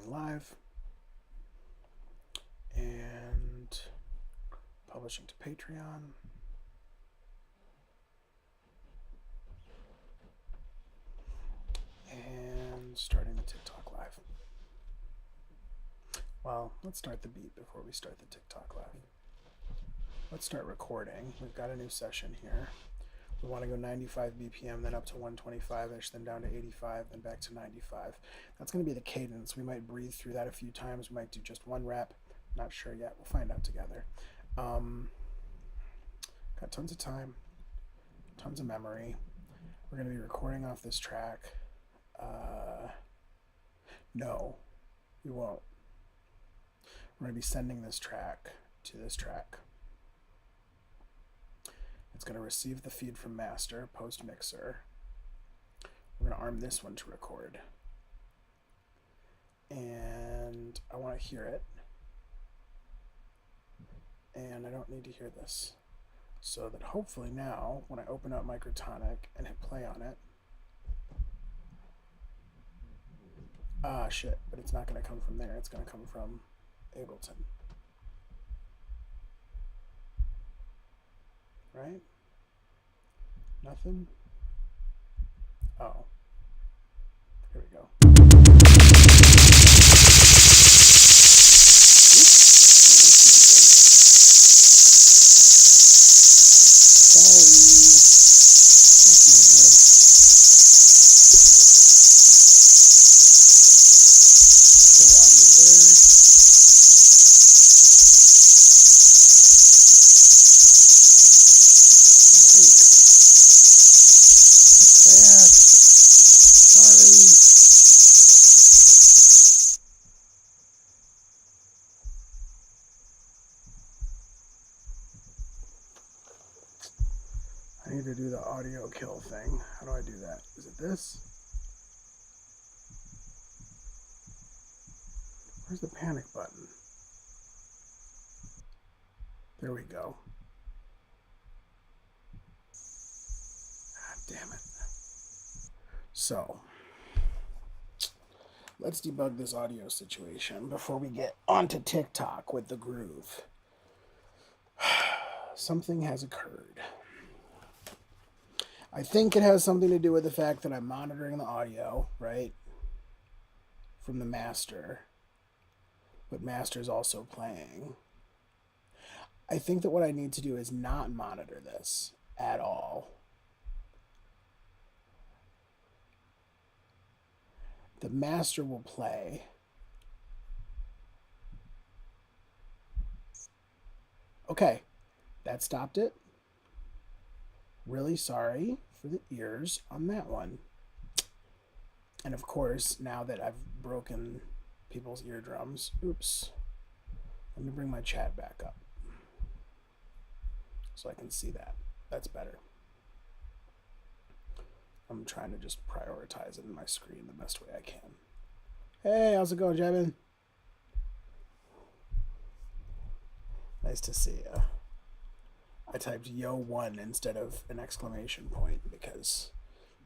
live and publishing to Patreon. And starting the TikTok live. Well, let's start the beat before we start the TikTok live. Let's start recording. We've got a new session here. We want to go 95 BPM, then up to 125-ish, then down to 85, then back to 95. That's going to be the cadence. We might breathe through that a few times. We might do just one rep. Not sure yet. We'll find out together. Got tons of time, tons of memory. We're going to be recording off this track. No, we won't. We're going to be sending this track to this track. It's going to receive the feed from master, post mixer. We're going to arm this one to record. And I want to hear it. And I don't need to hear this. So that hopefully now, when I open up Microtonic and hit play on it, shit, but it's not going to come from there. It's going to come from Ableton. Right? Nothing? Oh. Here we go. I need to do the audio kill thing. How do I do that? Is it this? Where's the panic button? There we go. Ah, damn it. So, let's debug this audio situation before we get onto TikTok with the groove. Something has occurred. I think it has something to do with the fact that I'm monitoring the audio, right, from the master, but master's also playing. I think that what I need to do is not monitor this at all. The master will play. Okay, that stopped it. Really sorry for the ears on that one. And of course, now that I've broken people's eardrums, oops, let me bring my chat back up so I can see that. That's better. I'm trying to just prioritize it in my screen the best way I can. Hey, how's it going, Jevin? Nice to see you. I typed yo one instead of an exclamation point because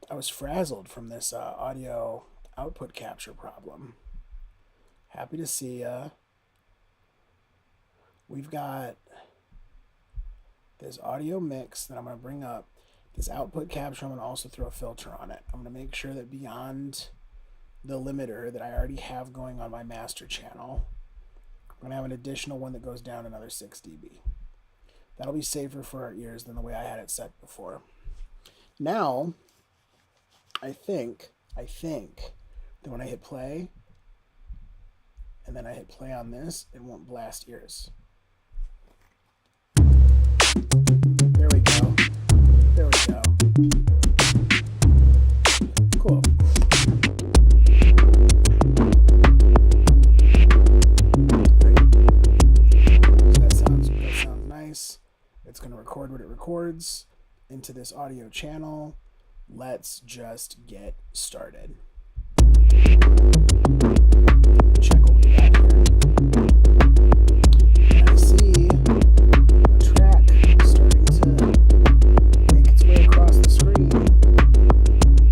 I was frazzled from this audio output capture problem. Happy to see ya. We've got this audio mix that I'm going to bring up. This output capture, I'm going to also throw a filter on it. I'm going to make sure that beyond the limiter that I already have going on my master channel, I'm going to have an additional one that goes down another 6 dB. That'll be safer for our ears than the way I had it set before. Now, I think that when I hit play, and then I hit play on this, it won't blast ears. There we go. There we go. Cool. So that sounds nice. It's going to record what it records into this audio channel. Let's just get started. Check what we got here. And I see a track starting to make its way across the screen.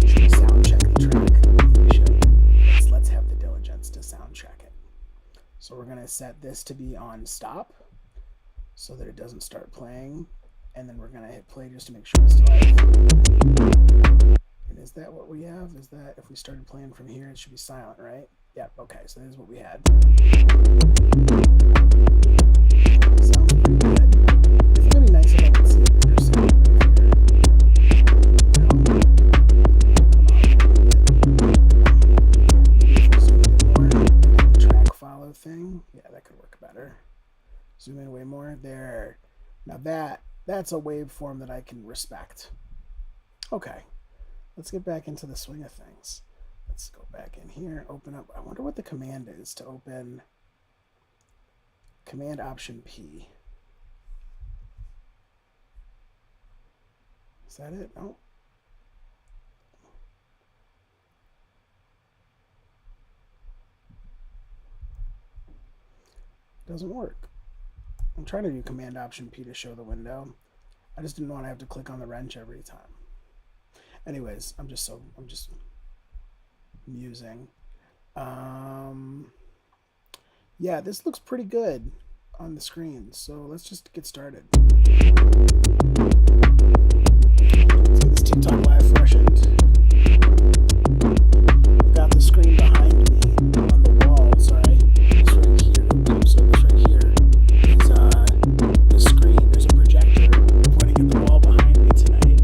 Should we sound check the track? I think we should. Let's have the diligence to sound check it. So we're going to set this to be on stop so that it doesn't start playing. And then we're going to hit play just to make sure it's still live. And is that what we have? Is that if we started playing from here, it should be silent, right? Yep, okay, so this is what we had. Sounds pretty good. I think it'd be nice if I could see a bigger sound right here. No? Maybe if we zoomed in more, the track follow thing. Yeah, that could work better. Zoom in way more. There. Now that's a waveform that I can respect. Okay. Let's get back into the swing of things. Let's go back in here, open up. I wonder what the command is to open Command Option P. Is that it? No. Doesn't work. I'm trying to do Command Option P to show the window. I just didn't want to have to click on the wrench every time. Anyways, I'm just musing. Yeah, this looks pretty good on the screen, so let's just get started. Let's get this TikTok live freshened. I've got the screen behind me on the wall. Sorry, this right here. So this right here is the screen. There's a projector pointing at the wall behind me tonight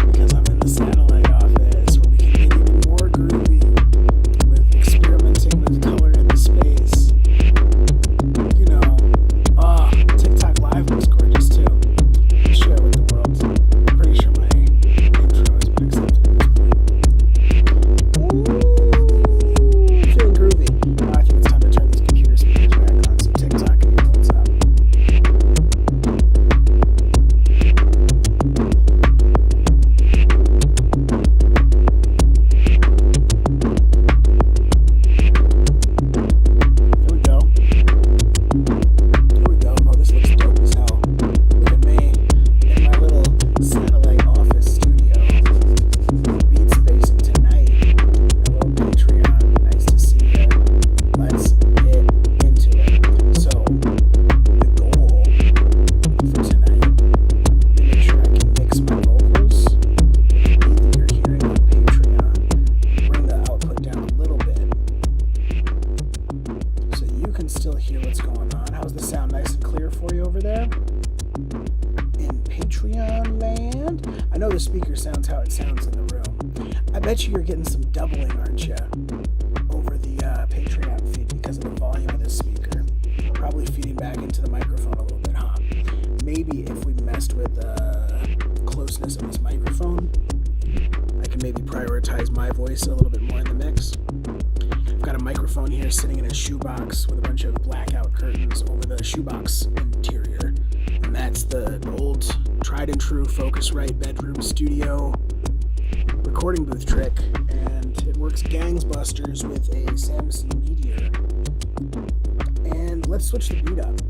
because I'm in the satellite office where we can get even more groovy with experimenting with color in the space. You know, TikTok Live looks gorgeous too. I'll share it with the world. I'm pretty sure my intro has been accepted at this point. Ooh, feeling groovy. I think it's time to turn these computer speakers back on so TikTok can hear what's up. There we go. Here we go. Oh, this looks dope as hell. Look at me in my little satellite office studio. Beatspacing tonight. Hello, Patreon. Nice to see you. Let's get into it. So, the goal for tonight, let me make sure I can mix my vocals with the beat that you're hearing on Patreon. Bring the output down a little bit so you can still hear what's going on. How's the sound? Nice and clear for you over there? In Patreon land? I know the speaker sounds how it sounds in the room. I bet you're getting some doubling, aren't you? Over the Patreon feed because of the volume of this speaker. Probably feeding back into the microphone a little bit, huh? Maybe if we messed with the closeness of this microphone, I can maybe prioritize my voice a little bit more in the mix. I've got a microphone here sitting in a shoebox with a bunch of blackout curtains over the shoebox interior. And that's the old tried and true Focusrite bedroom studio recording booth trick. And it works gangbusters with a Samsung Meteor. And let's switch the beat up.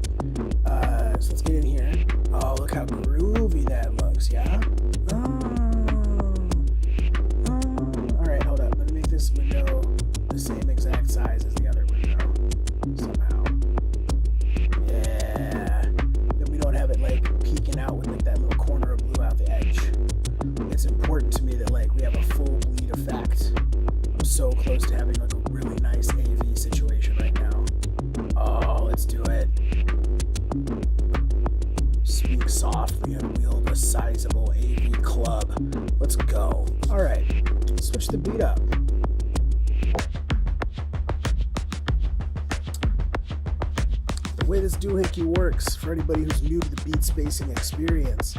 So let's get in here. Oh, look how groovy that looks, yeah? Alright, hold up. Let me make this window the same exact size as the other window. Somehow. Yeah. Then we don't have it like peeking out with like that little corner of blue out the edge. It's important to me that like we have a full bleed effect. I'm so close to having like a really nice AV situation right now. Oh, let's do it. Speak softly and wield a sizable AV club. Let's go. Alright, switch the beat up. The way this doohickey works, for anybody who's new to the Beatspacing experience,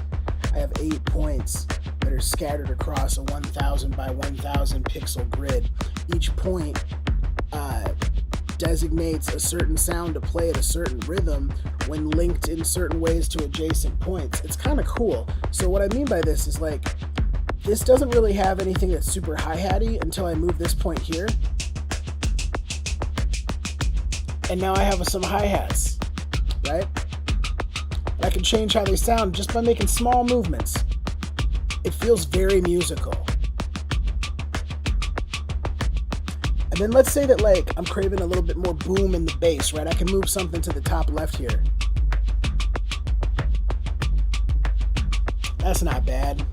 I have 8 points that are scattered across a 1000 by 1000 pixel grid. Each point designates a certain sound to play at a certain rhythm when linked in certain ways to adjacent points. It's kind of cool. So what I mean by this is like, this doesn't really have anything that's super hi-hatty until I move this point here. And now I have some hi-hats, right? I can change how they sound just by making small movements. It feels very musical. And then let's say that like I'm craving a little bit more boom in the bass, right? I can move something to the top left here. That's not bad.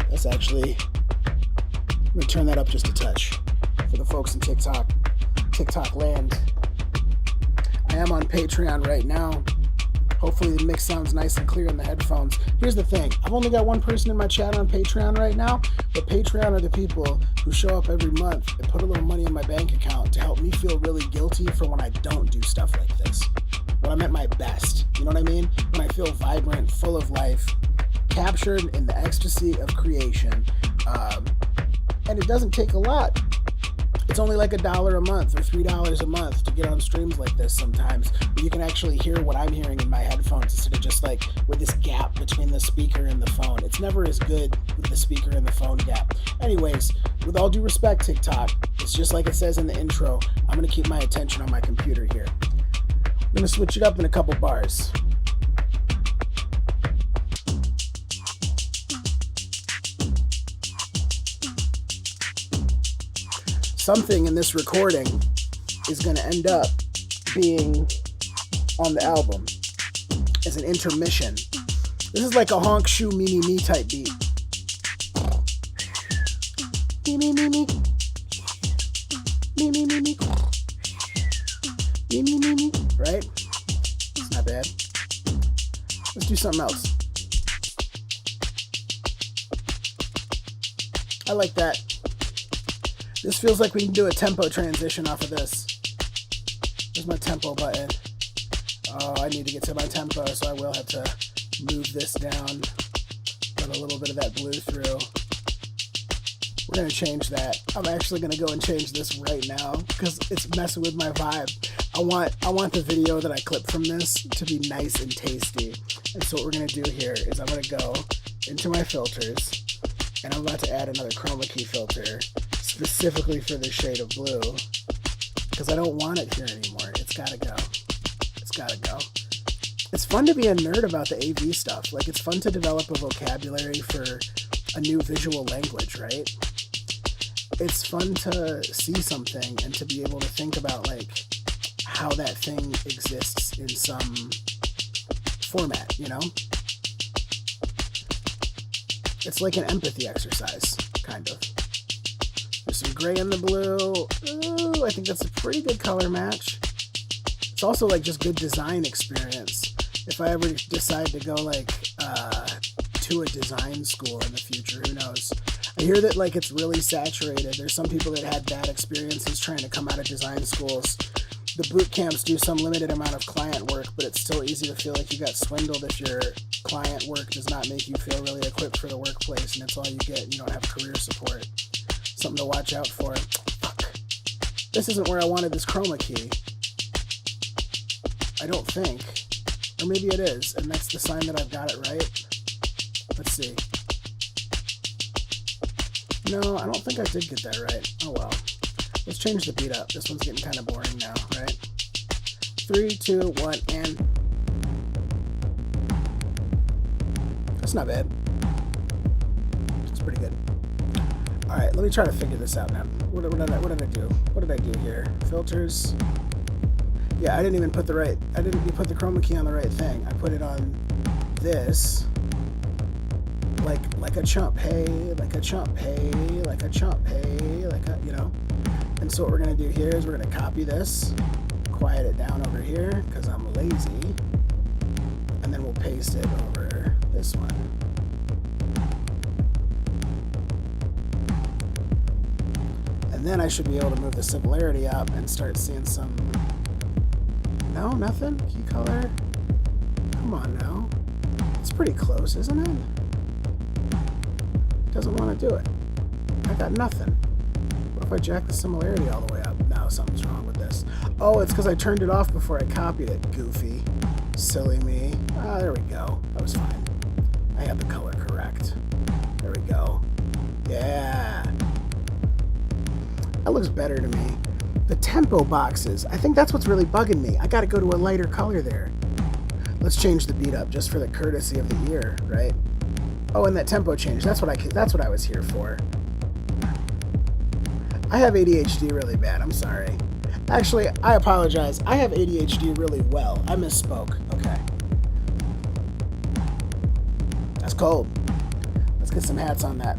That's actually, I'm gonna turn that up just a touch for the folks in TikTok land. I am on Patreon right now. Hopefully the mix sounds nice and clear in the headphones. Here's the thing. I've only got one person in my chat on Patreon right now, but Patreon are the people who show up every month and put a little money in my bank account to help me feel really guilty for when I don't do stuff like this. When I'm at my best. You know what I mean? When I feel vibrant, full of life, captured in the ecstasy of creation. And it doesn't take a lot. It's only like $1 a month or $3 a month to get on streams like this sometimes, where you can actually hear what I'm hearing in my headphones instead of just like with this gap between the speaker and the phone. It's never as good with the speaker and the phone gap. Anyways, with all due respect, TikTok, it's just like it says in the intro. I'm going to keep my attention on my computer here. I'm going to switch it up in a couple bars. Something in this recording is going to end up being on the album as an intermission. This is like a honk shoe me me me type beat. Me me me me. Me me me me. Me me me me. Right? It's not bad. Let's do something else. I like that. This feels like we can do a tempo transition off of this. There's my tempo button. Oh, I need to get to my tempo, so I will have to move this down. Let a little bit of that blue through. We're going to change that. I'm actually going to go and change this right now because it's messing with my vibe. I want the video that I clip from this to be nice and tasty. And so what we're going to do here is I'm going to go into my filters, and I'm about to add another chroma key filter specifically for this shade of blue because I don't want it here anymore. It's gotta go. It's gotta go. It's fun to be a nerd about the AV stuff. Like, it's fun to develop a vocabulary for a new visual language, right? It's fun to see something and to be able to think about like how that thing exists in some format, you know? It's like an empathy exercise, kind of. There's some gray in the blue. Ooh, I think that's a pretty good color match. It's also like just good design experience. If I ever decide to go like to a design school in the future, who knows? I hear that like it's really saturated. There's some people that had bad experiences trying to come out of design schools. The boot camps do some limited amount of client work, but it's still easy to feel like you got swindled if your client work does not make you feel really equipped for the workplace, and that's all you get. You don't have career support. Something to watch out for. Fuck. This isn't where I wanted this chroma key. I don't think. Or maybe it is, and that's the sign that I've got it right. Let's see. No, I don't think I did get that right. Oh well. Let's change the beat up. This one's getting kind of boring now, right? 3, 2, 1, and... That's not bad. It's pretty good. Alright, let me try to figure this out now. What did I do? What did I do here? Filters. Yeah, I didn't even put the right... I didn't put the chroma key on the right thing. I put it on this. Like a chump. Hey, like a chump. Hey, like a chump. Hey, like a... You know? And so what we're going to do here is we're going to copy this. Quiet it down over here because I'm lazy. And then we'll paste it over this one. And then I should be able to move the similarity up and start seeing some... No, nothing? Key color? Come on now. It's pretty close, isn't it? It doesn't want to do it. I got nothing. What if I jack the similarity all the way up? No, something's wrong with this. Oh, it's because I turned it off before I copied it. Goofy. Silly me. Ah, there we go. That was fine. I had the color correct. There we go. Yeah. That looks better to me. The tempo boxes. I think that's what's really bugging me. I gotta go to a lighter color there. Let's change the beat up just for the courtesy of the ear, right? Oh, and that tempo change. That's what I was here for. I have ADHD really bad. I'm sorry. Actually, I apologize. I have ADHD really well. I misspoke. Okay. That's cold. Let's get some hats on that.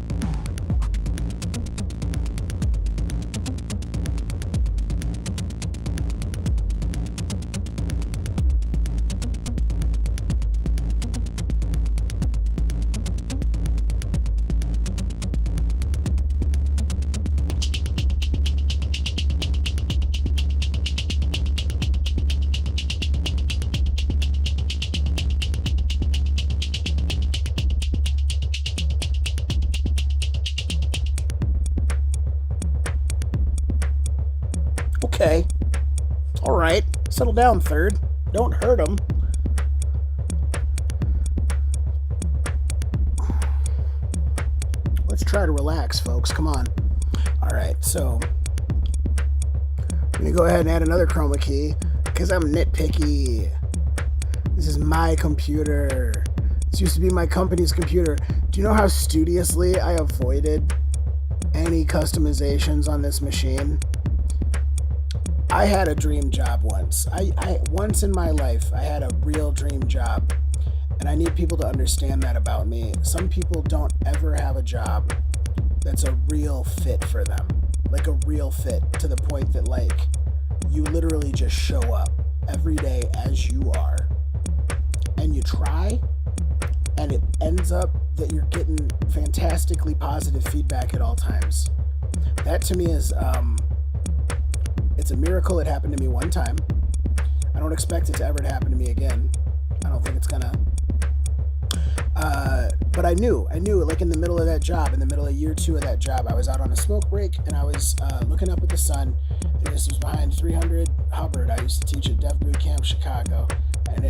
Okay. All right. Settle down, third. Don't hurt him. Let's try to relax, folks. Come on. All right. So I'm going to go ahead and add another chroma key because I'm nitpicky. This is my computer. This used to be my company's computer. Do you know how studiously I avoided any customizations on this machine? I had a dream job once. Once in my life, I had a real dream job. And I need people to understand that about me. Some people don't ever have a job that's a real fit for them. Like a real fit to the point that, like, you literally just show up every day as you are. And you try, and it ends up that you're getting fantastically positive feedback at all times. That to me is, it's a miracle it happened to me one time. I don't expect it to ever happen to me again. I don't think it's gonna. But I knew, like in the middle of that job, in the middle of year 2 of that job, I was out on a smoke break and I was looking up at the sun. And this was behind 300 Hubbard. I used to teach at Dev Boot Camp, Chicago. And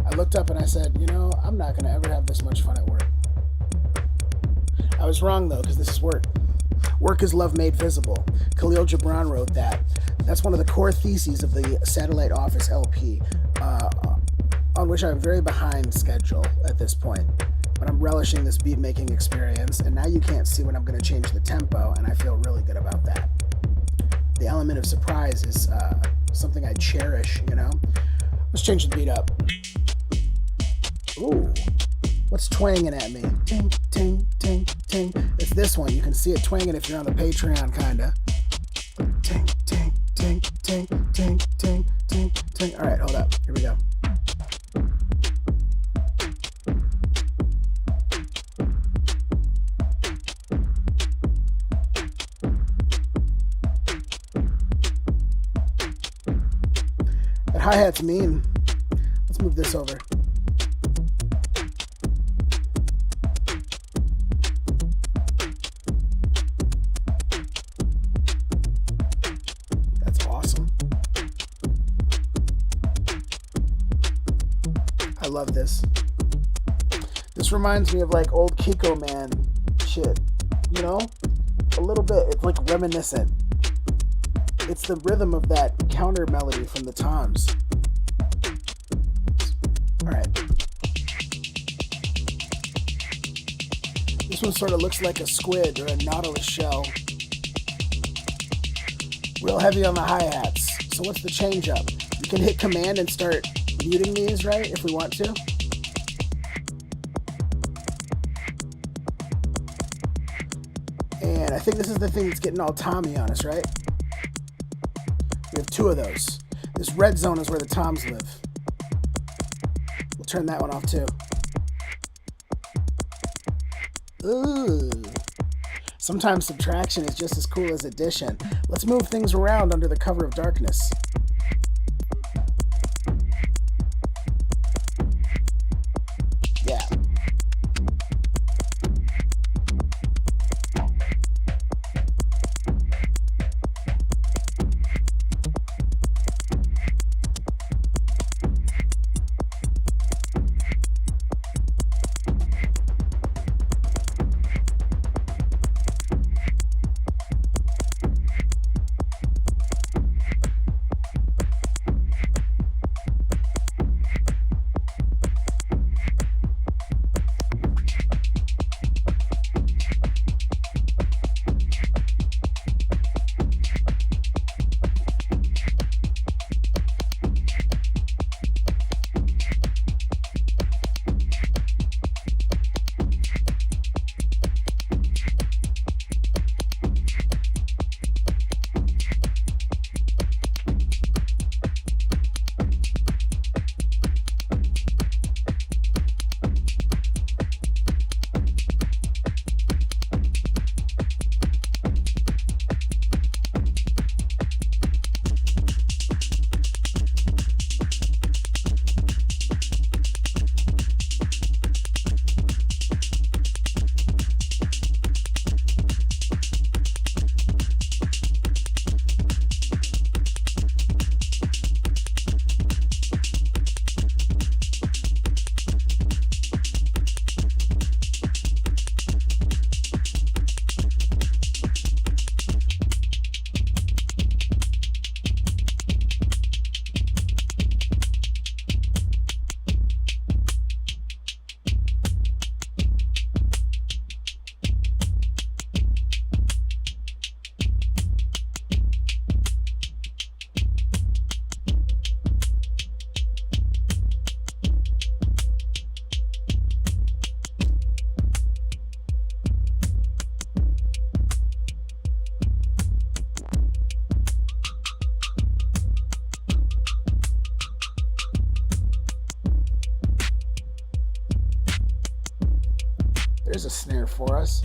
I looked up and I said, you know, I'm not gonna ever have this much fun at work. I was wrong though, because this is work. Work is love made visible. Khalil Gibran wrote that. That's one of the core theses of the Satellite Office LP, on which I'm very behind schedule at this point. But I'm relishing this beat making experience, and now you can't see when I'm going to change the tempo, and I feel really good about that. The element of surprise is something I cherish, you know? Let's change the beat up. Ooh. What's twanging at me? Ting, ting, ting, ting. It's this one. You can see it twanging if you're on the Patreon, kinda. Ting, ting, ting, ting, ting, ting, ting, ting. All right, hold up. Here we go. That hi-hat's mean. Let's move this over. I love this. This reminds me of like old Kiko Man shit, you know? A little bit. It's like reminiscent. It's the rhythm of that counter melody from the Toms. Alright. This one sort of looks like a squid or a nautilus shell. Real heavy on the hi-hats. So what's the change up? You can hit command and start muting these, right, if we want to. And I think this is the thing that's getting all Tommy on us, right? We have 2 of those. This red zone is where the Toms live. We'll turn that one off too. Ooh. Sometimes subtraction is just as cool as addition. Let's move things around under the cover of darkness. Yeah. There's a snare for us.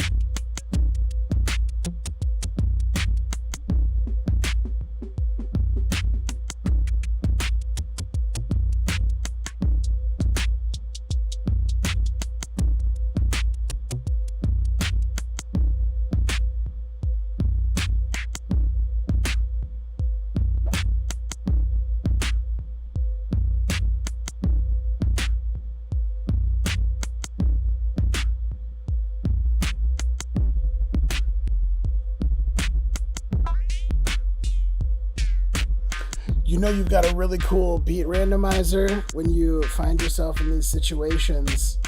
You know you've got a really cool beat randomizer when you find yourself in these situations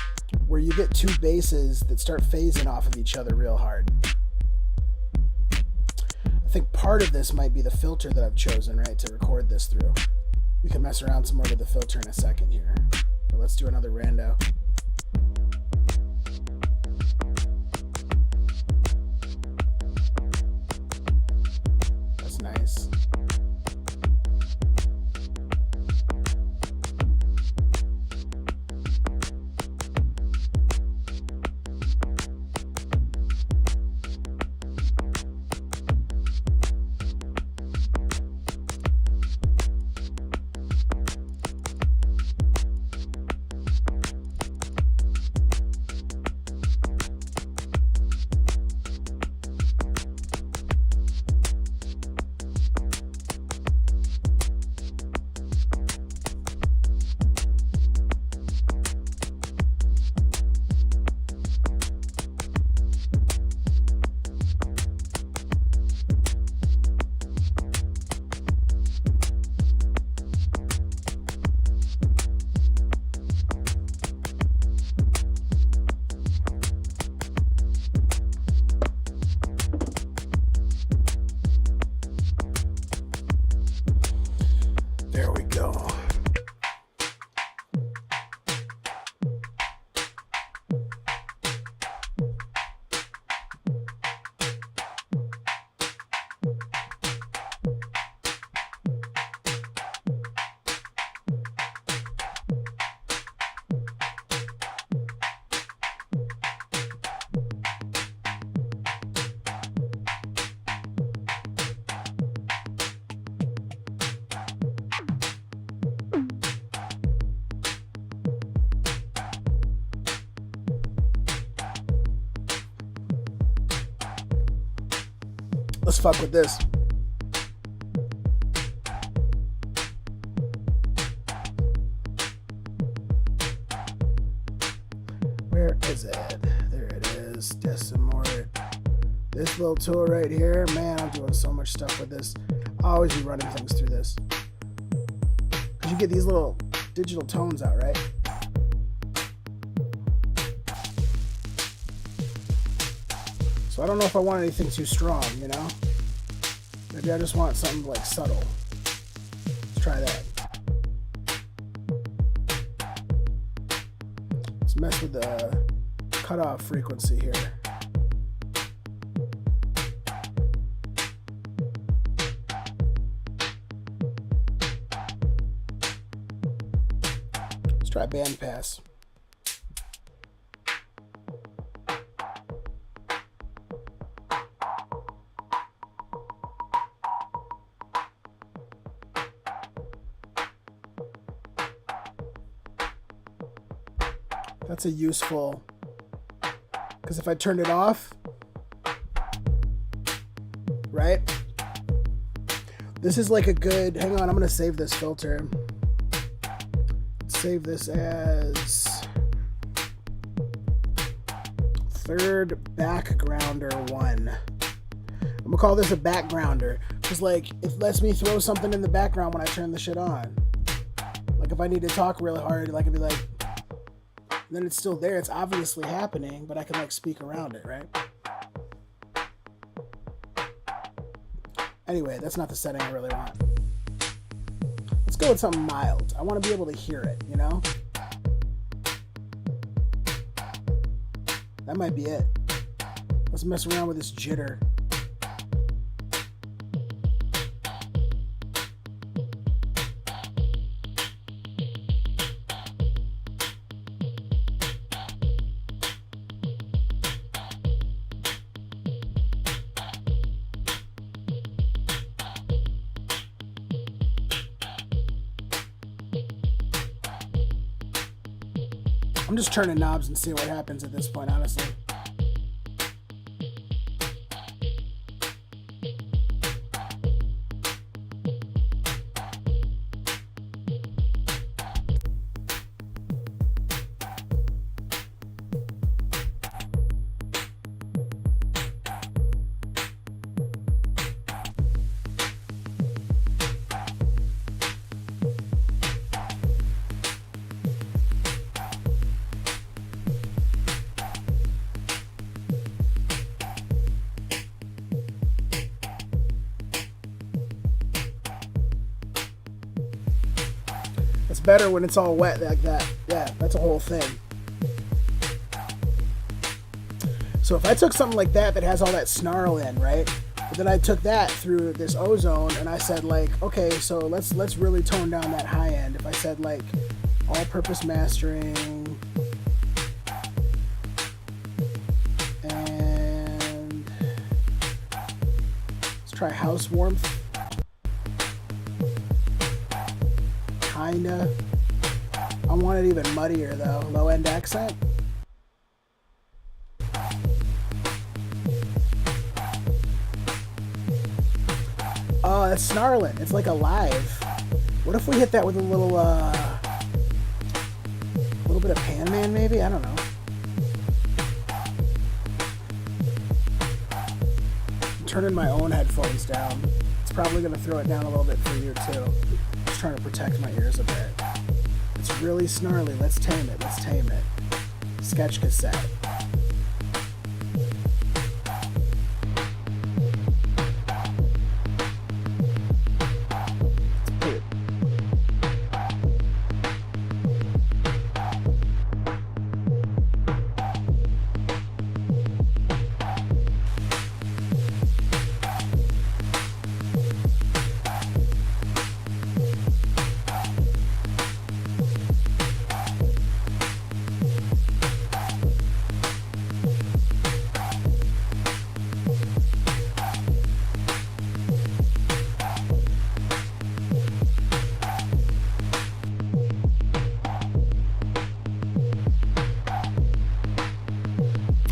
where you get two basses that start phasing off of each other real hard. I think part of this might be the filter that I've chosen, right, to record this through. We can mess around some more with the filter in a second here. But let's do another rando. That's nice. There we go. Let's fuck with this. Where is it? There it is. Decimort. This little tool right here. Man, I'm doing so much stuff with this. I'll always be running things through this. Because you get these little digital tones out, right? So I don't know if I want anything too strong, you know? Maybe I just want something like subtle. Let's try that. Let's mess with the cutoff frequency here. Let's try bandpass. That's a useful, because if I turned it off, right? This is like a good, hang on, I'm going to save this filter. Save this as third backgrounder 1. I'm going to call this a backgrounder, because like, it lets me throw something in the background when I turn the shit on. Like if I need to talk really hard, like I'd be like, then it's still there. It's obviously happening, but I can like speak around it, right? Anyway, that's not the setting I really want. Let's go with something mild. I want to be able to hear it, you know? That might be it. Let's mess around with this jitter. I'm just turning knobs and see what happens at this point, honestly. It's better when it's all wet like that. Yeah, that's a whole thing. So if I took something like that that has all that snarl in, right? But then I took that through this ozone and I said like, okay, so let's really tone down that high end. If I said like all-purpose mastering and let's try house warmth. Kinda. I want it even muddier though. Low end accent. Oh, that's snarling. It's like alive. What if we hit that with a little bit of Pan Man maybe? I don't know. I'm turning my own headphones down. It's probably gonna throw it down a little bit for you too. Just trying to protect my ears a bit. It's really snarly. Let's tame it. Let's tame it. Sketch cassette.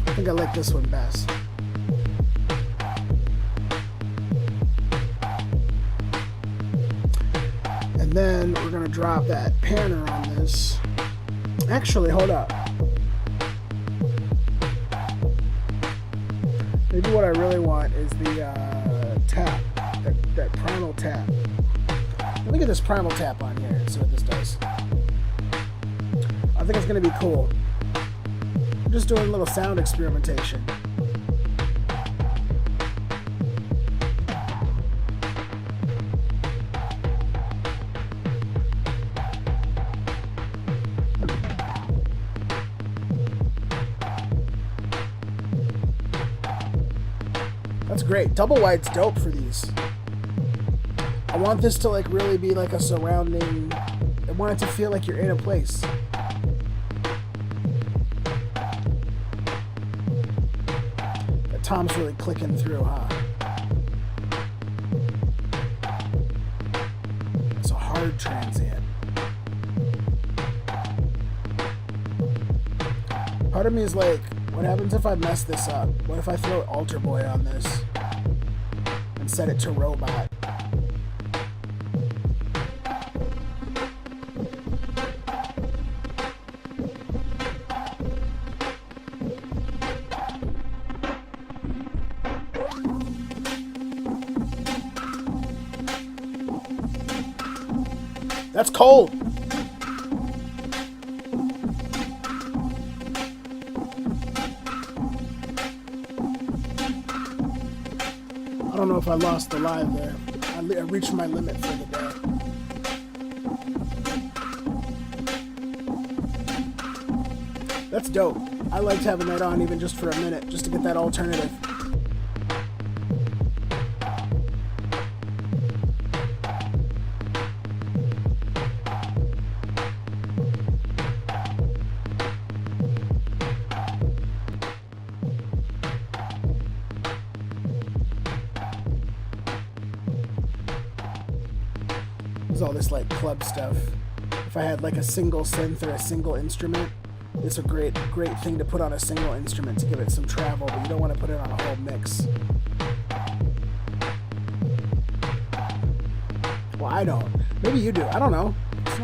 I think I like this one best. And then we're going to drop that panner on this. Actually, hold up. Maybe what I really want is the tap, that primal tap. Let me get this primal tap on here and see what this does. I think it's going to be cool. I'm just doing a little sound experimentation. That's great. Double wide's dope for these. I want this to like really be like a surrounding. I want it to feel like you're in a place. That tom's really clicking through, huh? It's a hard transient. Part of me is like, what happens if I mess this up? What if I throw Alter Boy on this and set it to robot? That's cold. I don't know if I lost the live there. I reached my limit for the day. That's dope. I liked having that on even just for a minute, just to get that alternative. All this like club stuff. If I had like a single synth or a single instrument, It's a great thing to put on a single instrument to give it some travel, but you don't want to put it on a whole mix. Well, I don't. Maybe you do. I don't know.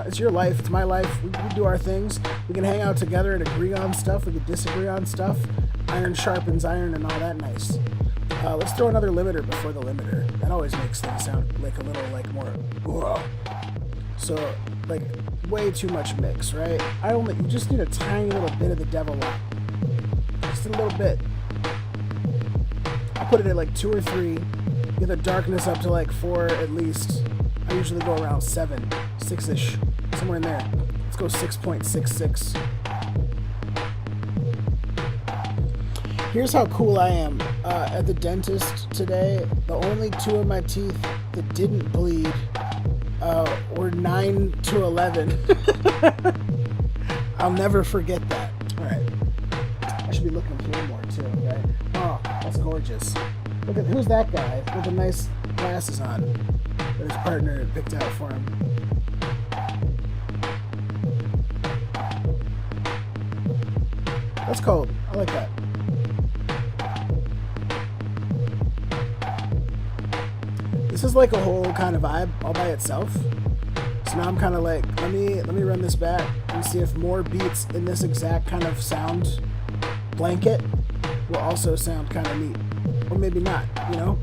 It's your life. It's my life. We do our things. We can hang out together and agree on stuff. We can disagree on stuff. Iron sharpens iron and all that nice. Let's throw another limiter before the limiter. That always makes things sound like a little like more. Whoa. So like way too much mix, right? You just need a tiny little bit of the devil up. Just a little bit. I put it at like 2 or 3. Get the darkness up to like 4 at least. I usually go around 7, 6-ish, somewhere in there. Let's go 6.66. Here's how cool I am. At the dentist today, the only 2 of my teeth that didn't bleed were 9 to 11. I'll never forget that. All right. I should be looking through more too, okay? Oh, that's gorgeous. Look at, who's that guy with the nice glasses on that his partner picked out for him? That's cold. I like that. This is like a whole kind of vibe all by itself. So now I'm kind of like, let me run this back and see if more beats in this exact kind of sound blanket will also sound kind of neat. Or maybe not, you know?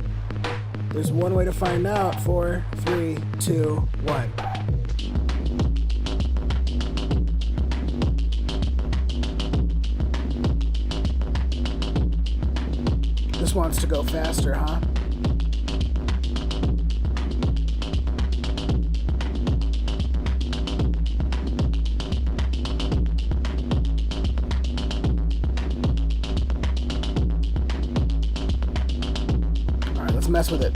There's one way to find out. 4, 3, 2, 1. This wants to go faster, huh? Let's mess with it.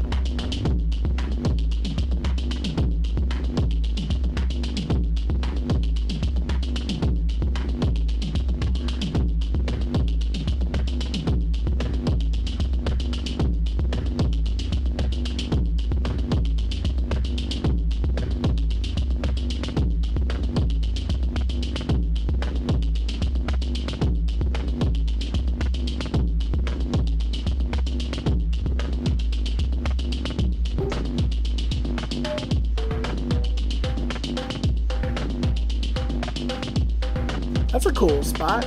That's a cool spot.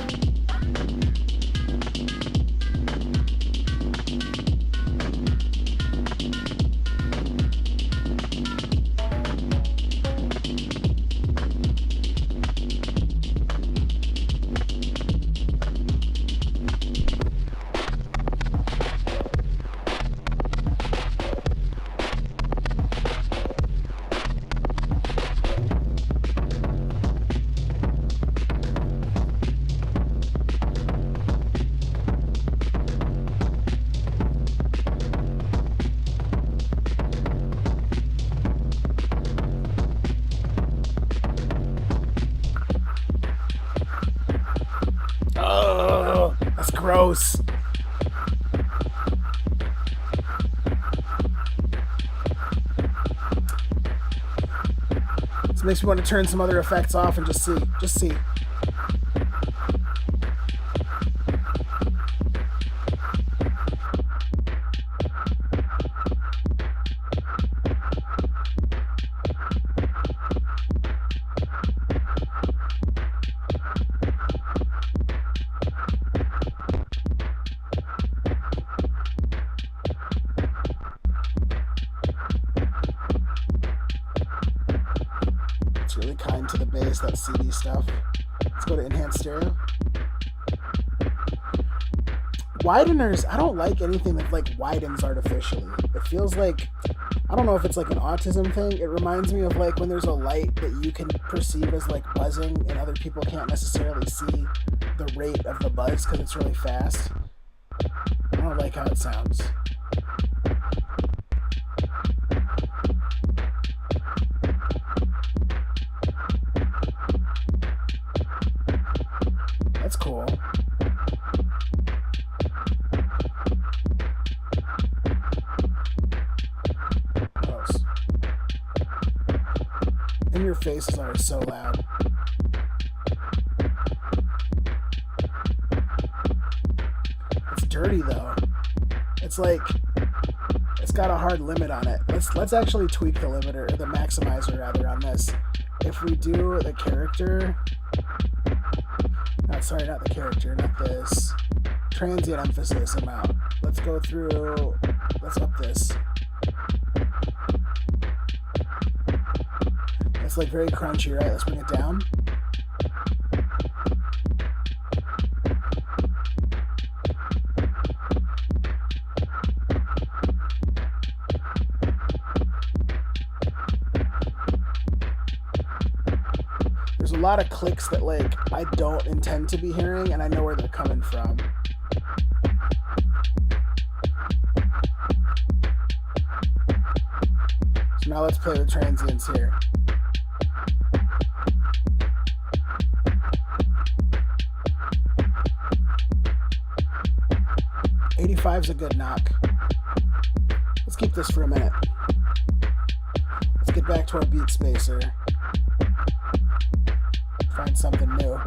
Oh, that's gross. This makes me want to turn some other effects off and just see. It's really kind to the bass, that CD stuff. Let's go to enhanced stereo. Wideners, I don't like anything that like widens artificially. It feels like, I don't know if it's like an autism thing. It reminds me of like when there's a light that you can perceive as like buzzing and other people can't necessarily see the rate of the buzz because it's really fast. I don't like how it sounds. That's cool. Gross. In your face is always so loud. 30 though. It's like it's got a hard limit on it. Let's actually tweak the limiter, or the maximizer rather, on this. If we do the character, not the character, not this transient emphasis amount. Let's go through. Let's up this. It's like very crunchy, right? Let's bring it down. There's a lot of clicks that like I don't intend to be hearing, and I know where they're coming from. So now let's play with transients here. '85's a good knock. Let's keep this for a minute. Let's get back to our beat spacer. Find something new.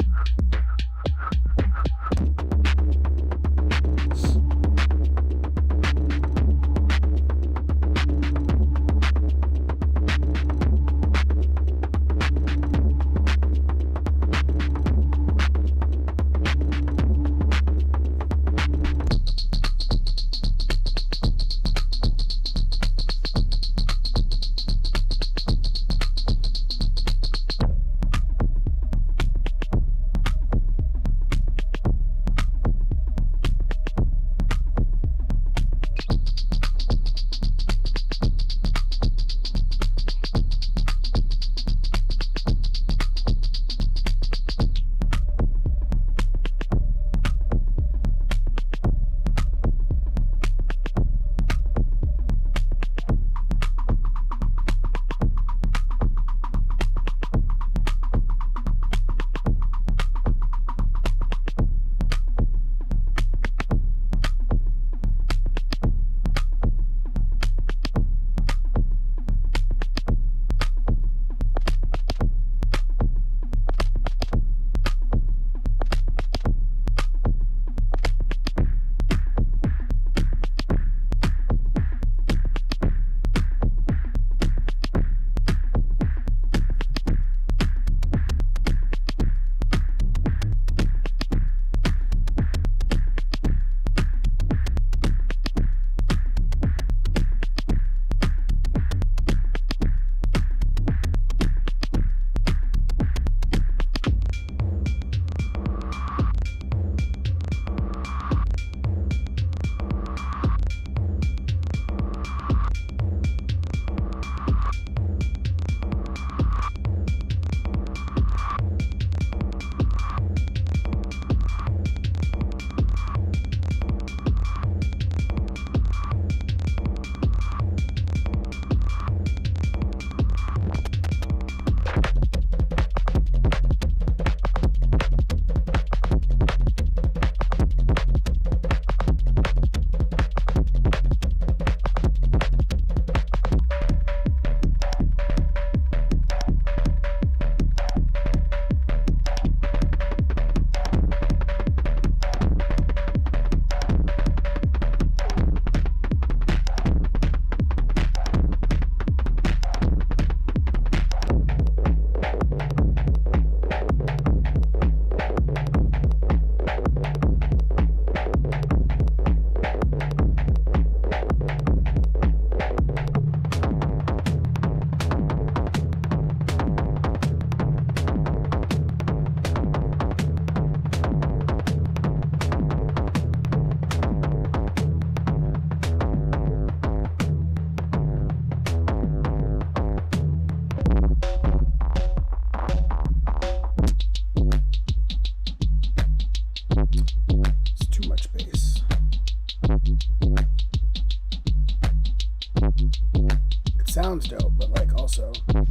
sounds dope, but like also. Let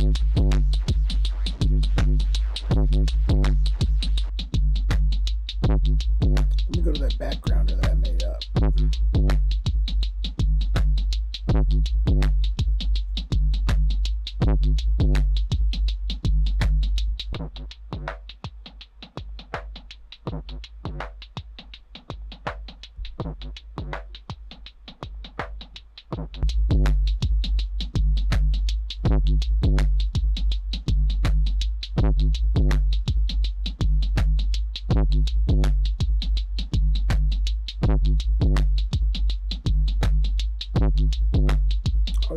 me go to that backgrounder that I made up. Oh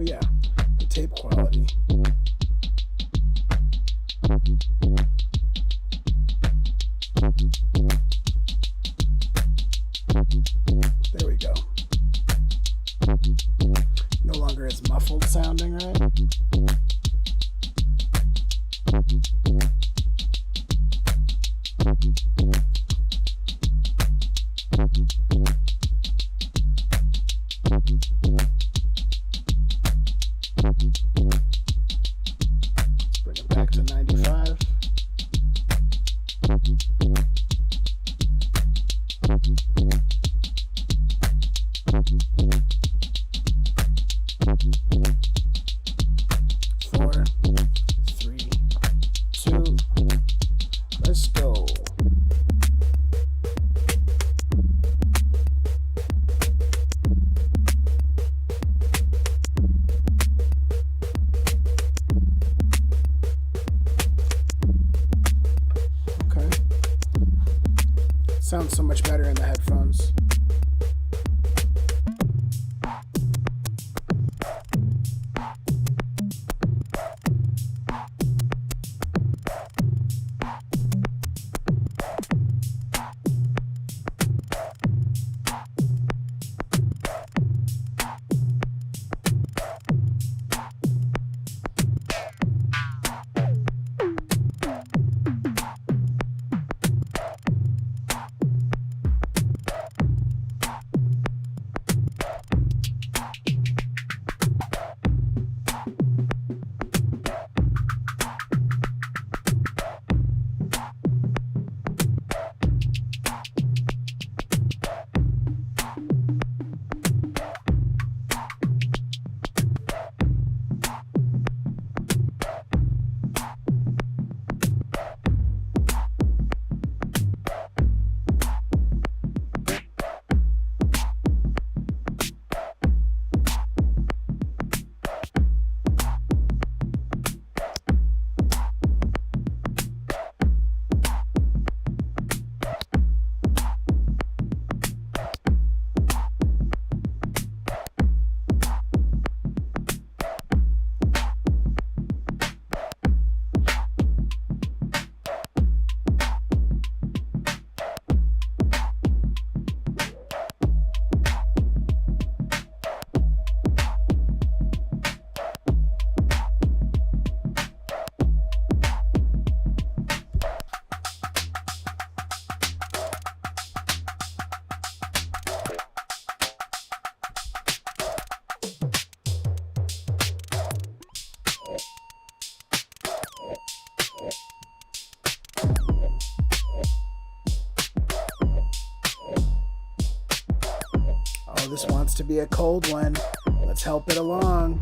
yeah, the tape quality. There we go. No longer as muffled sounding, right? Let's bring it back to 95. Four, three, two, let's go. Okay. Sounds so much better in the headphones. Oh, this wants to be a cold one. Let's help it along.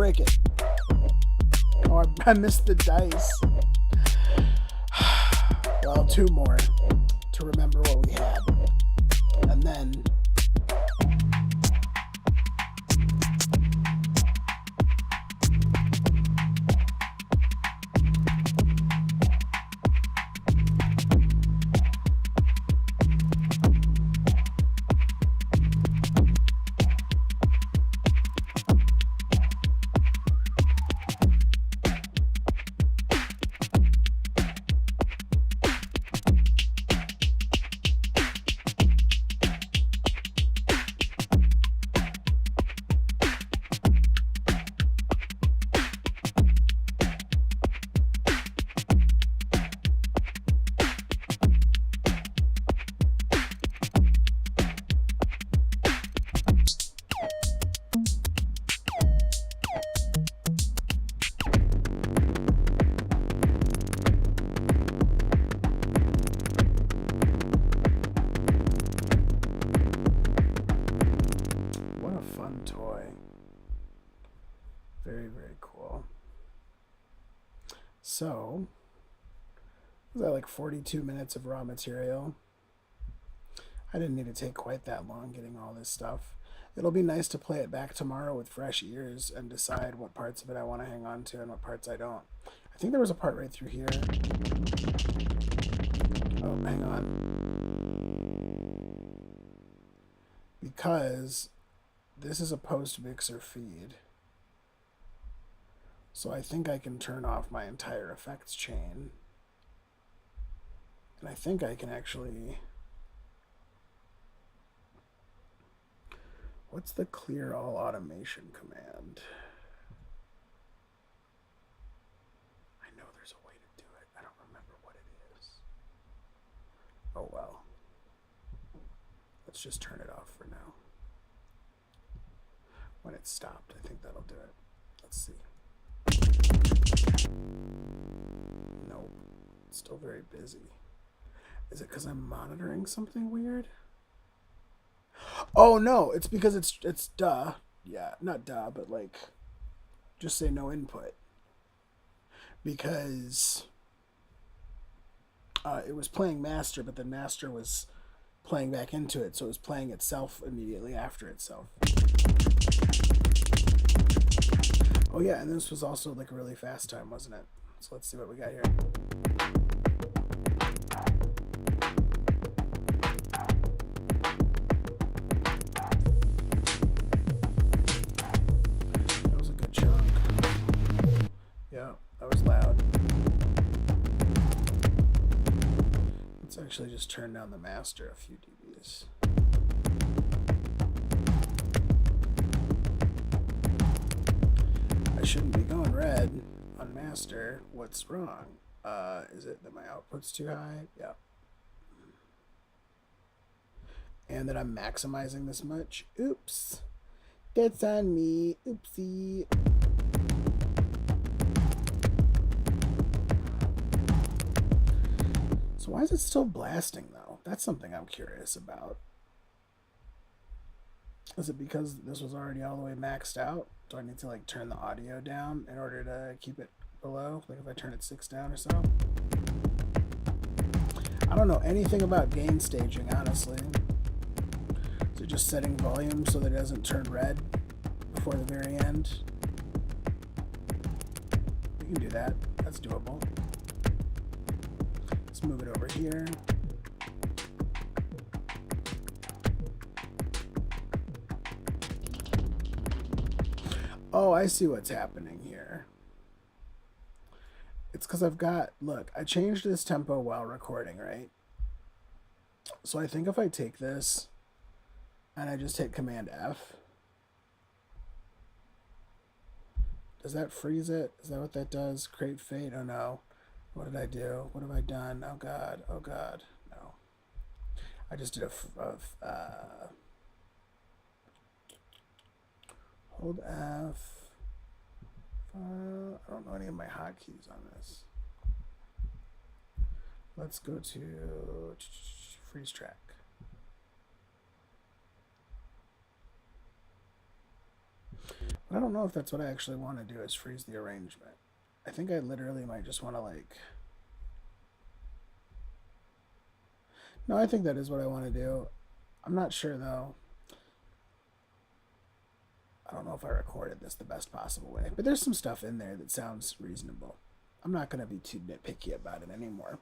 break it. Oh, I missed the dice. Well, 2 more to remember what we had. And then... So, was that like 42 minutes of raw material? I didn't need to take quite that long getting all this stuff. It'll be nice to play it back tomorrow with fresh ears and decide what parts of it I want to hang on to and what parts I don't. I think there was a part right through here. Oh, hang on. Because this is a post-mixer feed. So I think I can turn off my entire effects chain. And I think I can actually... What's the clear all automation command? I know there's a way to do it. I don't remember what it is. Oh well. Let's just turn it off for now. When it's stopped, I think that'll do it. Let's see. Nope. It's still very busy. Is it because I'm monitoring something weird? Oh no, it's because it's duh. Yeah, not duh, but like just say no input. Because it was playing master, but then master was playing back into it, so it was playing itself immediately after itself. Oh yeah, and this was also like a really fast time, wasn't it? So let's see what we got here. That was a good chunk. Yeah, that was loud. Let's actually just turn down the master a few dBs. I shouldn't be going red on master. What's wrong? Is it that my output's too high? Yeah. And that I'm maximizing this much? Oops. That's on me. Oopsie. So why is it still blasting though? That's something I'm curious about. Is it because this was already all the way maxed out? Do I need to like turn the audio down in order to keep it below? Like if I turn it 6 down or so? I don't know anything about gain staging, honestly. Is it just setting volume so that it doesn't turn red before the very end? We can do that. That's doable. Let's move it over here. Oh, I see what's happening here. It's because I've got, look, I changed this tempo while recording, right? So I think if I take this and I just hit Command F, does that freeze it? Is that what that does? Create fade? Oh no. What did I do? What have I done? Oh god. Oh god. No. I just did hold F. I don't know any of my hotkeys on this. Let's go to freeze track. But I don't know if that's what I actually want to do is freeze the arrangement. I think I literally might just want to like... No, I think that is what I want to do. I'm not sure though. I don't know if I recorded this the best possible way, but there's some stuff in there that sounds reasonable. I'm not going to be too nitpicky about it anymore.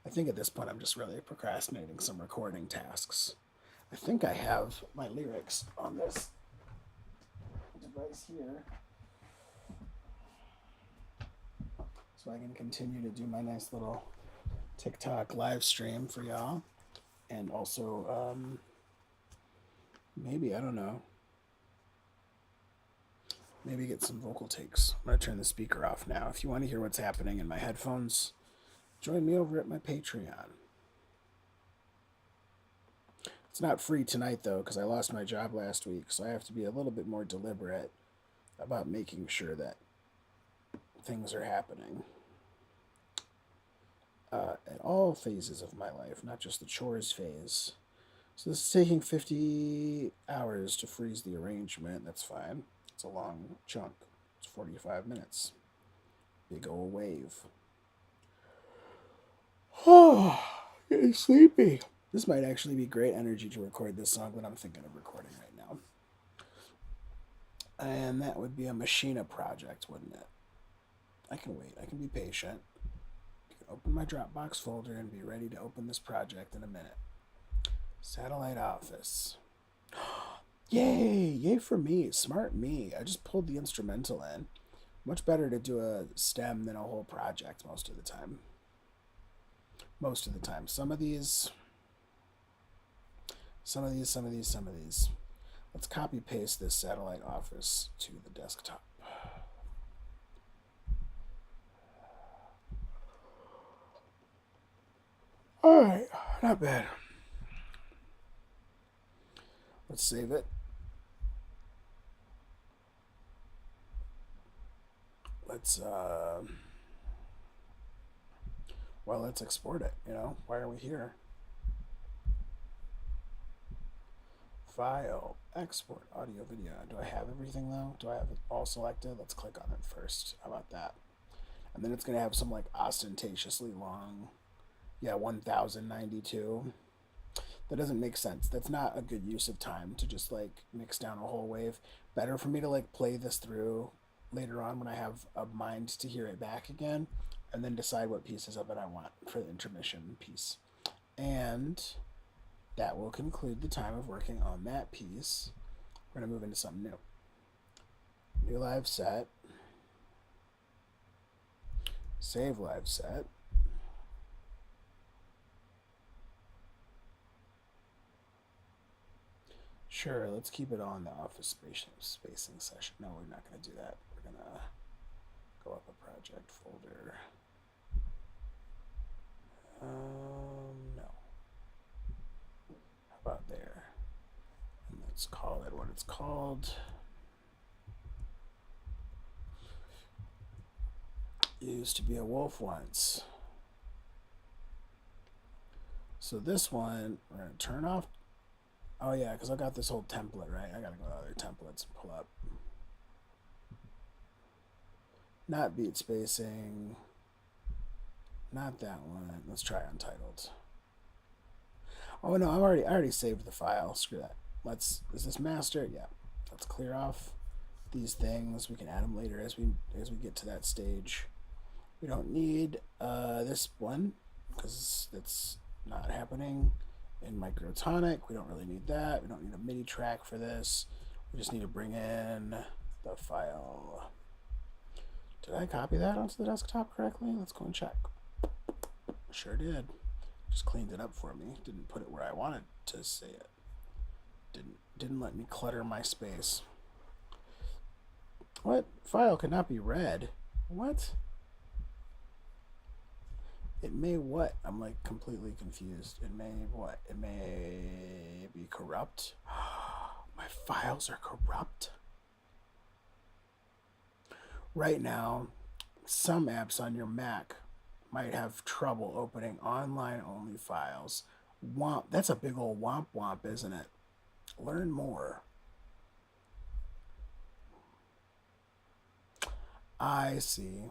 I think at this point I'm just really procrastinating some recording tasks. I think I have my lyrics on this device here, so I can continue to do my nice little TikTok live stream for y'all. And also, maybe, I don't know, maybe get some vocal takes. I'm going to turn the speaker off now. If you want to hear what's happening in my headphones, join me over at my Patreon. It's not free tonight, though, because I lost my job last week, so I have to be a little bit more deliberate about making sure that things are happening at all phases of my life, not just the chores phase. So this is taking 50 hours to freeze the arrangement. That's fine. It's a long chunk. It's 45 minutes. Big old wave. Oh, getting sleepy. This might actually be great energy to record this song that I'm thinking of recording right now. And that would be a Machina project, wouldn't it? I can wait. I can be patient. I can open my Dropbox folder and be ready to open this project in a minute. Satellite Office. Yay! Yay for me. Smart me. I just pulled the instrumental in. Much better to do a stem than a whole project most of the time. Most of the time. Some of these. Let's copy paste this Satellite Office to the desktop. Alright, not bad. Let's save it. Let's let's export it, you know? Why are we here? File, export, audio, video. Do I have everything though? Do I have it all selected? Let's click on it first. How about that? And then it's going to have some like ostentatiously long, 1092. That doesn't make sense. That's not a good use of time to just like mix down a whole wave. Better for me to like play this through later on when I have a mind to hear it back again and then decide what pieces of it I want for the intermission piece. And that will conclude the time of working on that piece. We're going to move into something new. New live set. Save live set. Sure, let's keep it on the office spacing session. No, we're not going to do that. We're going to go up a project folder. No. How about there? And let's call it what it's called. Used to be a wolf once. So this one, we're going to turn off. Oh yeah, because I got this whole template, right? I got to go to other templates and pull up. Not Beatspacing. Not that one. Let's try Untitled. Oh no, I already saved the file. Screw that. Is this master? Yeah. Let's clear off these things. We can add them later as we get to that stage. We don't need this one because it's not happening in Microtonic. We don't really need that. We don't need a MIDI track for this. We just need to bring in the file. Did I copy that onto the desktop correctly? Let's go and check. Sure did. Just cleaned it up for me. Didn't put it where I wanted to say it. Didn't let me clutter my space. What? File could not be read. What? It may what? I'm like completely confused. It may what? It may be corrupt. My files are corrupt. Right now, some apps on your Mac might have trouble opening online-only files. Womp. That's a big old womp womp, isn't it? Learn more. I see.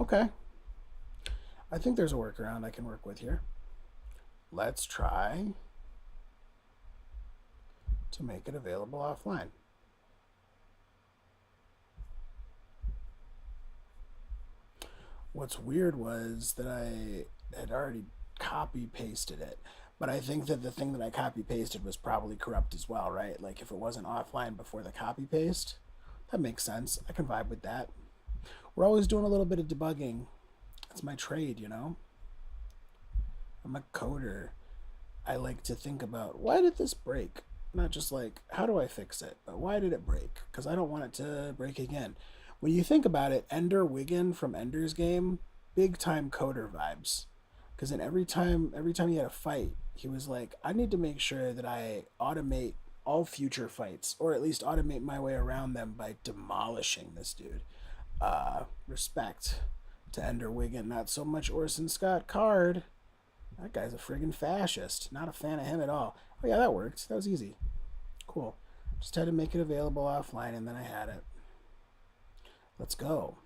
Okay. I think there's a workaround I can work with here. Let's try to make it available offline. What's weird was that I had already copy pasted it, but I think that the thing that I copy pasted was probably corrupt as well, right? Like if it wasn't offline before the copy paste, that makes sense. I can vibe with that. We're always doing a little bit of debugging. That's my trade, you know? I'm a coder. I like to think about, why did this break? Not just like, how do I fix it? But why did it break? Because I don't want it to break again. When you think about it, Ender Wiggin from Ender's Game, big time coder vibes. Because in every time he had a fight, he was like, I need to make sure that I automate all future fights, or at least automate my way around them by demolishing this dude. Respect to Ender Wiggin, not so much Orson Scott Card. That guy's a friggin' fascist. Not a fan of him at all. Oh yeah, that worked. That was easy. Cool. Just had to make it available offline, and then I had it. Let's go.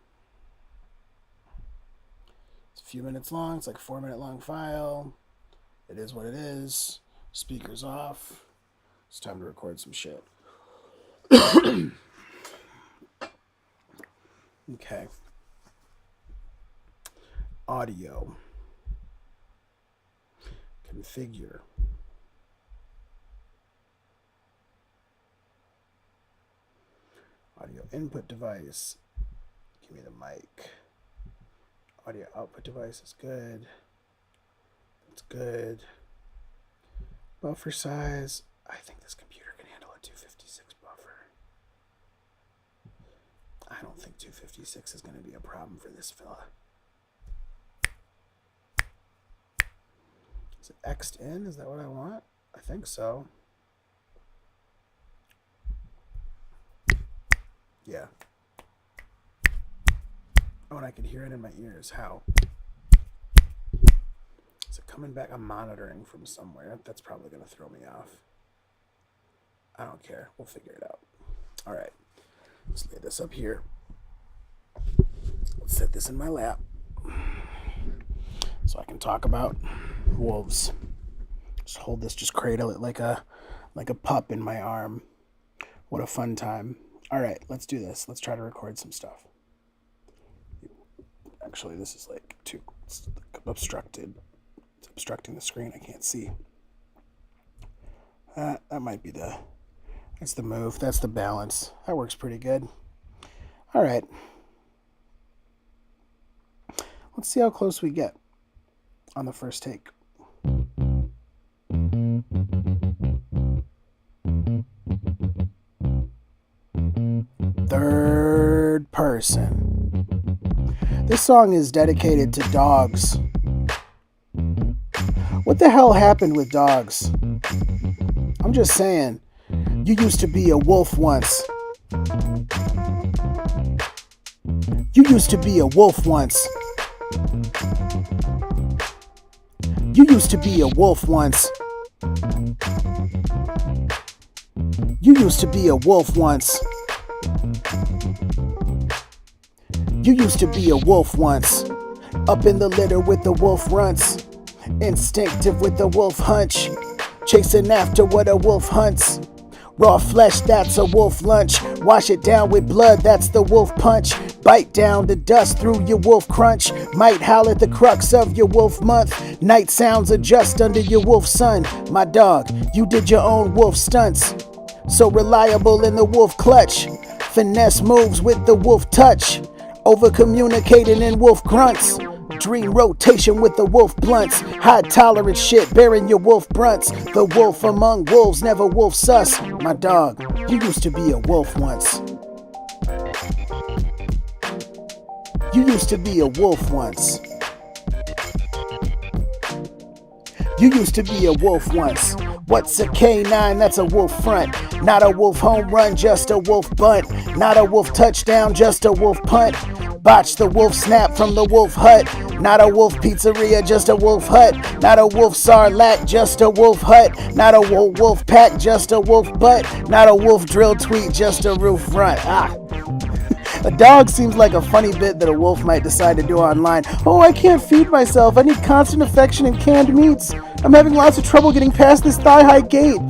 It's a few minutes long. It's like a 4-minute long file. It is what it is. Speakers off. It's time to record some shit. Okay. Audio. Configure. Audio input device. Give me the mic. Audio output device is good. It's good. Buffer size. I think this computer can handle a 256 buffer. I don't think 256 is going to be a problem for this fella. Is it X'd in? Is that what I want? I think so. Yeah. Oh, and I can hear it in my ears. How? Is it coming back? I'm monitoring from somewhere. That's probably going to throw me off. I don't care. We'll figure it out. All right. Let's lay this up here. Let's set this in my lap so I can talk about wolves. Just hold this, just cradle it like a pup in my arm. What a fun time. All right, let's do this. Let's try to record some stuff. Actually, this is like too obstructed. It's obstructing the screen. I can't see. That might be that's the move. That's the balance. That works pretty good. All right. Let's see how close we get on the first take. Third person. This song is dedicated to dogs. What the hell happened with dogs? I'm just saying, you used to be a wolf once. You used to be a wolf once. You used to be a wolf once. You used to be a wolf once. You used to be a wolf once. Up in the litter with the wolf runts. Instinctive with the wolf hunch. Chasing after what a wolf hunts. Raw flesh, that's a wolf lunch. Wash it down with blood, that's the wolf punch. Bite down the dust through your wolf crunch. Might howl at the crux of your wolf month. Night sounds adjust under your wolf sun. My dog, you did your own wolf stunts. So reliable in the wolf clutch. Finesse moves with the wolf touch. Over communicating in wolf grunts. Dream rotation with the wolf blunts. High tolerance shit bearing your wolf brunts. The wolf among wolves, never wolf sus. My dog, you used to be a wolf once. You used to be a wolf once. You used to be a wolf once. What's a K9? That's a wolf front. Not a wolf home run, just a wolf bunt. Not a wolf touchdown, just a wolf punt. Botch the wolf snap from the wolf hut. not a wolf pizzeria, just a wolf hut. Not a wolf sarlacc, just a wolf hut. Not a wolf pack, just a wolf butt. Not a wolf drill tweet, just a roof front. A dog seems like a funny bit that a wolf might decide to do online. Oh, I can't feed myself. I need constant affection and canned meats. I'm having lots of trouble getting past this thigh-high gate.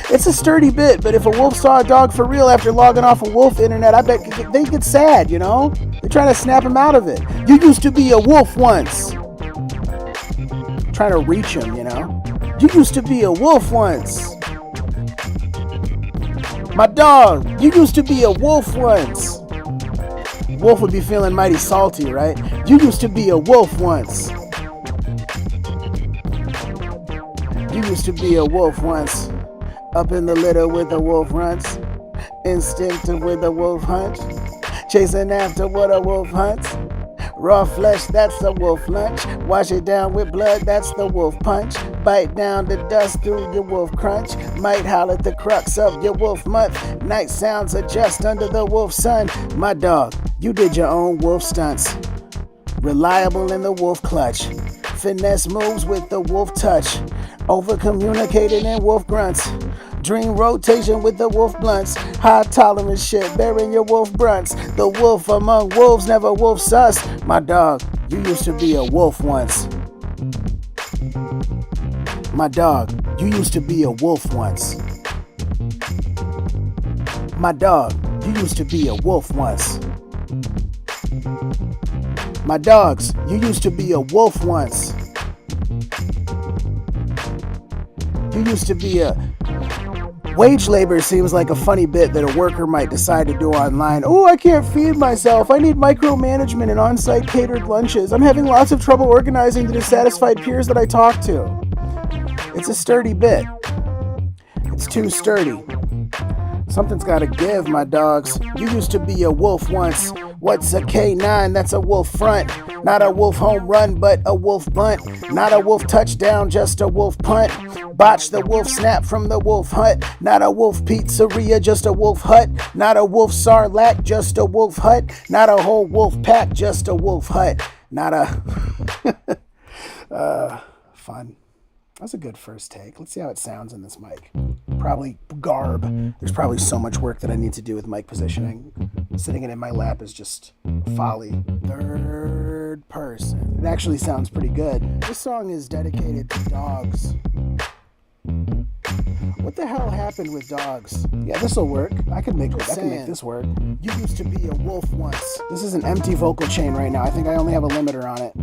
It's a sturdy bit, but if a wolf saw a dog for real after logging off a wolf internet, I bet they'd get sad, you know? They're trying to snap him out of it. You used to be a wolf once. Trying to reach him, you know? You used to be a wolf once. My dog, you used to be a wolf once. Wolf would be feeling mighty salty, right? You used to be a wolf once. You used to be a wolf once. Up in the litter with the wolf runs. Instinctive with the wolf hunt. Chasing after what a wolf hunts. Raw flesh, that's the wolf lunch. Wash it down with blood, that's the wolf punch. Bite down the dust through your wolf crunch. Might howl at the crux of your wolf month. Night sounds adjust under the wolf sun. My dog, you did your own wolf stunts. Reliable in the wolf clutch. Finesse moves with the wolf touch. Over communicating in wolf grunts. Dream rotation with the wolf blunts. High tolerance shit, bearing your wolf brunts. The wolf among wolves, never wolf sus. My dog, you used to be a wolf once. My dog, you used to be a wolf once. My dog, you used to be a wolf once. My dogs, you used to be a wolf once. You used to be a... Wage labor seems like a funny bit that a worker might decide to do online. Oh, I can't feed myself. I need micromanagement and on-site catered lunches. I'm having lots of trouble organizing the dissatisfied peers that I talk to. It's a sturdy bit. It's too sturdy. Something's gotta give, my dogs. You used to be a wolf once. What's a K9? That's a wolf front. Not a wolf home run, but a wolf bunt. Not a wolf touchdown, just a wolf punt. Botch the wolf snap from the wolf hut. Not a wolf pizzeria, just a wolf hut. Not a wolf sarlacc, just a wolf hut. Not a whole wolf pack, just a wolf hut. Not a... fun. That's a good first take. Let's see how it sounds in this mic. Probably garb. There's probably so much work that I need to do with mic positioning. Sitting it in my lap is just folly. Third person. It actually sounds pretty good. This song is dedicated to dogs. What the hell happened with dogs? Yeah, this'll work. I can make this work. You used to be a wolf once. This is an empty vocal chain right now. I think I only have a limiter on it.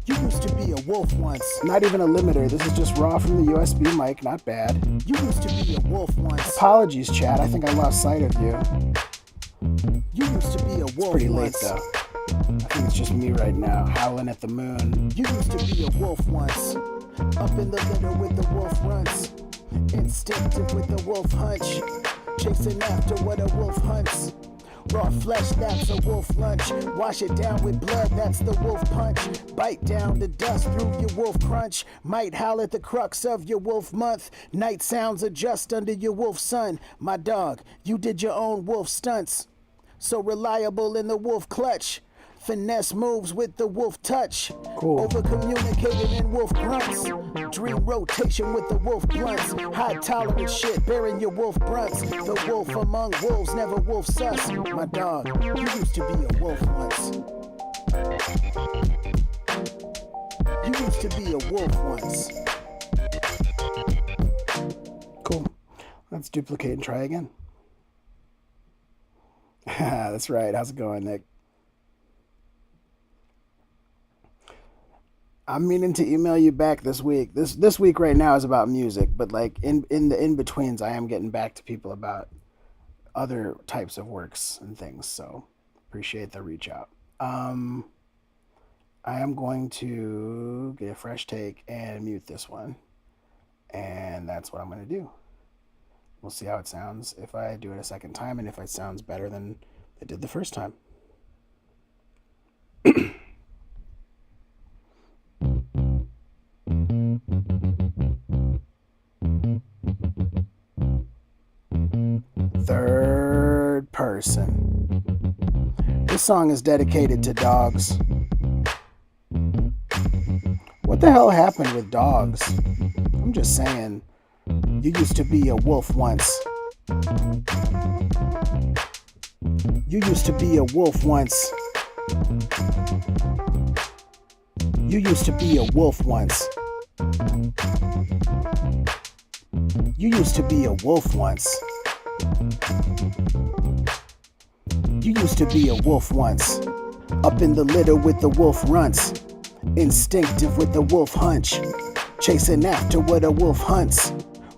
You used to be a wolf once. Not even a limiter. This is just raw from the USB mic. Not bad. You used to be a wolf once. Apologies, Chad. I think I lost sight of you. You used to be a wolf once. It's pretty late, though. I think it's just me right now, howling at the moon. You used to be a wolf once. Up in the litter with the wolf runs. Instinctive with the wolf hunch. Chasing after what a wolf hunts. Raw flesh, that's a wolf lunch. Wash it down with blood, that's the wolf punch. Bite down the dust through your wolf crunch. Might howl at the crux of your wolf month. Night sounds adjust under your wolf sun. My dog, you did your own wolf stunts. So reliable in the wolf clutch. Finesse moves with the wolf touch. Cool. Over communicating in wolf grunts. Dream rotation with the wolf blunts. High tolerance shit, bearing your wolf brunts. The wolf among wolves, never wolf sus. My dog, you used to be a wolf once. You used to be a wolf once. Cool. Let's duplicate and try again. That's right. How's it going, Nick? I'm meaning to email you back this week. This week right now is about music, but like in the in-betweens, I am getting back to people about other types of works and things. So appreciate the reach out. I am going to get a fresh take and mute this one. And that's what I'm going to do. We'll see how it sounds if I do it a second time and if it sounds better than it did the first time. Third person. This song is dedicated to dogs. What the hell happened with dogs? I'm just saying. You used to be a wolf once. You used to be a wolf once. You used to be a wolf once. You used to be a wolf once. You used to be a wolf once. Up in the litter with the wolf runts. Instinctive with the wolf hunch. Chasing after what a wolf hunts.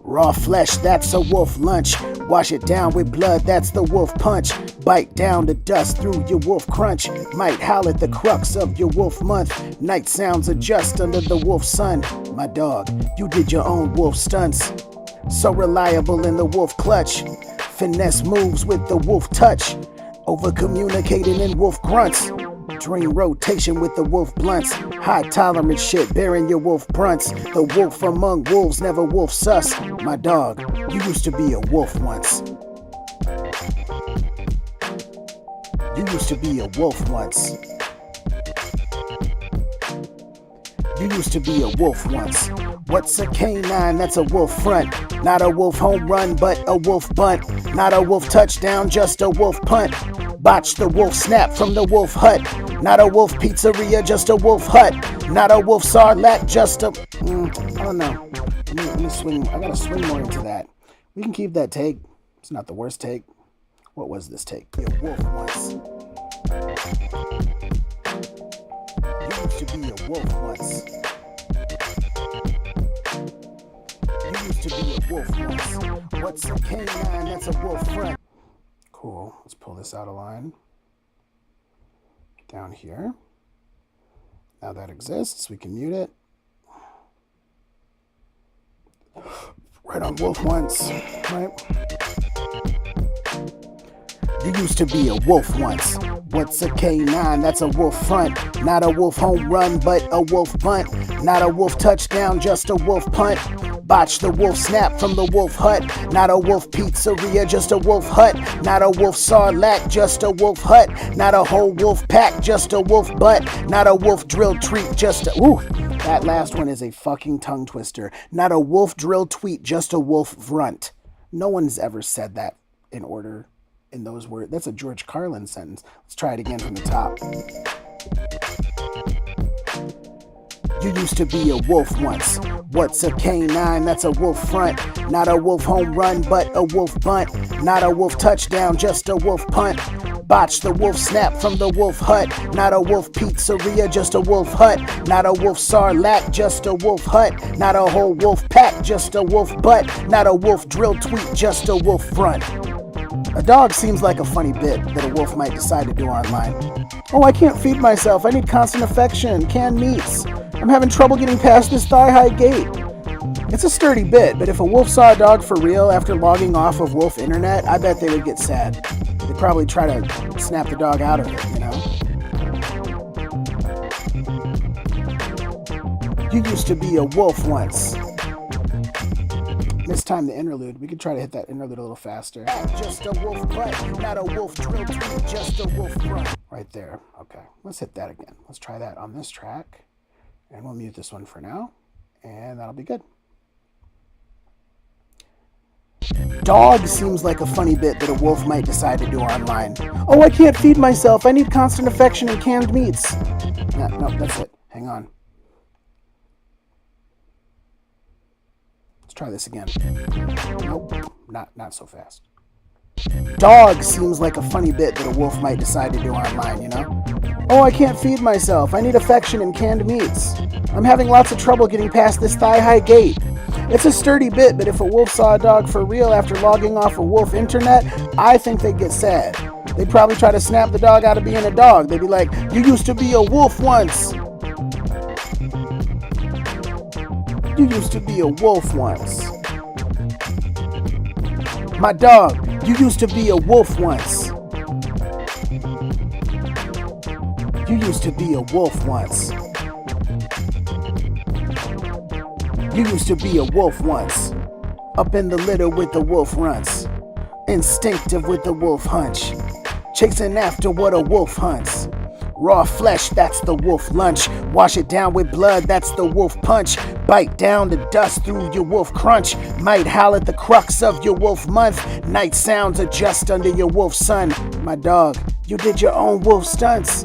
Raw flesh, that's a wolf lunch. Wash it down with blood, that's the wolf punch. Bite down the dust through your wolf crunch. Might howl at the crux of your wolf month. Night sounds adjust under the wolf sun. My dog, you did your own wolf stunts. So reliable in the wolf clutch. Finesse moves with the wolf touch. Over communicating in wolf grunts. Dream rotation with the wolf blunts. High tolerance shit bearing your wolf brunts. The wolf among wolves, never wolf sus. My dog, you used to be a wolf once. You used to be a wolf once. You used to be a wolf once. What's a canine? That's a wolf front. Not a wolf home run, but a wolf bunt. Not a wolf touchdown, just a wolf punt. Botch the wolf snap from the wolf hut. Not a wolf pizzeria, just a wolf hut. Not a wolf sarlacc, just a... I don't know. Let me swing. I gotta swing more into that. We can keep that take. It's not the worst take. What was this take? Be a wolf once. You used to be a wolf once. You used to be a wolf once. What's a canine? That's a wolf front. Cool. Let's pull this out of line. Down here. Now that exists, we can mute it. Right on wolf once, right? You used to be a wolf once. What's a canine? That's a wolf front. Not a wolf home run, but a wolf bunt. Not a wolf touchdown, just a wolf punt. Botch the wolf snap from the wolf hut. Not a wolf pizzeria, just a wolf hut. Not a wolf sarlacc, just a wolf hut. Not a whole wolf pack, just a wolf butt. Not a wolf drill treat, just a... Ooh, that last one is a fucking tongue twister. Not a wolf drill tweet, just a wolf grunt. No one's ever said that in order in those words. That's a George Carlin sentence. Let's try it again from the top. You used to be a wolf once. What's a canine? That's a wolf front. Not a wolf home run, but a wolf bunt. Not a wolf touchdown, just a wolf punt. Botch the wolf snap from the wolf hut. Not a wolf pizzeria, just a wolf hut. Not a wolf sarlacc, just a wolf hut. Not a whole wolf pack, just a wolf butt. Not a wolf drill tweet, just a wolf front. A dog seems like a funny bit that a wolf might decide to do online. Oh, I can't feed myself. I need constant affection, canned meats. I'm having trouble getting past this thigh-high gate. It's a sturdy bit, but if a wolf saw a dog for real after logging off of wolf internet, I bet they would get sad. They'd probably try to snap the dog out of it, you know? You used to be a wolf once. This time the interlude, we could try to hit that interlude a little faster. Just a wolf butt, not a wolf drill tweet, just a wolf front. Right there. Okay, let's hit that again. Let's try that on this track. And we'll mute this one for now. And that'll be good. Dog seems like a funny bit that a wolf might decide to do online. Oh, I can't feed myself. I need constant affection and canned meats. No, that's it. Hang on. Let's try this again. Nope, not so fast. Dog seems like a funny bit that a wolf might decide to do online, you know? Oh, I can't feed myself. I need affection and canned meats. I'm having lots of trouble getting past this thigh-high gate. It's a sturdy bit, but if a wolf saw a dog for real after logging off of wolf internet, I think they'd get sad. They'd probably try to snap the dog out of being a dog. They'd be like, you used to be a wolf once. You used to be a wolf once. My dog, you used to be a wolf once. You used to be a wolf once. You used to be a wolf once. Up in the litter with the wolf runts. Instinctive with the wolf hunch. Chasing after what a wolf hunts. Raw flesh, that's the wolf lunch. Wash it down with blood, that's the wolf punch. Bite down the dust through your wolf crunch. Might howl at the crux of your wolf month. Night sounds are just under your wolf sun. My dog, you did your own wolf stunts.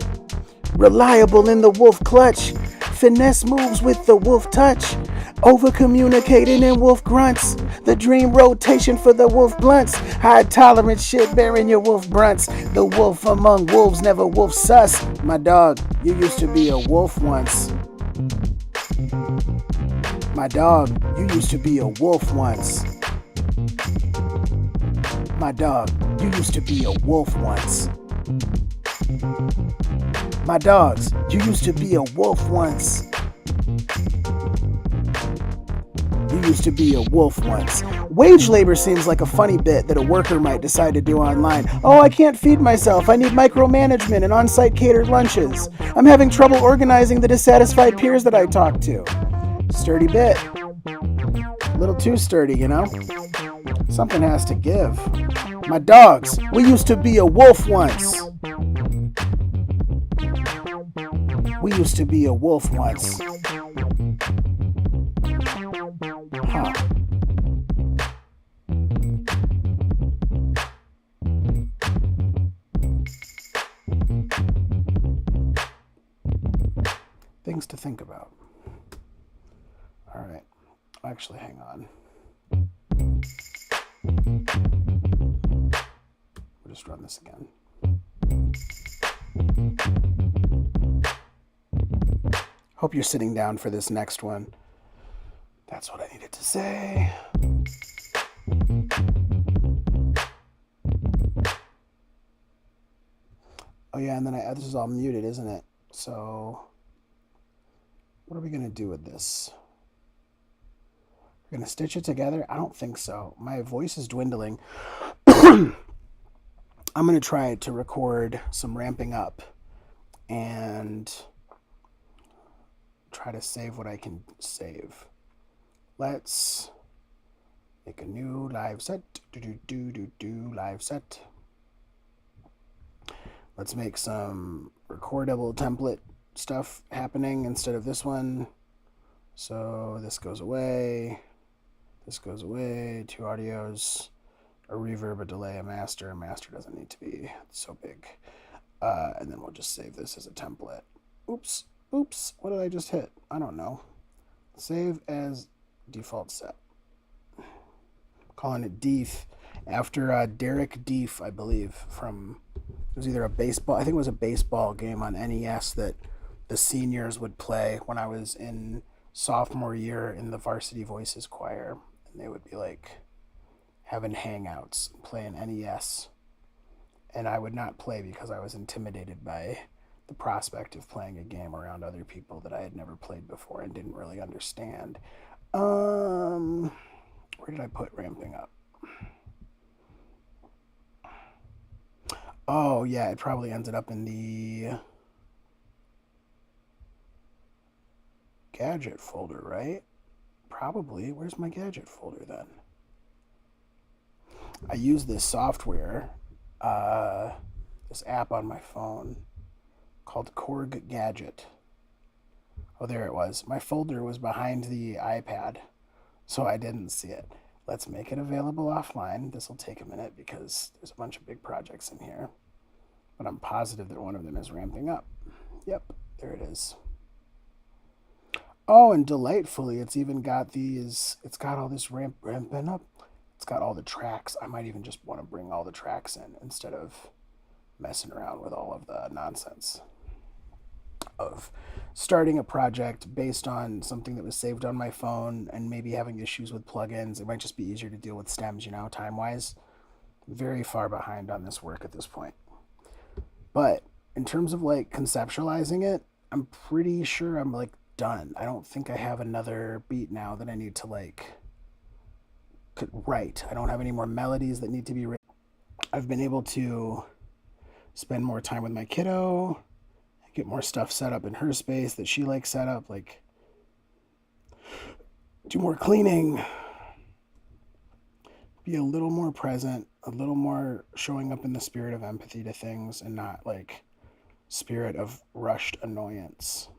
Reliable in the wolf clutch. Finesse moves with the wolf touch. Over communicating in wolf grunts. The dream rotation for the wolf blunts. High tolerance shit bearing your wolf brunts. The wolf among wolves, never wolf sus. My dog, you used to be a wolf once. My dog, you used to be a wolf once. My dog, you used to be a wolf once. My dogs, you used to be a wolf once. You used to be a wolf once. Wage labor seems like a funny bit that a worker might decide to do online. Oh, I can't feed myself. I need micromanagement and on-site catered lunches. I'm having trouble organizing the dissatisfied peers that I talk to. Sturdy bit. A little too sturdy, you know? Something has to give. My dogs, we used to be a wolf once. We used to be a wolf once. Huh. Things to think about. All right. Actually, hang on. We'll just run this again. Hope you're sitting down for this next one. That's what I needed to say. Oh yeah, and then this is all muted, isn't it? So what are we gonna do with this? We're gonna stitch it together? I don't think so. My voice is dwindling. I'm gonna try to record some ramping up and try to save what I can save. Let's make a new live set. Live set. Let's make some recordable template stuff happening instead of this one. So this goes away. This goes away. 2 audios, a reverb, a delay, a master. A master doesn't need to be so big. And then we'll just save this as a template. Oops. What did I just hit? I don't know. Save as default set. Calling it Deef after Derek Deef, I believe, from, it was either a baseball, I think it was a baseball game on NES that the seniors would play when I was in sophomore year in the Varsity Voices choir, and they would be like having hangouts, playing NES, and I would not play because I was intimidated by the prospect of playing a game around other people that I had never played before and didn't really understand. Where did I put ramping up? Oh yeah, it probably ended up in the gadget folder, right? Probably. Where's my gadget folder then? I use this software, this app on my phone called Korg Gadget. Oh, there it was. My folder was behind the iPad, so I didn't see it. Let's make it available offline. This will take a minute because there's a bunch of big projects in here, but I'm positive that one of them is ramping up. Yep, there it is. Oh, and delightfully, it's even got these, it's got all this ramping up. It's got all the tracks. I might even just want to bring all the tracks in instead of messing around with all of the nonsense of starting a project based on something that was saved on my phone and maybe having issues with plugins. It might just be easier to deal with stems, you know, time-wise. Very far behind on this work at this point. But in terms of like conceptualizing it, I'm pretty sure I'm like done. I don't think I have another beat now that I need to like write. I don't have any more melodies that need to be written. I've been able to spend more time with my kiddo, get more stuff set up in her space that she likes set up, like do more cleaning, be a little more present, a little more showing up in the spirit of empathy to things and not like spirit of rushed annoyance.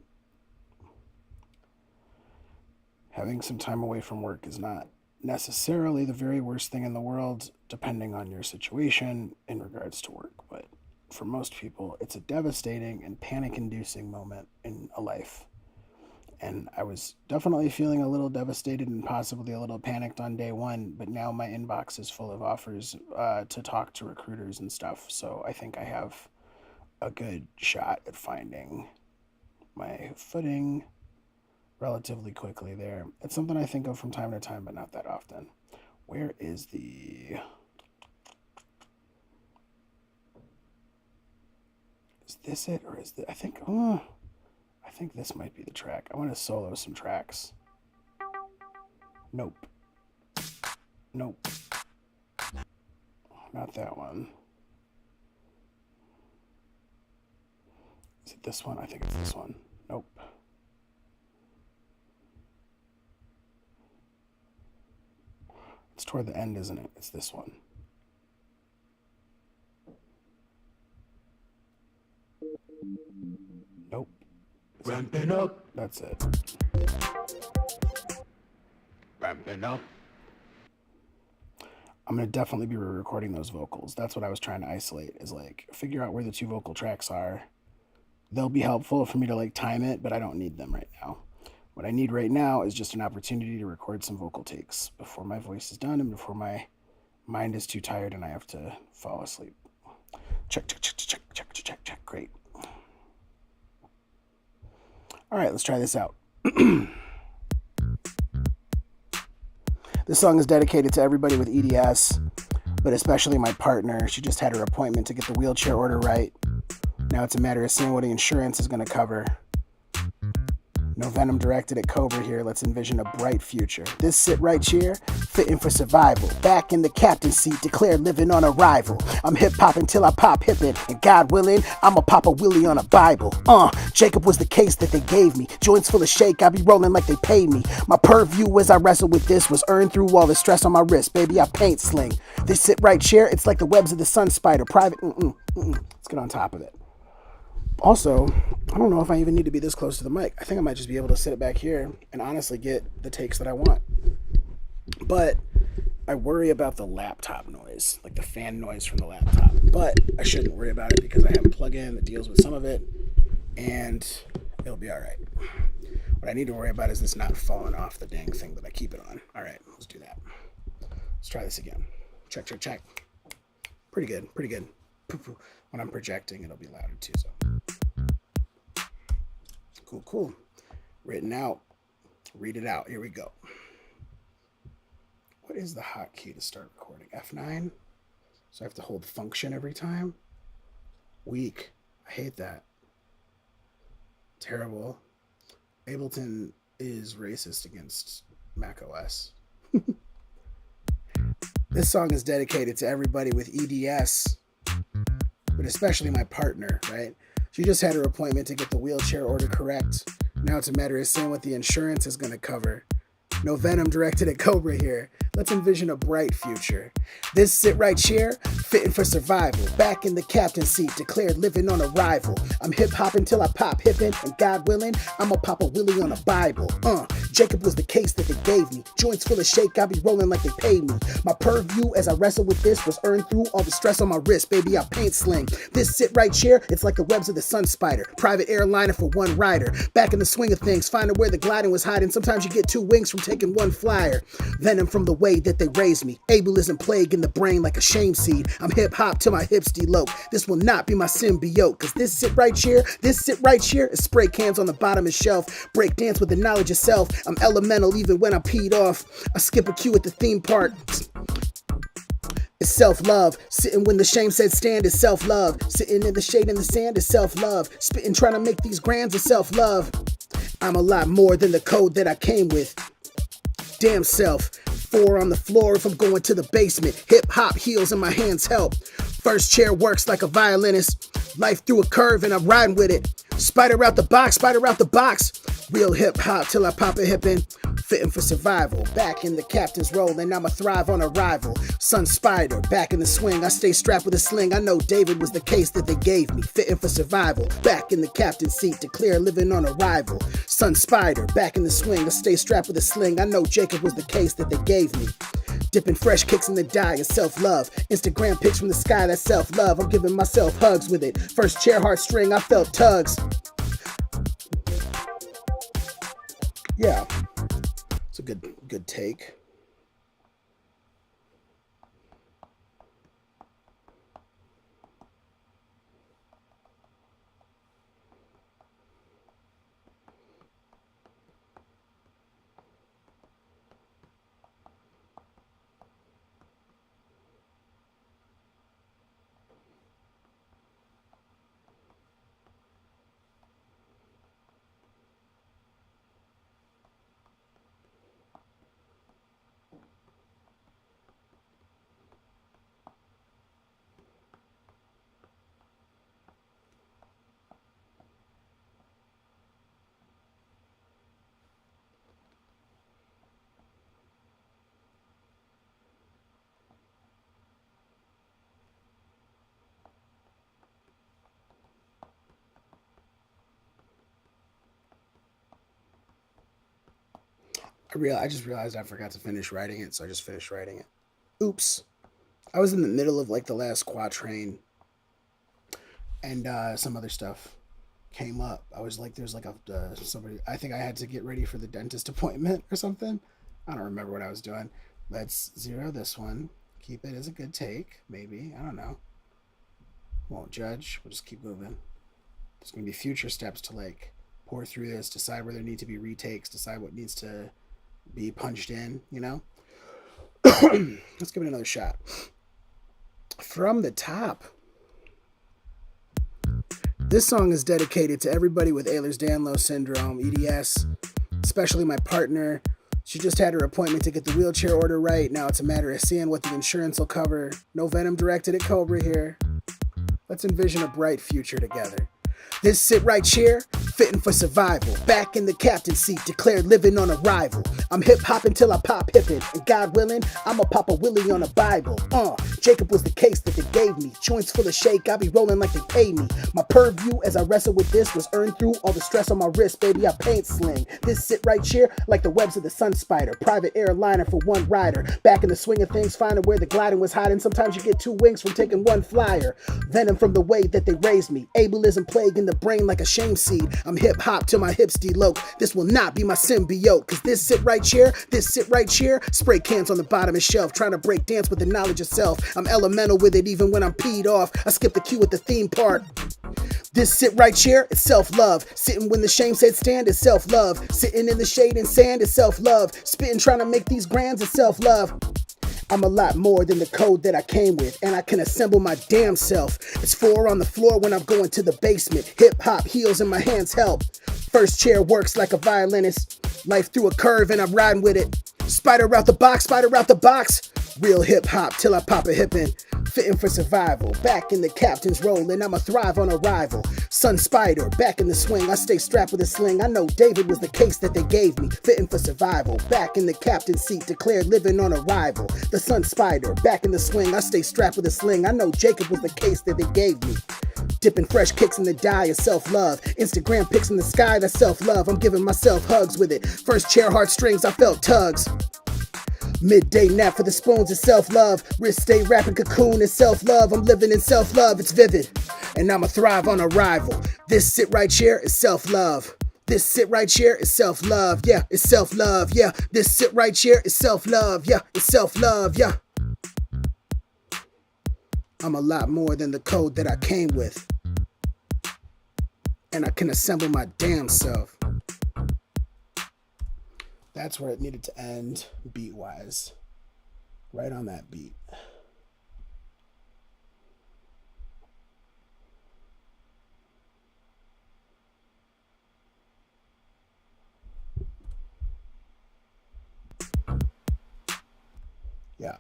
Having some time away from work is not necessarily the very worst thing in the world, depending on your situation in regards to work. But for most people, it's a devastating and panic-inducing moment in a life. And I was definitely feeling a little devastated and possibly a little panicked on day one, but now my inbox is full of offers to talk to recruiters and stuff. So I think I have a good shot at finding my footing relatively quickly there. It's something I think of from time to time, but not that often. Where is the... Is this it, or is the... I think this might be the track. I want to solo some tracks. Nope. Not that one. Is it this one? I think it's this one. Nope. It's toward the end, isn't it? It's this one. Nope. Ramping up. That's it. Ramping up. I'm going to definitely be re-recording those vocals. That's what I was trying to isolate, is like figure out where the two vocal tracks are. They'll be helpful for me to like time it, but I don't need them right now. What I need right now is just an opportunity to record some vocal takes before my voice is done and before my mind is too tired and I have to fall asleep. Check. Great. All right, let's try this out. This song is dedicated to everybody with EDS, but especially my partner. She just had her appointment to get the wheelchair order right. Now it's a matter of seeing what the insurance is going to cover. No venom directed at Cobra here. Let's envision a bright future. This sit right here, fitting for survival. Back in the captain's seat, declared living on arrival. I'm hip-hop until I pop hippin', and God willing, I'ma pop a willie on a Bible. Jacob was the case that they gave me. Joints full of shake, I be rolling like they paid me. My purview as I wrestled with this was earned through all the stress on my wrist. Baby, I paint sling. This sit right here, it's like the webs of the sun spider. Private, Let's get on top of it. Also, I don't know if I even need to be this close to the mic. I think I might just be able to sit it back here and honestly get the takes that I want. But I worry about the laptop noise, like the fan noise from the laptop. But I shouldn't worry about it because I have a plugin that deals with some of it, and it'll be all right. What I need to worry about is this not falling off the dang thing that I keep it on. All right, let's do that. Let's try this again. Check. Pretty good. When I'm projecting, it'll be louder too, so. Cool. Written out. Read it out. Here we go. What is the hotkey to start recording? F9? So I have to hold function every time? Weak. I hate that. Terrible. Ableton is racist against Mac OS. This song is dedicated to everybody with EDS, but especially my partner, right? She just had her appointment to get the wheelchair order correct. Now it's a matter of seeing what the insurance is going to cover. No venom directed at Cobra here. Let's envision a bright future. This sit right here, fitting for survival. Back in the captain's seat, declared living on arrival. I'm hip-hop until I pop hippin', and God willing, I'ma pop a willie on a Bible. Jacob was the case that they gave me. Joints full of shake, I be rolling like they paid me. My purview as I wrestled with this was earned through all the stress on my wrist. Baby, I paint sling. This sit right here, it's like the webs of the sun spider. Private airliner for one rider. Back in the swing of things, finding where the gliding was hiding. Sometimes you get two wings from taking one flyer. Venom from the way that they raised me. Ableism plague in the brain like a shame seed. I'm hip-hop till my hips delope. This will not be my symbiote, cause this sit right here is spray cans on the bottom of the shelf. Break dance with the knowledge of self. I'm elemental even when I'm peed off. I skip a cue at the theme park. It's self-love. Sitting when the shame said stand is self-love. Sitting in the shade in the sand is self-love. Spitting trying to make these grands of self-love. I'm a lot more than the code that I came with. Damn self. 4 on the floor if I'm going to the basement. Hip-hop heels and my hands help. First chair works like a violinist. Life through a curve and I'm riding with it. Spider out the box. Real hip-hop till I pop a hip in. fitting for survival. Back in the captain's role, and I'ma thrive on arrival. Sun Spider, back in the swing, I stay strapped with a sling. I know David was the case that they gave me. Fitting for survival, back in the captain's seat, declare living on arrival. Sun Spider, back in the swing, I stay strapped with a sling. I know Jacob was the case that they gave me. Dipping fresh kicks in the dye of self-love. Instagram pics from the sky, that's self-love. I'm giving myself hugs with it. First chair heartstring, I felt tugs. Yeah, it's a good take. I just realized I forgot to finish writing it, so I just finished writing it. Oops. I was in the middle of like the last quatrain, and some other stuff came up. I was like, there's like a somebody. I think I had to get ready for the dentist appointment or something. I don't remember what I was doing. Let's zero this one. Keep it as a good take, maybe. I don't know. Won't judge. We'll just keep moving. There's gonna be future steps to like pour through this, decide where there need to be retakes, decide what needs to be punched in. You know. Let's give it another shot. From the top. This song is dedicated to everybody with Ehlers-Danlos syndrome, EDS, especially my partner. She just had her appointment to get the wheelchair order right. Now it's a matter of seeing what the insurance will cover. No Venom directed at Cobra here. Let's envision a bright future together. This sit right here, fitting for survival. Back in the captain's seat, declared living on arrival. I'm hip hopping till I pop hippin', and God willing, I'ma pop a willy on a Bible. Jacob was the case that they gave me. Joints full of shake, I be rolling like they pay me. My purview as I wrestle with this was earned through all the stress on my wrist, baby. I paint sling. This sit right here, like the webs of the Sun Spider. Private airliner for one rider. Back in the swing of things, finding where the gliding was hiding. Sometimes you get two wings from taking one flyer. Venom from the way that they raised me. Ableism plague in the brain like a shame seed. I'm hip hop till my hips delope. This will not be my symbiote. Cause this sit right here, spray cans on the bottom of the shelf. Trying to break dance with the knowledge of self. I'm elemental with it even when I'm peed off. I skip the cue at the theme part. This sit right here, it's self-love. Sitting when the shame said stand is self-love. Sitting in the shade and sand is self-love. Spitting trying to make these grands is self-love. I'm a lot more than the code that I came with, and I can assemble my damn self. It's 4 on the floor when I'm going to the basement. Hip-hop heels in my hands help. First chair works like a violinist. Life through a curve and I'm riding with it. Spider out the box, spider out the box. Real hip-hop till I pop a hippin'. Fitting for survival. Back in the captain's role and I'ma thrive on arrival. Sun Spider, back in the swing. I stay strapped with a sling. I know David was the case that they gave me. Fitting for survival. Back in the captain's seat, declared living on arrival. The Sun Spider, back in the swing. I stay strapped with a sling. I know Jacob was the case that they gave me. Dipping fresh kicks in the dye of self-love. Instagram pics in the sky, that's self-love. I'm giving myself hugs with it. First chair heartstrings, I felt tugs. Midday nap for the spoons is self-love. Wrist stay rapping cocoon is self-love. I'm living in self-love, it's vivid. And I'ma thrive on arrival. This sit right here is self-love. This sit right here is self-love, yeah, it's self-love, yeah. This sit right here is self-love, yeah, it's self-love, yeah. I'm a lot more than the code that I came with. And I can assemble my damn self. That's where it needed to end, beat-wise. Right on that beat. Yeah.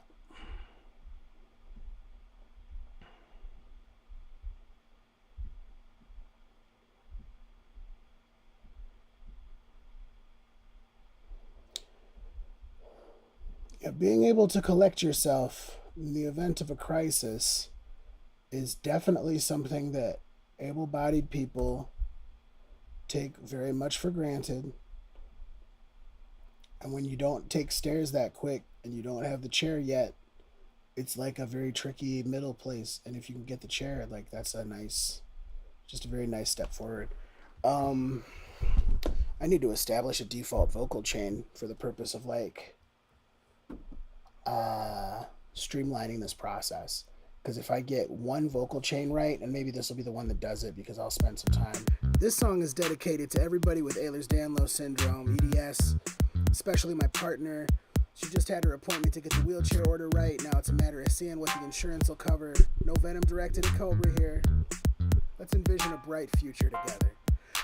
being able to collect yourself in the event of a crisis is definitely something that able-bodied people take very much for granted. And when you don't take stairs that quick and you don't have the chair yet, it's like a very tricky middle place. And if you can get the chair, like that's just a very nice step forward. I need to establish a default vocal chain for the purpose of streamlining this process. Because if I get one vocal chain right, and maybe this will be the one that does it because I'll spend some time. This song is dedicated to everybody with Ehlers-Danlos syndrome, EDS, especially my partner. She just had her appointment to get the wheelchair order right. Now it's a matter of seeing what the insurance will cover. No venom directed at Cobra here. Let's envision a bright future together.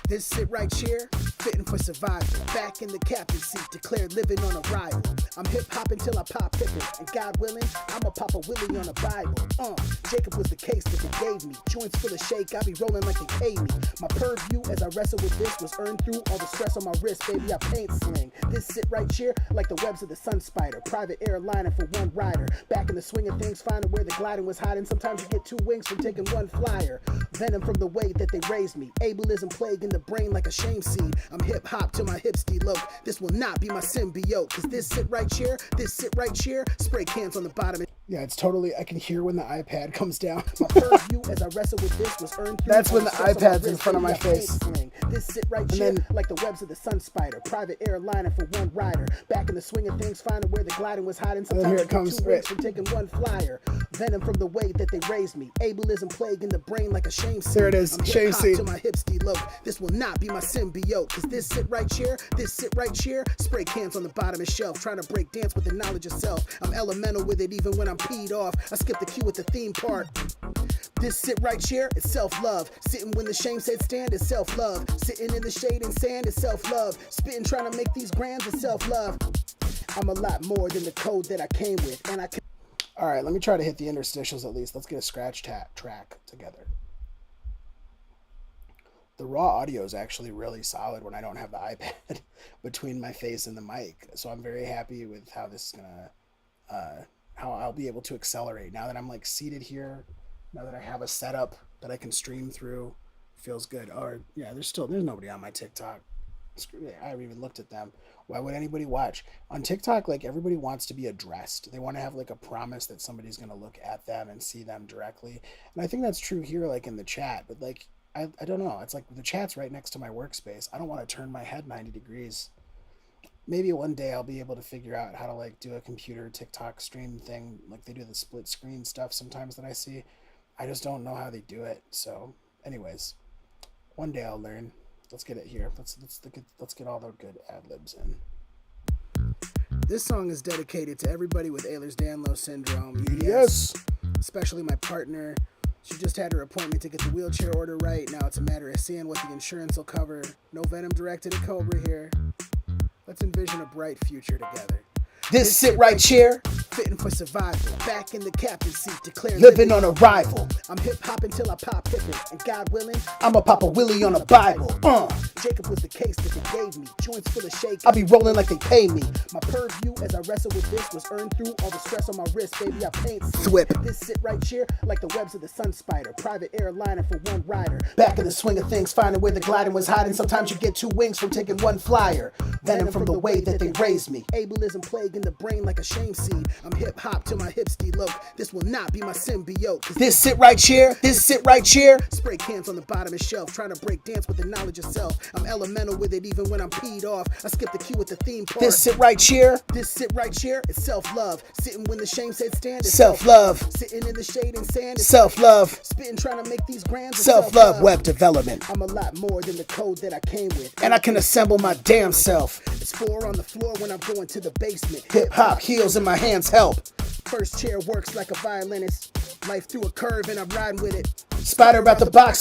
This sit right here, fitting for survival. Back in the captain's seat, declared living on arrival. I'm hip-hop until I pop pippin', and God willing, I'ma pop a willie on a Bible. Jacob was the case that they gave me. Joints full of shake, I be rolling like they pay me. My purview as I wrestle with this was earned through all the stress on my wrist, baby, I paint sling. This sit right here, like the webs of the sun spider. Private airliner for one rider. Back in the swing of things, finding where the gliding was hiding. Sometimes you get two wings from taking one flyer. Venom from the way that they raised me. Ableism plague in the brain like a shame seed. I'm hip hop till my hips delope. This will not be my symbiote. Cause this sit right here, spray cans on the bottom. Yeah, it's totally, I can hear when the iPad comes down. My purview as I wrestle with this was earned through. That's when the iPad's in front of my face. This sit right here, like the webs of the sun spider. Private airliner for one rider. Back in the swing of things, finding where the gliding was hiding. Sometimes here it comes, two wings from taking one flyer. Venom from the way that they raised me. Ableism plague in the brain like a shame seed. There it is, shame seed. Till my hips delope. This will not be my symbiote. Cause this sit right here, spray cans on the bottom of the shelf. Trying to break dance with the knowledge of self. I'm elemental with it even when I'm peed off. I skip the cue at the theme part. This sit right here is self-love. Sitting when the shame said stand is self-love. Sitting in the shade and sand is self-love. Spitting trying to make these grands is self-love. I'm a lot more than the code that I came with. And I can. All right, let me try to hit the interstitials at least. Let's get a scratch track together. The raw audio is actually really solid when I don't have the iPad between my face and the mic. So I'm very happy with how this is gonna, how I'll be able to accelerate now that I'm like seated here. Now that I have a setup that I can stream through, feels good. Or yeah, there's nobody on my TikTok. I haven't even looked at them. Why would anybody watch on TikTok? Like everybody wants to be addressed. They want to have like a promise that somebody's gonna look at them and see them directly. And I think that's true here, like in the chat. But like I don't know. It's like the chat's right next to my workspace. I don't want to turn my head 90 degrees. Maybe one day I'll be able to figure out how to like do a computer TikTok stream thing, like they do the split screen stuff sometimes that I see. I just don't know how they do it. So, anyways, one day I'll learn. Let's get it here. Let's get all the good ad libs in. This song is dedicated to everybody with Ehlers-Danlos syndrome. Yes. Especially my partner. She just had her appointment to get the wheelchair order right. Now it's a matter of seeing what the insurance will cover. No venom directed at Cobra here. Let's envision a bright future together. This sit right here, fitting for survival. Back in the captain's seat, declared living on arrival. I'm hip-hop until I pop pippin', and God willing, I'ma pop a willie on a Bible. Jacob was the case that they gave me. Joints full of shake, I be rolling like they pay me. My purview as I wrestle with this was earned through all the stress on my wrist, baby, I paint swip. This sit right here, like the webs of the sun spider. Private airliner for one rider. Back in the swing of things, finding where the gliding was hiding. Sometimes you get two wings from taking one flyer. Venom from the way that they raised me. Ableism plague in the brain like a shame seed. I'm hip hop till my hips delope. This will not be my symbiote. This sit right here, spray cans on the bottom of the shelf. Trying to break dance with the knowledge of self. I'm elemental with it even when I'm peed off. I skip the cue at the theme park. This sit right here is self-love. Sitting when the shame said stand is self-love. Sitting in the shade and sand is self-love. Spitting trying to make these grands self-love. Web development. I'm a lot more than the code that I came with. And I can assemble my damn self. It's 4 on the floor when I'm going to the basement. Hip-hop heels in my hands help. First chair works like a violinist. Life through a curve and I'm riding with it. Spider out the box.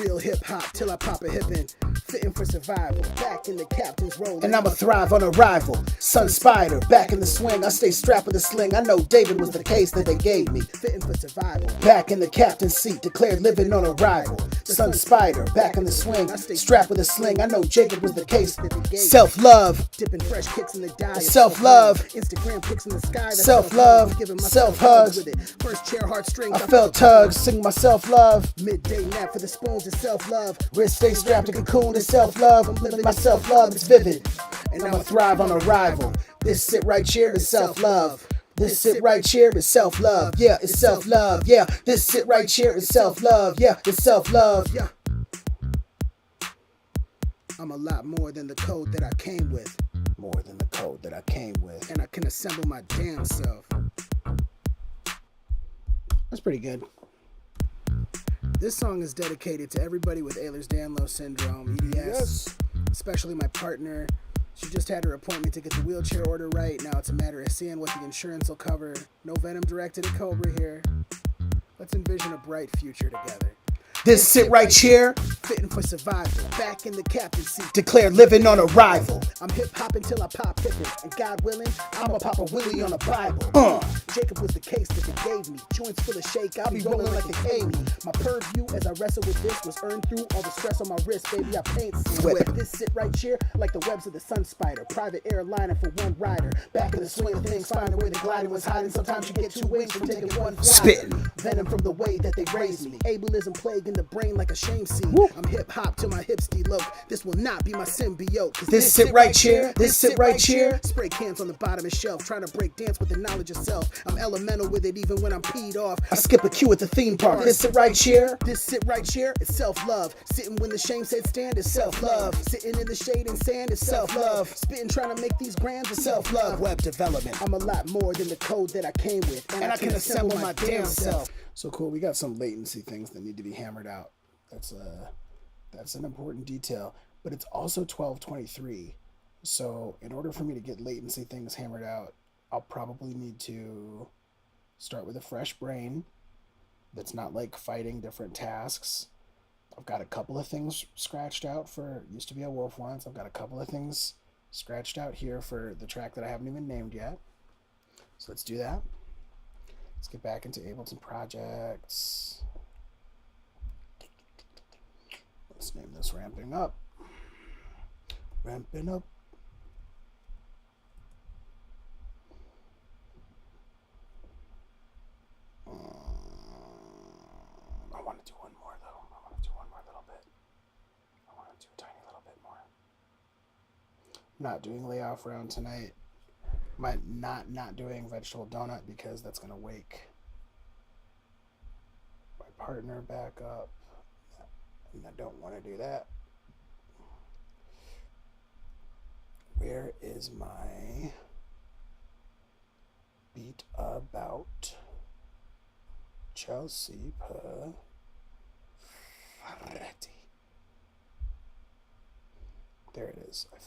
Real hip hop till I pop a hippin'. Fitting for survival. Back in the captain's role. And I'ma thrive on arrival. Sun Spider, back in the swing. I stay strapped with a sling. I know David was the case that they gave me. Fitting for survival. Back in the captain's seat. Declared living on arrival. Sun Spider, back in the swing. I stay strapped with a sling. I know Jacob was the case that they gave me. Self-love. Dipping fresh kicks in the dye. Self-love. Instagram pics in the sky. Self-love. Self-hugs. First chair heartstrings. I felt tugs. Sing my self-love. Midday nap for the spoons is self-love. Wrist stay strapped to cocoon is self-love. I'm living my self-love, it's vivid. And I'ma thrive on arrival. This sit right here is self-love. This sit right here is self-love. Yeah, it's self-love. Yeah, this sit right here is self-love. Yeah, it's self-love. Yeah. I'm a lot more than the code that I came with. More than the code that I came with. And I can assemble my damn self. That's pretty good. This song is dedicated to everybody with Ehlers-Danlos syndrome, EDS, yes. Especially my partner. She just had her appointment to get the wheelchair order right. Now it's a matter of seeing what the insurance will cover. No venom directed at Cobra here. Let's envision a bright future together. This sit right here, fitting for survival. Back in the captain's seat, declared living on arrival. I'm hip-hop until I pop hippin', and God willing, I'ma pop a willie on a Bible. Jacob was the case that they gave me. Joints full of shake, I'll be rolling like they pay me. My purview as I wrestle with this was earned through all the stress on my wrist, baby, I paint sweat. This sit right here, like the webs of the Sun Spider. Private airliner for one rider. Back in the swing of things, find where the gliding was hiding. Sometimes you get two wings from taking one flight. Spittin'. Venom from the way that they raised me. Ableism plague in the brain like a shame scene. I'm hip-hop till my hips delope. This will not be my symbiote. This sit right here, this sit right here. Spray cans on the bottom of the shelf, trying to break dance with the knowledge of self. I'm elemental with it even when I'm peed off. I skip a cue at the theme park. This sit right here, this sit right here is self-love. Sitting when the shame said stand is self-love. Sitting in the shade and sand is self-love. Spitting trying to make these grams is self-love. Web development. I'm a lot more than the code that I came with. And I can assemble my damn self. So cool, we got some latency things that need to be hammered out. That's an important detail, but it's also 12:23. So in order for me to get latency things hammered out, I'll probably need to start with a fresh brain that's not like fighting different tasks. I've got a couple of things scratched out for used to be a wolf once. I've got a couple of things scratched out here for the track that I haven't even named yet. So let's do that. Let's get back into Ableton projects. Let's name this Ramping Up. Ramping Up. I want to do one more though. I want to do one more little bit. I want to do a tiny little bit more. I'm not doing layoff round tonight. Might not doing vegetable donut because that's gonna wake my partner back up. And I don't want to do that. Where is my beat about Chelsea Peretti? There it is. I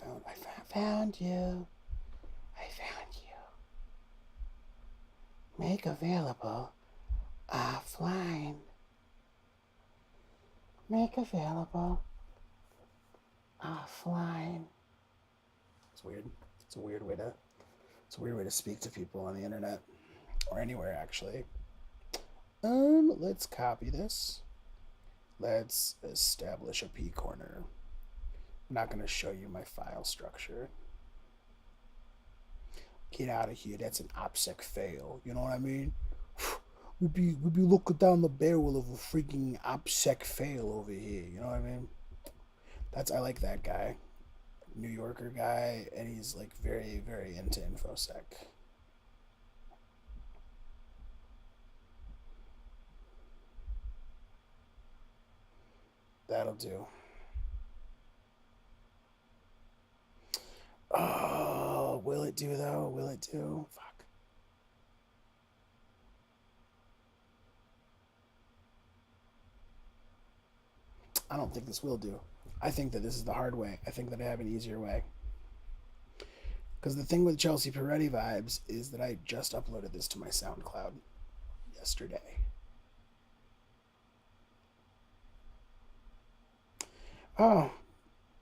found you. I found you. Make available offline. Make available offline. It's weird. It's a weird way to speak to people on the internet or anywhere actually. Let's copy this. Let's establish a P corner. I'm not going to show you my file structure. Get out of here. That's an OPSEC fail. You know what I mean? We'd be looking down the barrel of a freaking OPSEC fail over here. You know what I mean? I like that guy. New Yorker guy, and he's like very, very into InfoSec. That'll do. Oh, will it do though? Will it do? Fuck. I don't think this will do. I think that this is the hard way. I think that I have an easier way. Because the thing with Chelsea Peretti vibes is that I just uploaded this to my SoundCloud yesterday. Oh,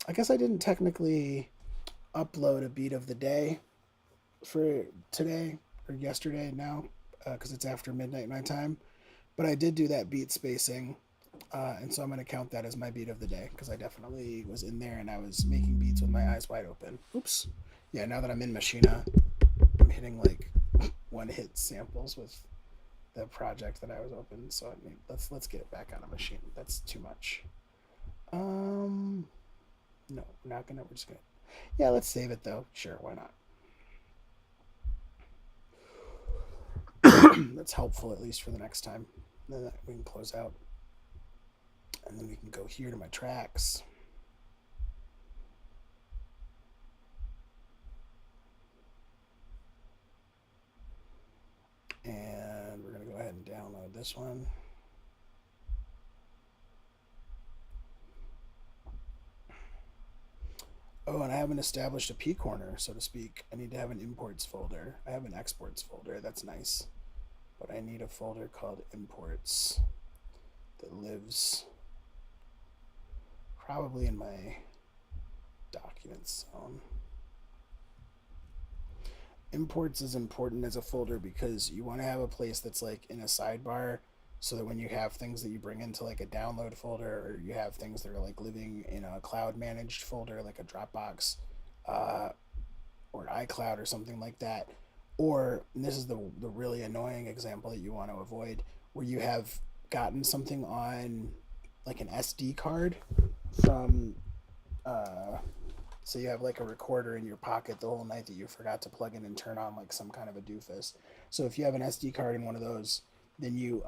I guess I didn't technically upload a beat of the day for today or yesterday now because it's after midnight my time. But I did do that beat spacing, and so I'm going to count that as my beat of the day because I definitely was in there and I was making beats with my eyes wide open. Oops. Yeah, now that I'm in Machina, I'm hitting like one hit samples with the project that I was open. So I mean, let's get it back on a machine. That's too much. No, we're not gonna. We're just gonna. Yeah, let's save it though. Sure, why not? That's helpful at least for the next time. Then we can close out, and then we can go here to my tracks. And we're gonna go ahead and download this one. Oh, and I haven't established a P corner, so to speak. I need to have an imports folder. I have an exports folder. That's nice. But I need a folder called imports that lives probably in my documents zone. Imports is important as a folder because you want to have a place that's like in a sidebar so that when you have things that you bring into like a download folder or you have things that are like living in a cloud managed folder like a Dropbox uh, or an iCloud or something like that, or this is the really annoying example that you want to avoid, where you have gotten something on like an SD card from so you have like a recorder in your pocket the whole night that you forgot to plug in and turn on like some kind of a doofus. So if you have an SD card in one of those, then you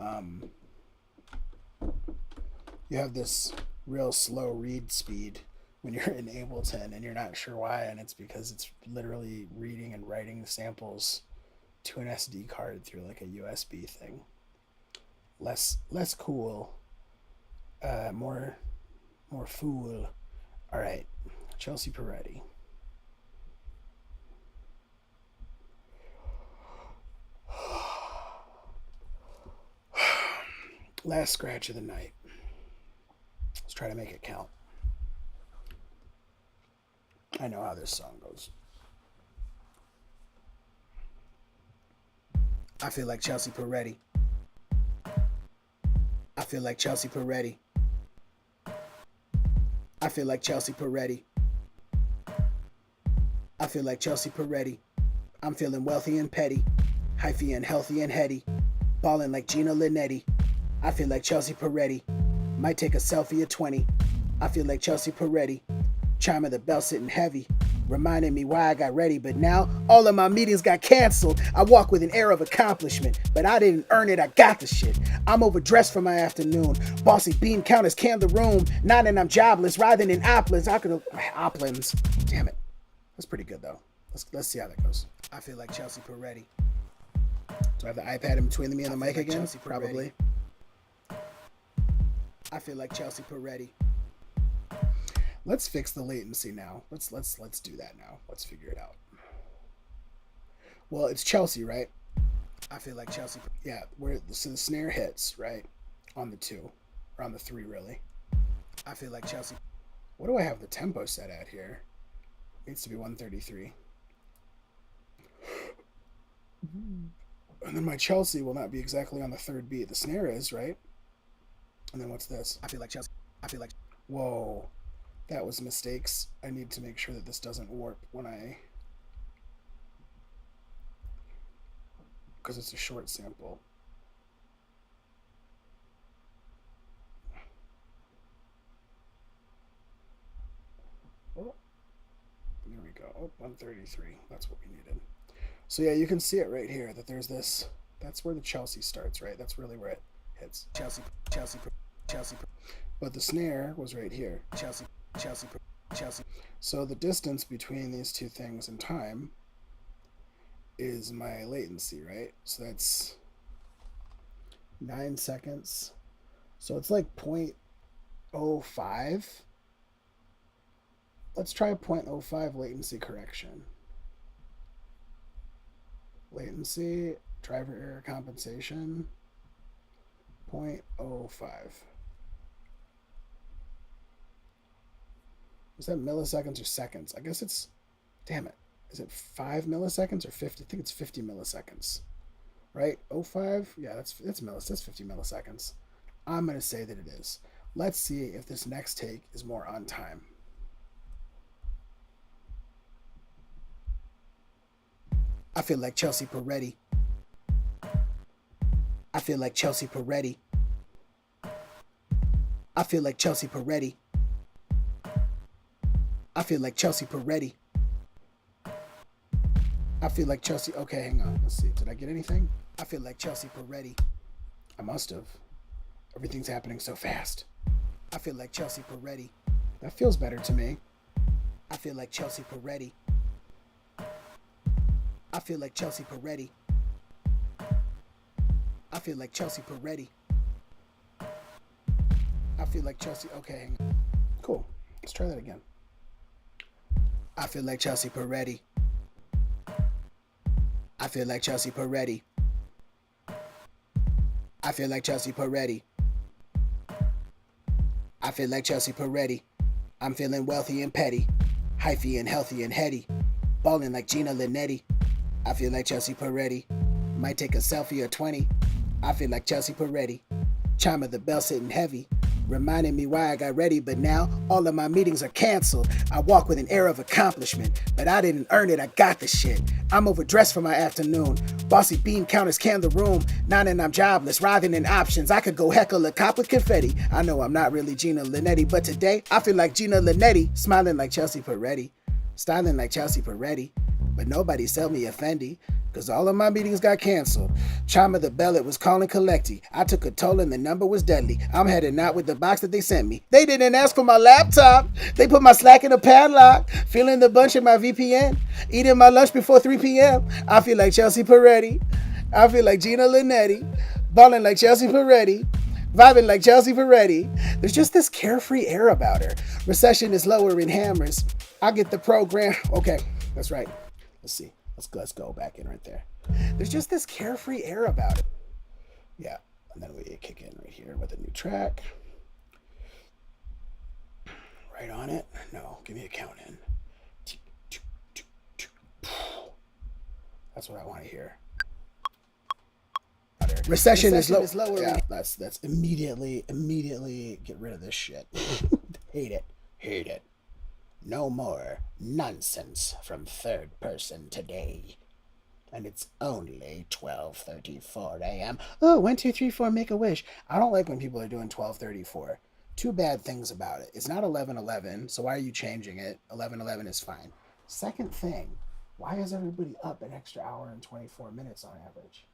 have this real slow read speed when you're in Ableton and you're not sure why, and it's because it's literally reading and writing samples to an SD card through like a USB thing. Less cool, more fool. All right, Chelsea Peretti. Last scratch of the night. Let's try to make it count. I know how this song goes. I feel like Chelsea Peretti. I feel like Chelsea Peretti. I feel like Chelsea Peretti. I feel like Chelsea Peretti. I'm feeling wealthy and petty, hyphy and healthy and heady, ballin' like Gina Linetti. I feel like Chelsea Peretti. Might take a selfie at 20. I feel like Chelsea Peretti. Chime of the bell sitting heavy, reminding me why I got ready. But now all of my meetings got canceled. I walk with an air of accomplishment, but I didn't earn it. I got the shit. I'm overdressed for my afternoon. Bossy bean counters can the room. Nodding I'm jobless, writhing in oplins. I could oplins. Damn it. That's pretty good though. Let's see how that goes. I feel like Chelsea Peretti. Do I have the iPad in between me and the mic again? Chelsea probably. I feel like Chelsea Peretti. Let's fix the latency now. Let's do that now. Let's figure it out. Well, it's Chelsea, right? I feel like Chelsea. Yeah, so the snare hits right on the 2 or on the 3 really. I feel like Chelsea. What do I have the tempo set at here? It needs to be 133. And then my Chelsea will not be exactly on the 3rd beat. The snare is, right? And then what's this? I feel like Chelsea. I feel like. Whoa. That was mistakes. I need to make sure that this doesn't warp when I... because it's a short sample. Oh, there we go. Oh, 133. That's what we needed. So yeah, you can see it right here that there's this... That's where the Chelsea starts, right? That's really where it hits. Chelsea, Chelsea, Chelsea. But the snare was right here. Chelsea, Chelsea, Chelsea. So the distance between these two things in time is my latency, right? So that's 9 seconds. So it's like 0.05. Let's try 0.05 latency correction. Latency, driver error compensation, 0.05. Is that milliseconds or seconds? I guess it's, damn it. Is it 5 milliseconds or 50? I think it's 50 milliseconds, right? 05? Yeah, that's millis. That's 50 milliseconds. I'm going to say that it is. Let's see if this next take is more on time. I feel like Chelsea Peretti. I feel like Chelsea Peretti. I feel like Chelsea Peretti. I feel like Chelsea Peretti. I feel like Chelsea. Okay, hang on. Let's see. Did I get anything? I feel like Chelsea Peretti. I must have. Everything's happening so fast. I feel like Chelsea Peretti. That feels better to me. I feel like Chelsea Peretti. I feel like Chelsea Peretti. I feel like Chelsea Peretti. I feel like Chelsea. Okay, hang on. Cool. Let's try that again. I feel like Chelsea Peretti. I feel like Chelsea Peretti. I feel like Chelsea Peretti. I feel like Chelsea Peretti. I'm feeling wealthy and petty, hyphy and healthy and heady, balling like Gina Linetti. I feel like Chelsea Peretti. Might take a selfie or 20. I feel like Chelsea Peretti. Chime of the bell sitting heavy, reminding me why I got ready, but now all of my meetings are canceled. I walk with an air of accomplishment, but I didn't earn it, I got the shit. I'm overdressed for my afternoon. Bossy bean counters can the room. Nodding I'm jobless, writhing in options. I could go heckle a cop with confetti. I know I'm not really Gina Linetti, but today I feel like Gina Linetti, smiling like Chelsea Peretti, styling like Chelsea Peretti. But nobody sell me a Fendi, cause all of my meetings got canceled. Chime of the bell, it was calling collecty. I took a toll and the number was deadly. I'm heading out with the box that they sent me. They didn't ask for my laptop. They put my Slack in a padlock. Feeling the bunch in my VPN. Eating my lunch before 3 p.m. I feel like Chelsea Peretti. I feel like Gina Linetti. Balling like Chelsea Peretti. Vibing like Chelsea Peretti. There's just this carefree air about her. Recession is lowering hammers. I get the program. Okay, that's right. Let's see. Let's go back in right there. There's just this carefree air about it. Yeah. And then we kick in right here with a new track. Right on it. No, give me a count in. That's what I want to hear. Recession is lower. Yeah, that's immediately get rid of this shit. Hate it. No more nonsense from third person today. And it's only 12:34 a.m. Oh, 1, 2, 3, 4, make a wish. I don't like when people are doing 12:34. Two bad things about it. It's not 11:11, so why are you changing it? 11:11 is fine. Second thing, why is everybody up an extra hour and 24 minutes on average?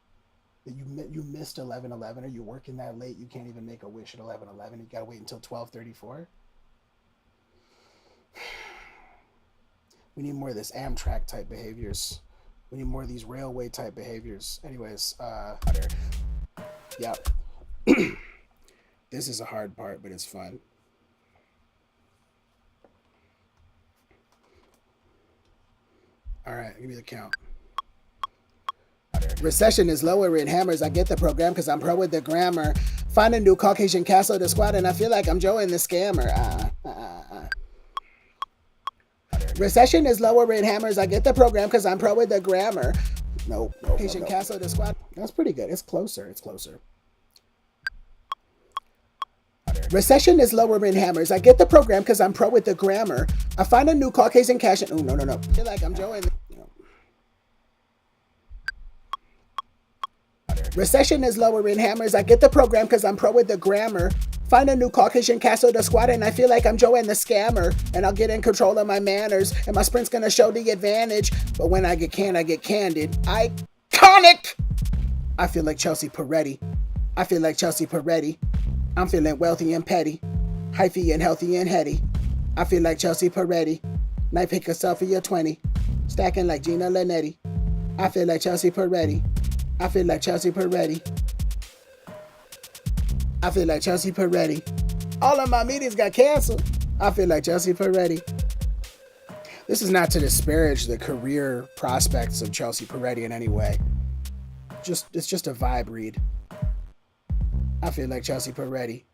You missed 11:11. Are you working that late? You can't even make a wish at 11:11. You gotta wait until 12:34. We need more of this Amtrak type behaviors. We need more of these railway type behaviors. Anyways, yep. This is a hard part, but it's fun. All right, give me the count. Recession is lowering hammers. I get the program because I'm pro with the grammar. Find a new Caucasian castle to squat, and I feel like I'm Joe the scammer. Recession is lowering hammers. I get the program because I'm pro with the grammar. Nope. Caucasian castle to squat. That's pretty good. It's closer. Recession is lowering hammers. I get the program because I'm pro with the grammar. I find a new Caucasian cash. Oh, no. I feel like I'm Joe Recession is lowering hammers. I get the program because I'm pro with the grammar. Find a new Caucasian castle to squat, and I feel like I'm Joe the scammer. And I'll get in control of my manners, and my sprint's gonna show the advantage. But when I get canned, I get candid. Iconic! I feel like Chelsea Peretti. I'm feeling wealthy and petty, hyphy and healthy and heady. I feel like Chelsea Peretti. Might pick a selfie or 20. Stacking like Gina Linetti. I feel like Chelsea Peretti. All of my meetings got canceled. I feel like Chelsea Peretti. This is not to disparage the career prospects of Chelsea Peretti in any way. It's just a vibe read. I feel like Chelsea Peretti.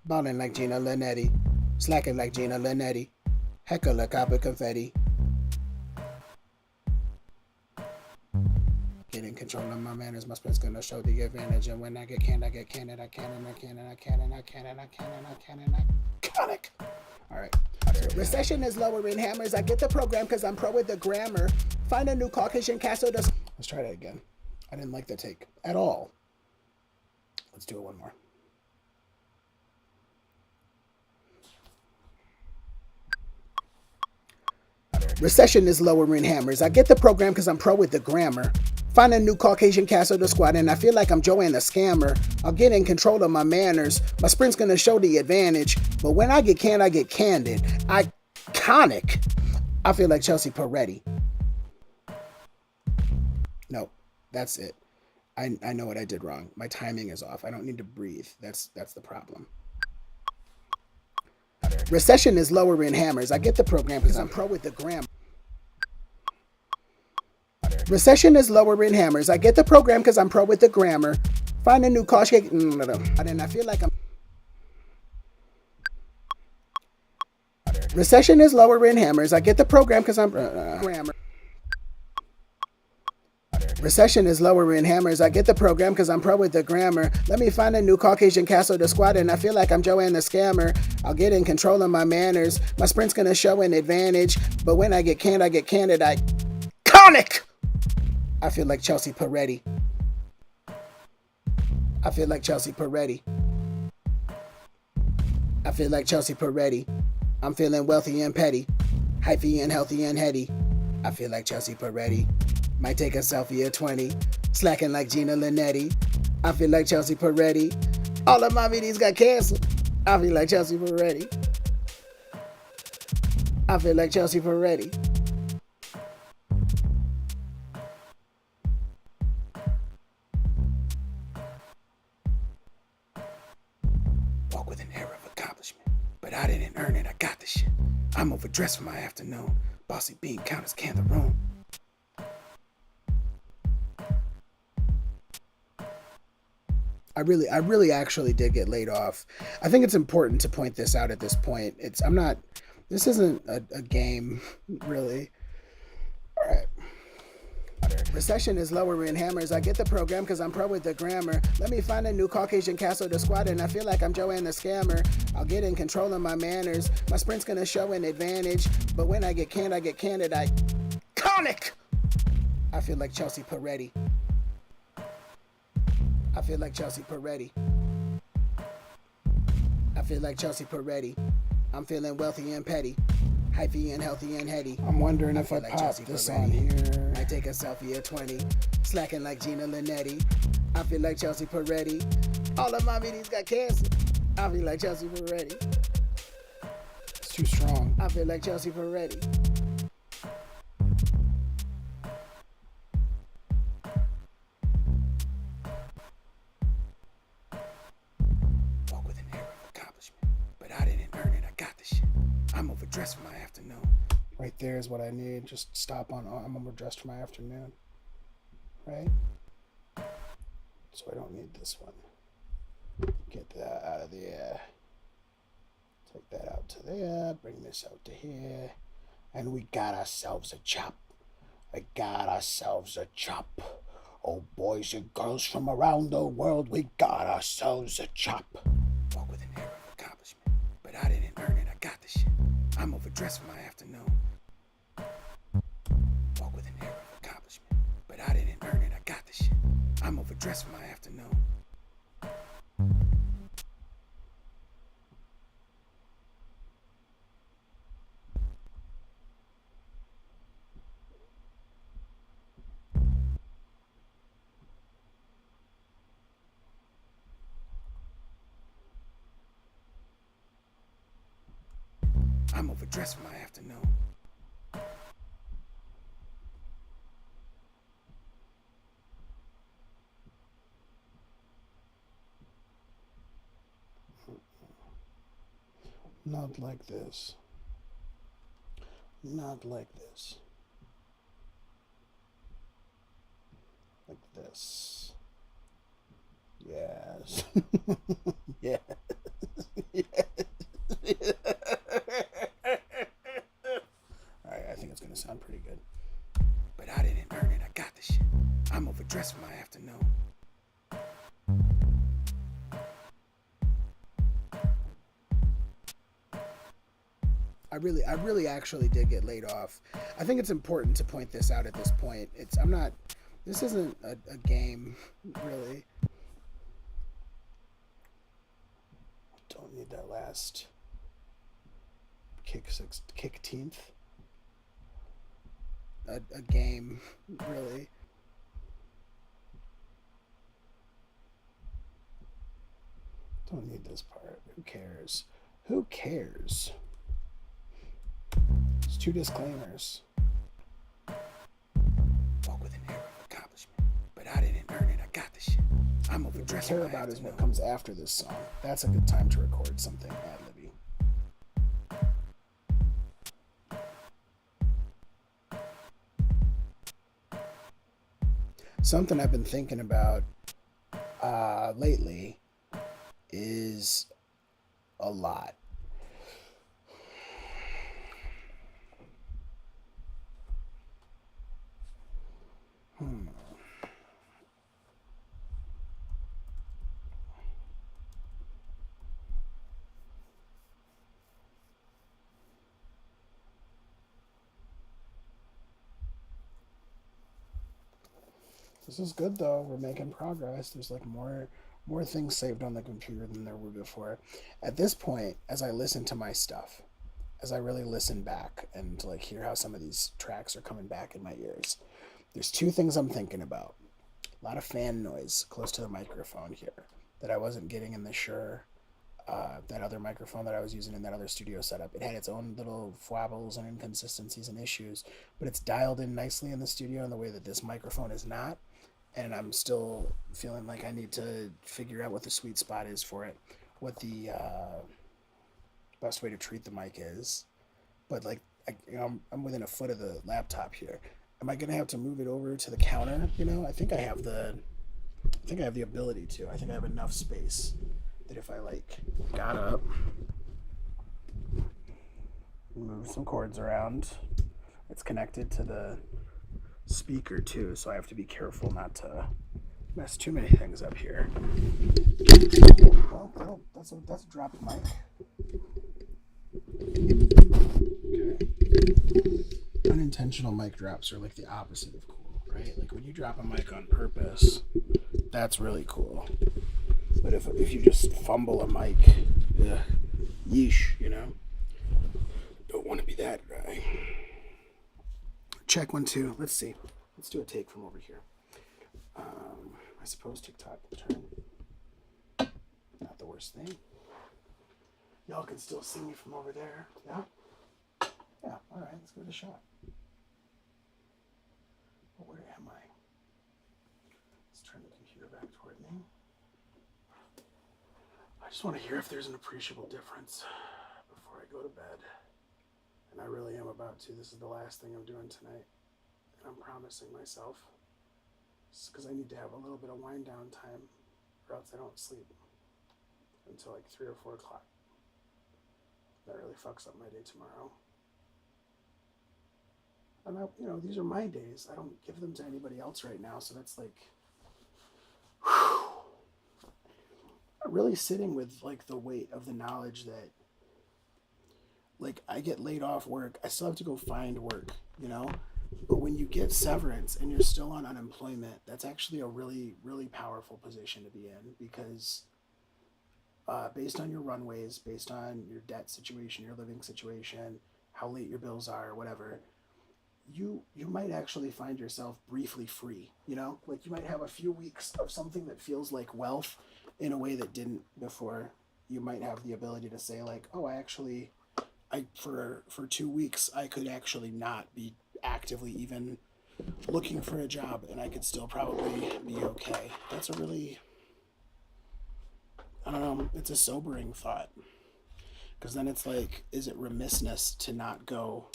Balling like Gina Linetti. Slacking like Gina Linetti. Heckler copper confetti. Getting control of my manners, my spin's gonna show the advantage. And when I get canned, I get candid. I can and I can and I can and I can and I can and I can and I conic. All right. Recession is lowering hammers. I get the program because I'm pro with the grammar. Find a new Caucasian castle. Let's try that again. I didn't like the take at all. Let's do it one more. Recession is lowering hammers. I get the program because I'm pro with the grammar. Find a new Caucasian castle to squat in. I feel like I'm Joanne the scammer. I'll get in control of my manners. My sprint's gonna show the advantage. But when I get canned, I get candid. Iconic. I feel like Chelsea Peretti. No, that's it. I know what I did wrong. My timing is off. I don't need to breathe. That's the problem. Recession is lowering hammers. I get the program because I'm pro with the grammar. Recession is lowering hammers. I get the program because I'm pro with the grammar. Find a new caution. And I feel like I'm. Recession is lowering hammers. I get the program because I'm grammar. Recession is lowering hammers. I get the program because I'm pro with the grammar. Let me find a new Caucasian castle to squat in. I feel like I'm Joanne the scammer. I'll get in control of my manners. My sprint's gonna show an advantage. But when I get canned, I get candid. Iconic! I feel like Chelsea Peretti. I feel like Chelsea Peretti. I feel like Chelsea Peretti. I'm feeling wealthy and petty. Hyphy and healthy and heady. I feel like Chelsea Peretti. Might take a selfie at 20. Slacking like Gina Linetti. I feel like Chelsea Peretti. All of my meetings got canceled. I feel like Chelsea Peretti. I feel like Chelsea Peretti. Walk with an air of accomplishment. But I didn't earn it. I got the shit. I'm overdressed for my afternoon. Bossy bean counters can the room. I really actually did get laid off. I think it's important to point this out at this point. This isn't a game, really. All right. Recession is lowering hammers. I get the program because I'm pro with the grammar. Let me find a new Caucasian castle to squat in. I feel like I'm Joanne the scammer. I'll get in control of my manners. My sprint's gonna show an advantage. But when I get canned, I get candid. Iconic! I feel like Chelsea Peretti. I feel like Chelsea Peretti. I feel like Chelsea Peretti. I'm feeling wealthy and petty. Hyphy and healthy and heady. I'm wondering if I like pop this on here. I take a selfie at 20. Slacking like Gina Linetti. I feel like Chelsea Peretti. All of my meetings got canceled. I feel like Chelsea Peretti. It's too strong. I feel like Chelsea Peretti. I'm overdressed for my afternoon. Right there is what I need. Just stop on. I'm overdressed for my afternoon. Right? So I don't need this one. Get that out of there. Take that out to there. Bring this out to here. And we got ourselves a chop. We got ourselves a chop. Oh, boys and girls from around the world, we got ourselves a chop. Walk with an air of accomplishment. But I didn't earn it. I got the shit. I'm overdressed for my afternoon. Walk with an air of accomplishment. But I didn't earn it. I got the shit. I'm overdressed for my afternoon. I'm overdressed for my afternoon. Not like this. Not like this. Like this. Yes. Yes. Yes. I'm overdressed for my afternoon. I really actually did get laid off. I think it's important to point this out at this point. I'm not, this isn't a game, really. Don't need that last kick 16th. A game, really. Don't need this part. Who cares? Who cares? It's 2 disclaimers. Walk with an air of accomplishment, but I didn't earn it. I got this shit. I'm overdressed. What I care about is what comes after this song. That's a good time to record something ad-libby. Something I've been thinking about lately is a lot. This is good though. We're making progress. There's like more things saved on the computer than there were before. At this point, as I listen to my stuff, as I really listen back and like hear how some of these tracks are coming back in my ears, there's 2 things I'm thinking about. A lot of fan noise close to the microphone here that I wasn't getting in the Shure, that other microphone that I was using in that other studio setup. It had its own little foibles and inconsistencies and issues, but it's dialed in nicely in the studio in the way that this microphone is not. And I'm still feeling like I need to figure out what the sweet spot is for it, what the best way to treat the mic is. But like, I'm within a foot of the laptop here. Am I gonna have to move it over to the counter? I think I have the ability to. I think I have enough space that if I like got up, move some cords around, it's connected to the speaker too, so I have to be careful not to mess too many things up here. Well, that's a dropped mic. Okay. Unintentional mic drops are like the opposite of cool, right? Like when you drop a mic on purpose, that's really cool. But if you just fumble a mic, yeesh, don't want to be that guy. Check 1 2. Let's see. Let's do a take from over here. I suppose TikTok will turn. Not the worst thing. Y'all can still see me from over there. Yeah? Yeah, alright, let's give it a shot. But where am I? Let's turn the computer back toward me. I just want to hear if there's an appreciable difference before I go to bed. And I really am about to. This is the last thing I'm doing tonight. And I'm promising myself. Because I need to have a little bit of wind down time, or else I don't sleep until like 3 or 4 o'clock. That really fucks up my day tomorrow. And these are my days. I don't give them to anybody else right now, so that's like, I'm really sitting with like the weight of the knowledge that, like, I get laid off work. I still have to go find work, But when you get severance and you're still on unemployment, that's actually a really, really powerful position to be in because based on your runways, based on your debt situation, your living situation, how late your bills are, or whatever, you might actually find yourself briefly free, Like you might have a few weeks of something that feels like wealth in a way that didn't before. You might have the ability to say like, oh, for 2 weeks, I could actually not be actively even looking for a job and I could still probably be okay. That's a really, I don't know, it's a sobering thought. Because then it's like, is it remissness to not go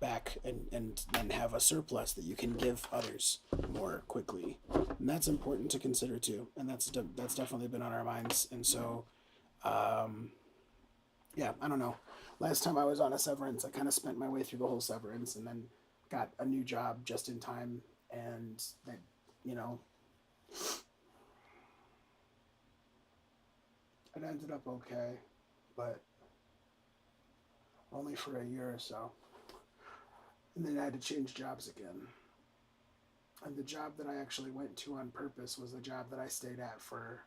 back and have a surplus that you can give others more quickly? And that's important to consider too. And that's definitely been on our minds. And so, yeah, I don't know. Last time I was on a severance, I kind of spent my way through the whole severance and then got a new job just in time, and that it ended up okay, but only for a year or so. And then I had to change jobs again. And the job that I actually went to on purpose was the job that I stayed at for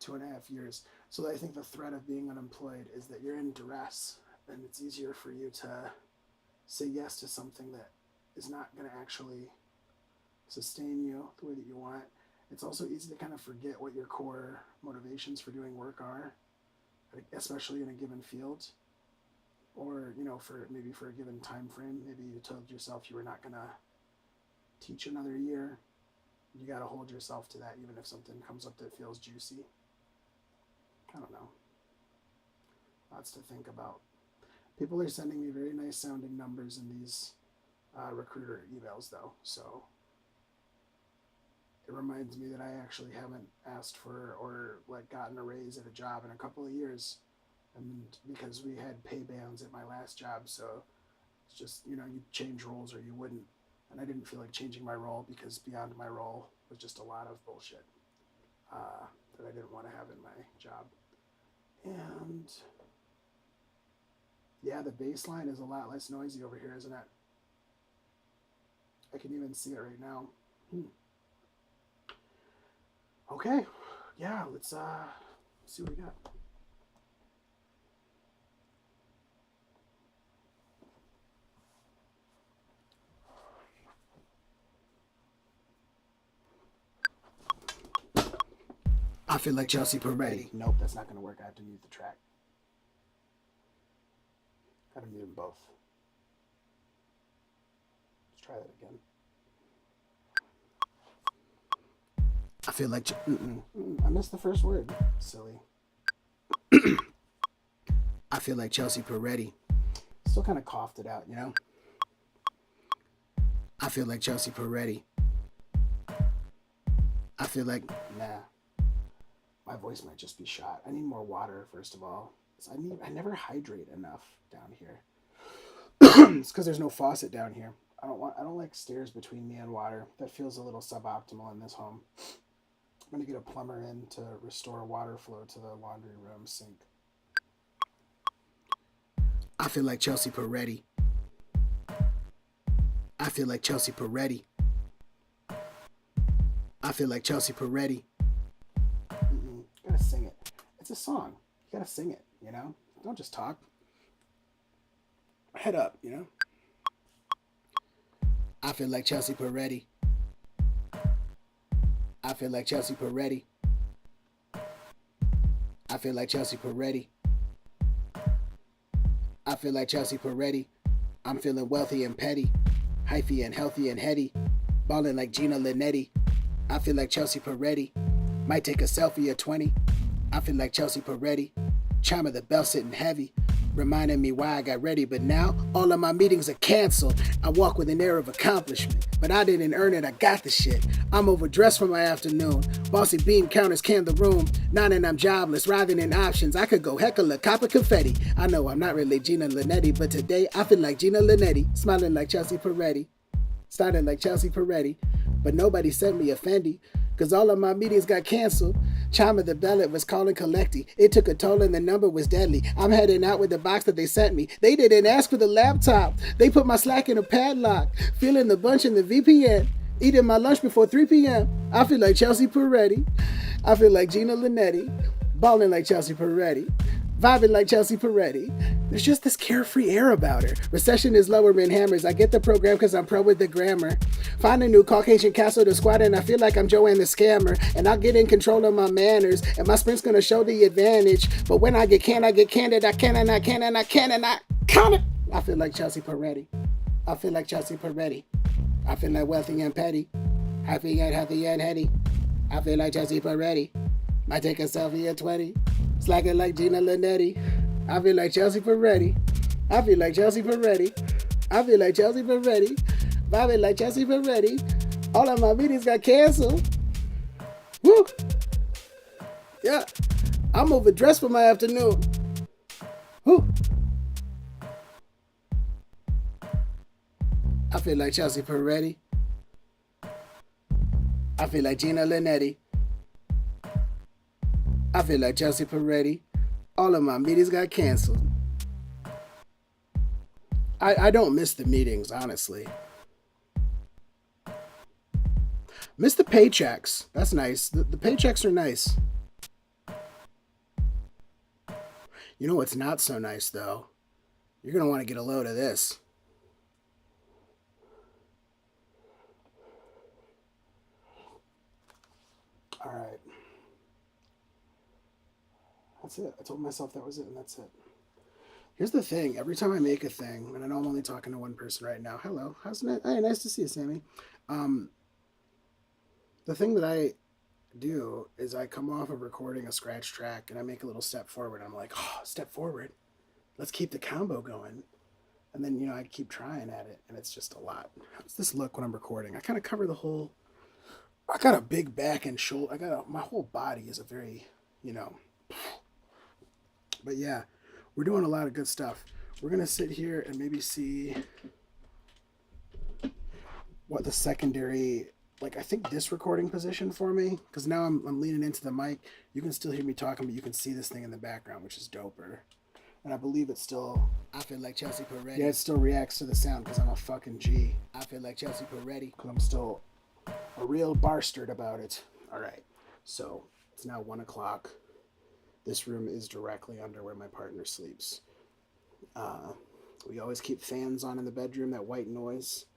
2.5 years. So I think the threat of being unemployed is that you're in duress, and it's easier for you to say yes to something that is not going to actually sustain you the way that you want. It's also easy to kind of forget what your core motivations for doing work are, especially in a given field, or for a given time frame. Maybe you told yourself you were not going to teach another year. You got to hold yourself to that, even if something comes up that feels juicy. I don't know. Lots to think about. People are sending me very nice sounding numbers in these recruiter emails, though, so it reminds me that I actually haven't asked for or gotten a raise at a job in a couple of years, and because we had pay bands at my last job, so it's just you change roles or you wouldn't, and I didn't feel like changing my role because beyond my role was just a lot of bullshit that I didn't want to have in my job. And yeah, the bass line is a lot less noisy over here, isn't it? I can even see it right now. Okay, yeah, let's see what we got. I feel like Chelsea Peretti. Nope, that's not going to work. I have to mute the track. Got to mute them both. Let's try that again. I feel like... I missed the first word. Silly. I feel like Chelsea Peretti. Still kind of coughed it out, I feel like Chelsea Peretti. I feel like... Nah. My voice might just be shot. I need more water, first of all. I never hydrate enough down here. It's because there's no faucet down here. I don't like stairs between me and water. That feels a little suboptimal in this home. I'm gonna get a plumber in to restore water flow to the laundry room sink. I feel like Chelsea Peretti. I feel like Chelsea Peretti. I feel like Chelsea Peretti. Gotta sing it. It's a song. You gotta sing it, Don't just talk. Head up, I feel like Chelsea Peretti. I feel like Chelsea Peretti. I feel like Chelsea Peretti. I feel like Chelsea Peretti. I'm feeling wealthy and petty, hyphy and healthy and heady, balling like Gina Linetti. I feel like Chelsea Peretti. Might take a selfie at 20. I feel like Chelsea Peretti. Chime of the bell sitting heavy, reminding me why I got ready. But now all of my meetings are canceled. I walk with an air of accomplishment, but I didn't earn it. I got the shit. I'm overdressed for my afternoon. Bossy bean counters can the room. Nodding I'm jobless, writhing in options. I could go heckle a cop of confetti. I know I'm not really Gina Linetti, but today I feel like Gina Linetti, smiling like Chelsea Peretti, starting like Chelsea Peretti. But nobody sent me a Fendi, cause all of my meetings got canceled. Chime of the bell, it was calling collecting. It took a toll and the number was deadly. I'm heading out with the box that they sent me. They didn't ask for the laptop. They put my Slack in a padlock. Feeling the bunch in the VPN. Eating my lunch before 3 p.m. I feel like Chelsea Peretti. I feel like Gina Linetti. Balling like Chelsea Peretti. Vibing like Chelsea Peretti. There's just this carefree air about her. Recession is lowering hammers. I get the program because I'm pro with the grammar. Find a new Caucasian castle to squat and I feel like I'm Joanne the scammer. And I'll get in control of my manners. And my sprint's going to show the advantage. But when I get canned, I get candid. I can and I can and I can and I count it. I feel like Chelsea Peretti. I feel like Chelsea Peretti. I feel like wealthy and petty. Happy and healthy and heady. I feel like Chelsea Peretti. Might take a selfie at 20. Slacking like Gina Linetti. I feel like Chelsea Peretti. I feel like Chelsea Peretti. I feel like Chelsea Peretti. Vibing like Chelsea Peretti. All of my meetings got canceled. Woo! Yeah. I'm overdressed for my afternoon. Woo! I feel like Chelsea Peretti. I feel like Gina Linetti. I feel like Chelsea Peretti. All of my meetings got canceled. I don't miss the meetings, honestly. Miss the paychecks. That's nice. The paychecks are nice. You know what's not so nice, though? You're going to want to get a load of this. All right. That's it. I told myself that was it, and that's it. Here's the thing. Every time I make a thing, and I know I'm only talking to one person right now. Hello. How's it? Hey, nice to see you, Sammy. The thing that I do is I come off of recording a scratch track, and I make a little step forward. I'm like, oh, step forward. Let's keep the combo going. And then, I keep trying at it, and it's just a lot. How does this look when I'm recording? I kind of cover the whole... I got a big back and shoulder. My whole body is a very, But yeah, we're doing a lot of good stuff. We're going to sit here and maybe see what the secondary... I think this recording position for me, because now I'm leaning into the mic. You can still hear me talking, but you can see this thing in the background, which is doper. And I believe it's still... I feel like Chelsea Peretti. Yeah, it still reacts to the sound because I'm a fucking G. I feel like Chelsea Peretti. Because I'm still a real bastard about it. All right. So it's now 1 o'clock. This room is directly under where my partner sleeps. We always keep fans on in the bedroom. That white noise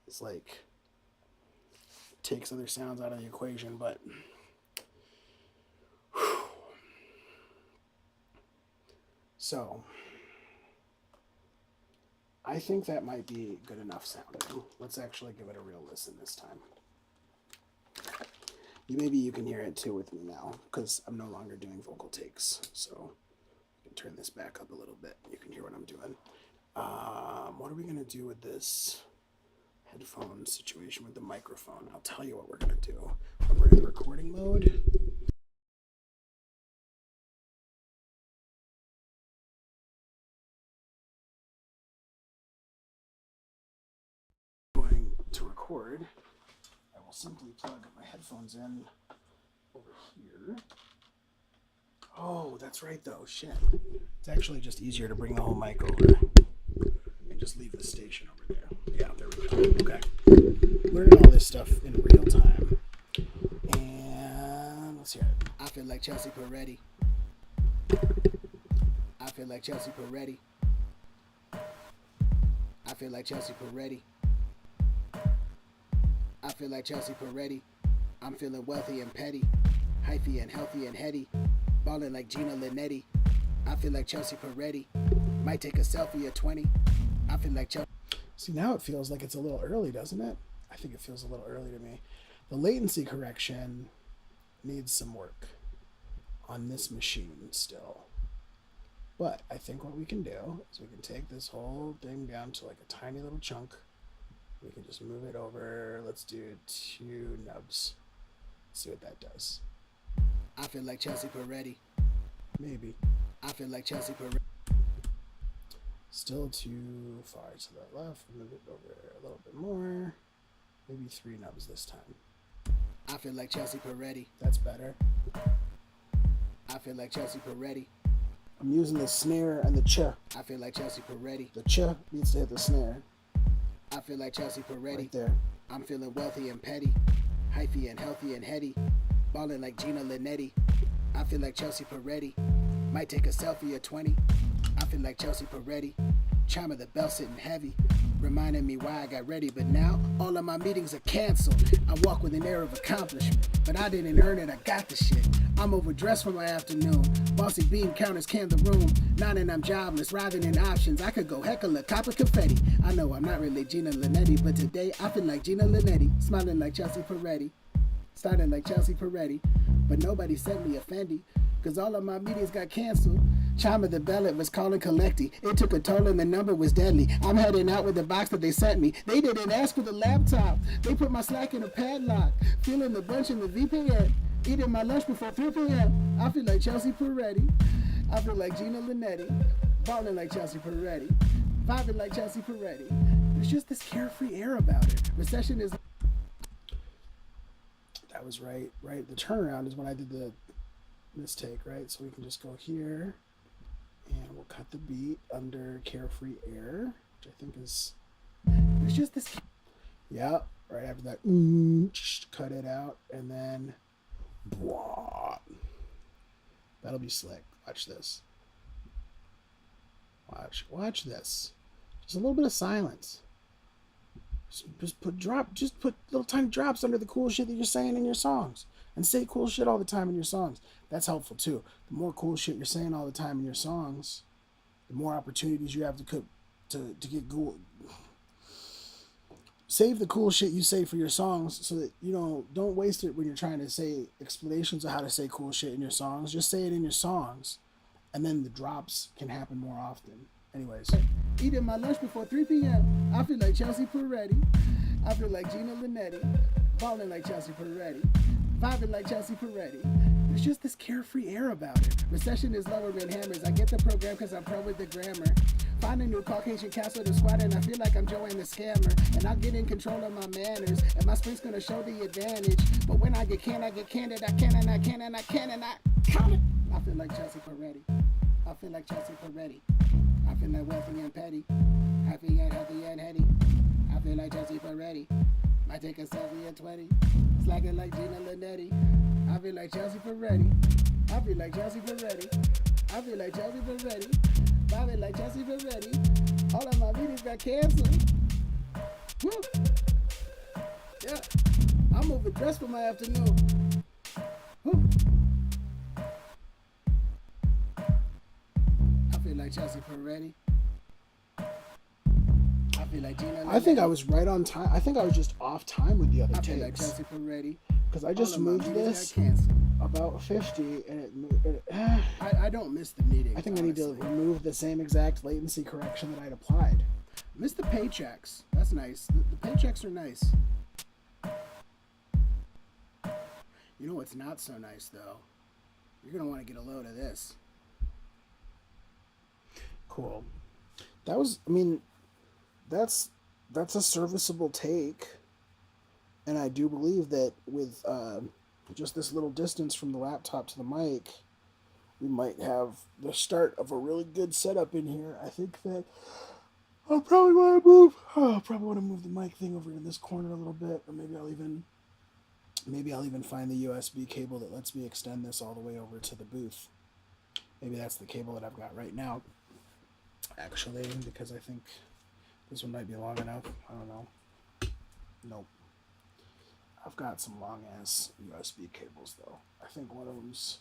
is takes other sounds out of the equation, but... So, I think that might be good enough sounding. Let's actually give it a real listen this time. Maybe you can hear it too with me now, because I'm no longer doing vocal takes. So, I can turn this back up a little bit. You can hear what I'm doing. What are we going to do with this headphone situation with the microphone? I'll tell you what we're going to do. When we're in recording mode... to record, I will simply plug my headphones in over here. Oh, that's right though, shit. It's actually just easier to bring the whole mic over and just leave the station over there. Yeah, there we go. Okay. Learning all this stuff in real time. And let's hear it. I feel like Chelsea Peretti. I feel like Chelsea Peretti. I feel like Chelsea Peretti. I feel like Chelsea Peretti. I'm feeling wealthy and petty, hyphy and healthy and heady, balling like Gina Linetti. I feel like Chelsea Peretti. Might take a selfie at 20. I feel like Chelsea. See, now it feels like it's a little early, doesn't it? I think it feels a little early to me. The latency correction needs some work on this machine still. But I think what we can do is we can take this whole thing down to a tiny little chunk. We can just move it over. Let's do 2 nubs. See what that does. I feel like Chelsea Peretti. Maybe. I feel like Chelsea Peretti. Still too far to the left. Move it over a little bit more. Maybe 3 nubs this time. I feel like Chelsea Peretti. That's better. I feel like Chelsea Peretti. I'm using the snare and the ch. I feel like Chelsea Peretti. The ch needs to hit the snare. I feel like Chelsea Peretti. Right there. I'm feeling wealthy and petty, hyphy and healthy and heady, balling like Gina Linetti. I feel like Chelsea Peretti. Might take a selfie at 20. I feel like Chelsea Peretti. Chime of the bell sitting heavy, reminding me why I got ready. But now all of my meetings are canceled. I walk with an air of accomplishment, but I didn't earn it. I got the shit. I'm overdressed for my afternoon. Bossy bean counters can the room. Nodding I'm jobless, writhing in options. I could go heckle a copper confetti. I know I'm not really Gina Linetti, but today I feel like Gina Linetti. Smiling like Chelsea Peretti. Starting like Chelsea Peretti. But nobody sent me a Fendi, cause all of my meetings got canceled. Chime of the bell, it was calling collecting. It took a toll and the number was deadly. I'm heading out with the box that they sent me. They didn't ask for the laptop. They put my Slack in a padlock. Feeling the bunch in the VPN. Eating my lunch before 3 p.m. I feel like Chelsea Peretti. I feel like Gina Linetti. Balling like Chelsea Peretti. Vibing like Chelsea Peretti. There's just this carefree air about it. Recession is... That was right. Right. The turnaround is when I did the mistake, right? So we can just go here and we'll cut the beat under Carefree Air, which I think is. It's just this. Yeah. Right after that, cut it out and then. That'll be slick. Watch this. Watch this. Just a little bit of silence. Just put little tiny drops under the cool shit that you're saying in your songs. And say cool shit all the time in your songs. That's helpful too. The more cool shit you're saying all the time in your songs, the more opportunities you have to get cool. Save the cool shit you say for your songs so that don't waste it when you're trying to say explanations of how to say cool shit in your songs. Just say it in your songs, and then the drops can happen more often. Anyways, eating my lunch before 3 p.m. I feel like Chelsea Peretti. I feel like Gina Linetti. Balling like Chelsea Peretti. Vibing like Chelsea Peretti. There's just this carefree air about it. Recession is lower than hammers. I get the program because I'm pro with the grammar. Find a new Caucasian castle to squat and I feel like I'm Joanne the scammer. And I'll get in control of my manners. And my sprint's gonna show the advantage. But when I get canned, I get candid. I can and I can and I can and I count it. I feel like Chelsea Peretti. I feel like Chelsea Peretti. I feel like wealthy and petty. Happy and healthy and heady. I feel like Chelsea Peretti. Might take a selfie at 20. Slacking like Gina Linetti. I feel like Chelsea Peretti. I feel like Chelsea Peretti. I feel like Chelsea Peretti. I feel like Chelsea Peretti. All of my meetings got canceled. Woo! Yeah. I'm overdressed for my afternoon. Woo! I feel like Chelsea Peretti. I feel like Gina Linetti. I think I was right on time. I think I was just off time with the other takes. I feel like Chelsea Peretti. Because I just moved this about 50 and I don't miss the meeting. I think honestly. I need to remove the same exact latency correction that I'd applied. Miss the paychecks. That's nice. The paychecks are nice. You know what's not so nice though? You're going to want to get a load of this. Cool. That was, I mean, that's a serviceable take. And I do believe that with just this little distance from the laptop to the mic, we might have the start of a really good setup in here. I think that I'll probably want to move the mic thing over in this corner a little bit, or maybe I'll even find the USB cable that lets me extend this all the way over to the booth. Maybe that's the cable that I've got right now, actually, because I think this one might be long enough. I don't know. Nope. I've got some long ass USB cables though. I think one of them's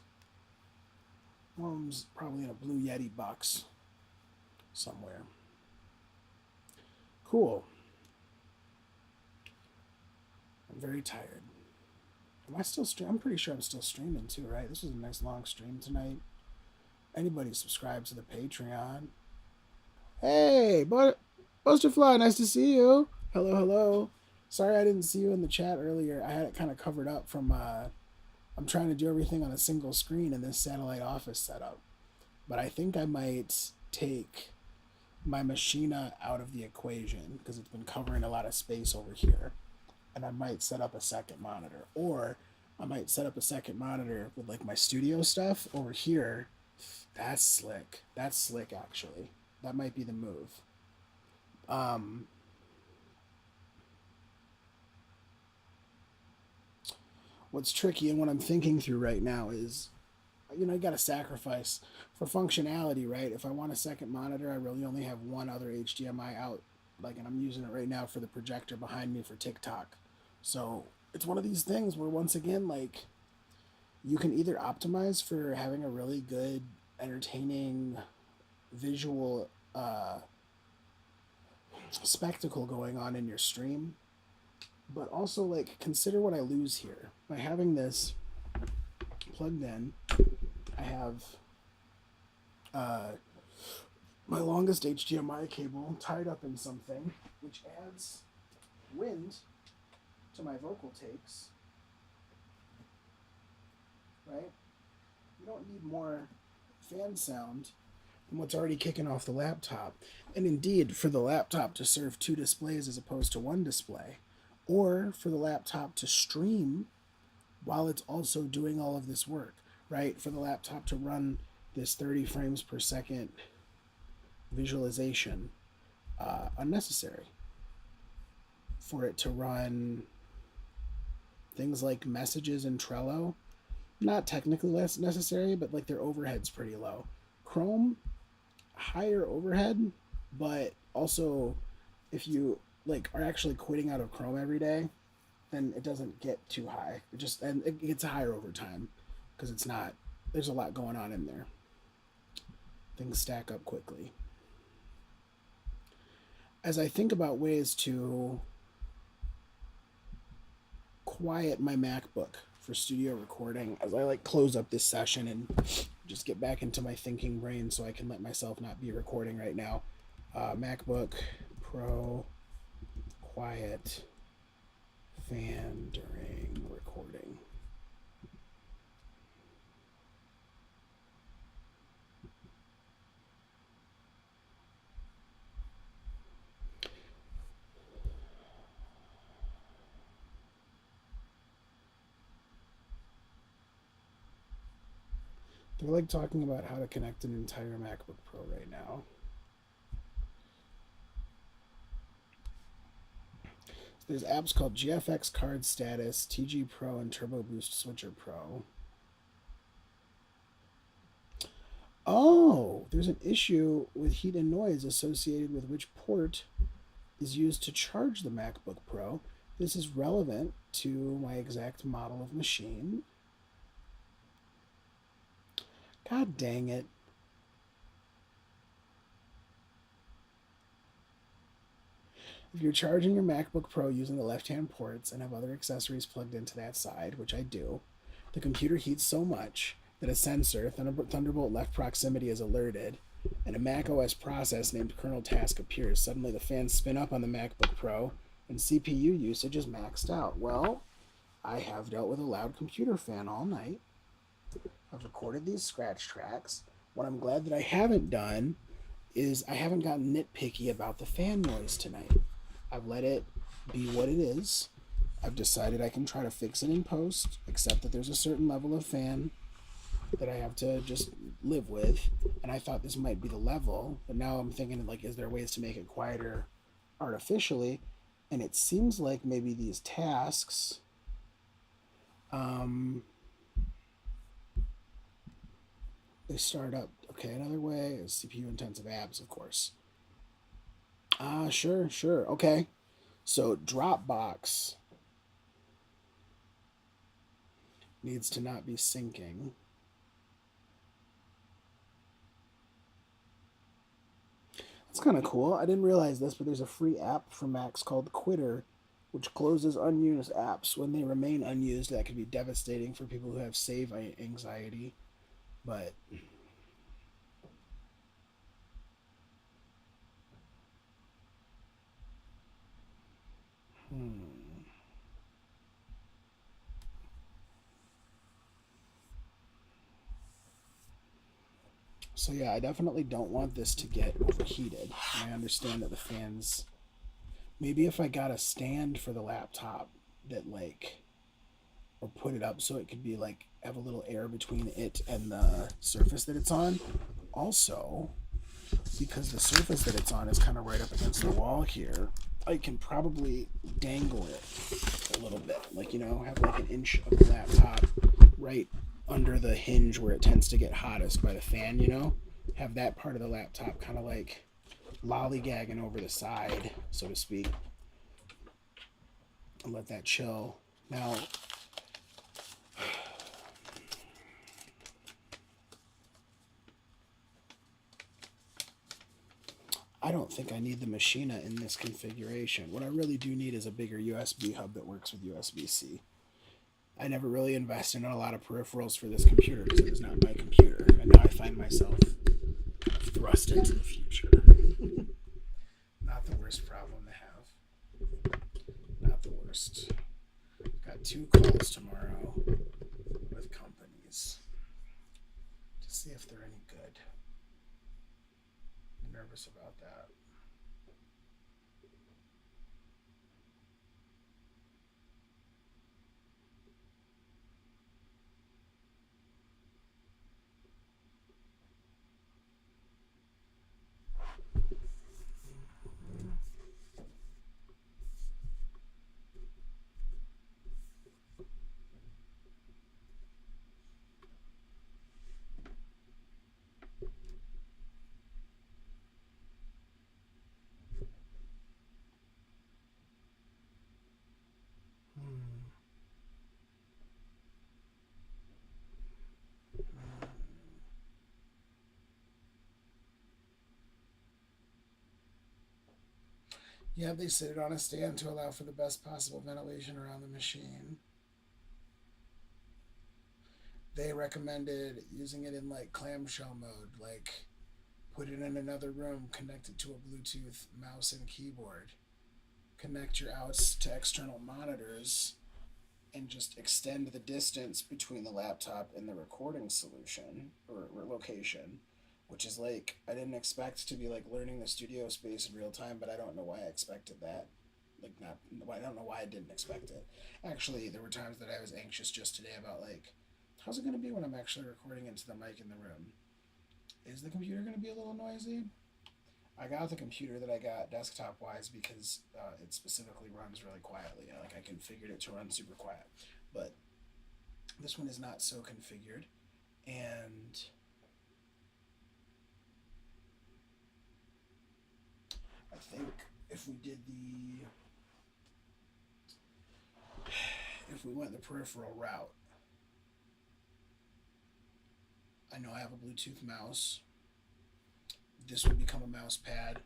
probably in a Blue Yeti box somewhere. Cool. I'm very tired. Am I still streaming? I'm pretty sure I'm still streaming too, right? This was a nice long stream tonight. Anybody subscribe to the Patreon? Hey, Busterfly, nice to see you. Hello, hello. Sorry I didn't see you in the chat earlier. I had it kind of covered up from, I'm trying to do everything on a single screen in this satellite office setup. But I think I might take my Machina out of the equation because it's been covering a lot of space over here. And I might set up a second monitor. Or I might set up a second monitor with like my studio stuff over here. That's slick. That's slick, actually. That might be the move. What's tricky and what I'm thinking through right now is, you got to sacrifice for functionality, right? If I want a second monitor, I really only have one other HDMI out, and I'm using it right now for the projector behind me for TikTok. So it's one of these things where, once again, you can either optimize for having a really good, entertaining visual spectacle going on in your stream, but also consider what I lose here. By having this plugged in, I have my longest HDMI cable tied up in something, which adds wind to my vocal takes, right? You don't need more fan sound than what's already kicking off the laptop. And indeed, for the laptop to serve two displays as opposed to one display, or for the laptop to stream while it's also doing all of this work, right? For the laptop to run this 30 frames per second visualization, unnecessary. For it to run things like messages in Trello, not technically less necessary, but like their overhead's pretty low. Chrome, higher overhead, but also if you like are actually quitting out of Chrome every day, then it doesn't get too high. It gets higher over time because it's not. There's a lot going on in there. Things stack up quickly. As I think about ways to quiet my MacBook for studio recording, as I like close up this session and just get back into my thinking brain so I can let myself not be recording right now. MacBook Pro quiet fan during recording. They're like talking about how to connect an entire MacBook Pro right now. There's apps called GFX Card Status, TG Pro, and Turbo Boost Switcher Pro. Oh, there's an issue with heat and noise associated with which port is used to charge the MacBook Pro. This is relevant to my exact model of machine. God dang it. If you're charging your MacBook Pro using the left-hand ports and have other accessories plugged into that side, which I do, the computer heats so much that a sensor, Thunderbolt left proximity, is alerted, and a macOS process named kernel task appears. Suddenly the fans spin up on the MacBook Pro, and CPU usage is maxed out. Well, I have dealt with a loud computer fan all night. I've recorded these scratch tracks. What I'm glad that I haven't done is I haven't gotten nitpicky about the fan noise tonight. I've let it be what it is. I've decided I can try to fix it in post, except that there's a certain level of fan that I have to just live with. And I thought this might be the level, but now I'm thinking, like, is there ways to make it quieter artificially? And it seems like maybe these tasks, they start up. Okay, another way is CPU intensive apps, of course. Sure. Okay. So Dropbox needs to not be syncing. That's kind of cool. I didn't realize this, but there's a free app for Macs called Quitter, which closes unused apps when they remain unused. That could be devastating for people who have save anxiety. But So yeah, I definitely don't want this to get overheated. And I understand that the fans. Maybe if I got a stand for the laptop that like, or put it up so it could be like have a little air between it and the surface that it's on. Also, because the surface that it's on is kind of right up against the wall here, I can probably dangle it a little bit. Like, have like an inch of the laptop right under the hinge where it tends to get hottest by the fan, Have that part of the laptop kind of like lollygagging over the side, so to speak, and let that chill. Now, I don't think I need the Machina in this configuration. What I really do need is a bigger USB hub that works with USB-C. I never really invested in a lot of peripherals for this computer because it is not my computer. And now I find myself thrust into the future. Not the worst problem to have. Not the worst. Got 2 calls tomorrow with companies to see if they're any good. I'm nervous about that. Yeah, they sit it on a stand to allow for the best possible ventilation around the machine. They recommended using it in like clamshell mode, like put it in another room, connect it to a Bluetooth mouse and keyboard, connect your outs to external monitors, and just extend the distance between the laptop and the recording solution or location, which is like I didn't expect to be like learning the studio space in real time, but I don't know why I expected that. Like not, I don't know why I didn't expect it. Actually, there were times that I was anxious just today about like, how's it going to be when I'm actually recording into the mic in the room? Is the computer going to be a little noisy? I got the computer that I got desktop wise because it specifically runs really quietly. Like I configured it to run super quiet, but this one is not so configured. And I think if we did the if we went the peripheral route, I know I have a Bluetooth mouse. This would become a mouse pad.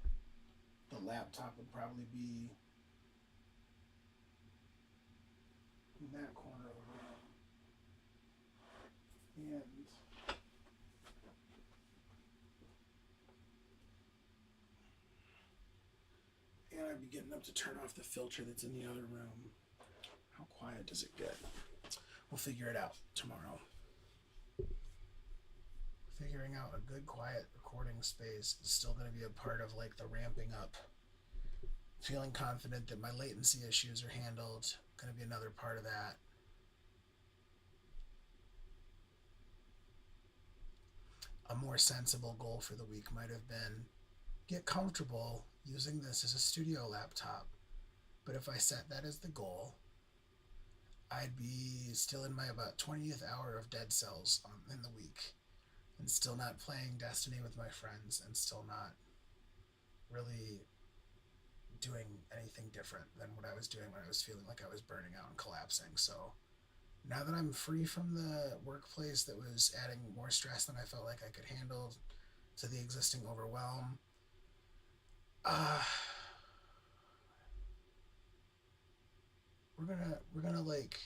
The laptop would probably be in that corner of the room. And I'd be getting up to turn off the filter that's in the other room. How quiet does it get? We'll figure it out tomorrow. Figuring out a good quiet recording space is still going to be a part of like the ramping up. Feeling confident that my latency issues are handled, going to be another part of that. A more sensible goal for the week might have been get comfortable using this as a studio laptop. But if I set that as the goal, I'd be still in my about 20th hour of Dead Cells in the week and still not playing Destiny with my friends and still not really doing anything different than what I was doing when I was feeling like I was burning out and collapsing. So now that I'm free from the workplace that was adding more stress than I felt like I could handle to the existing overwhelm, uh, we're gonna like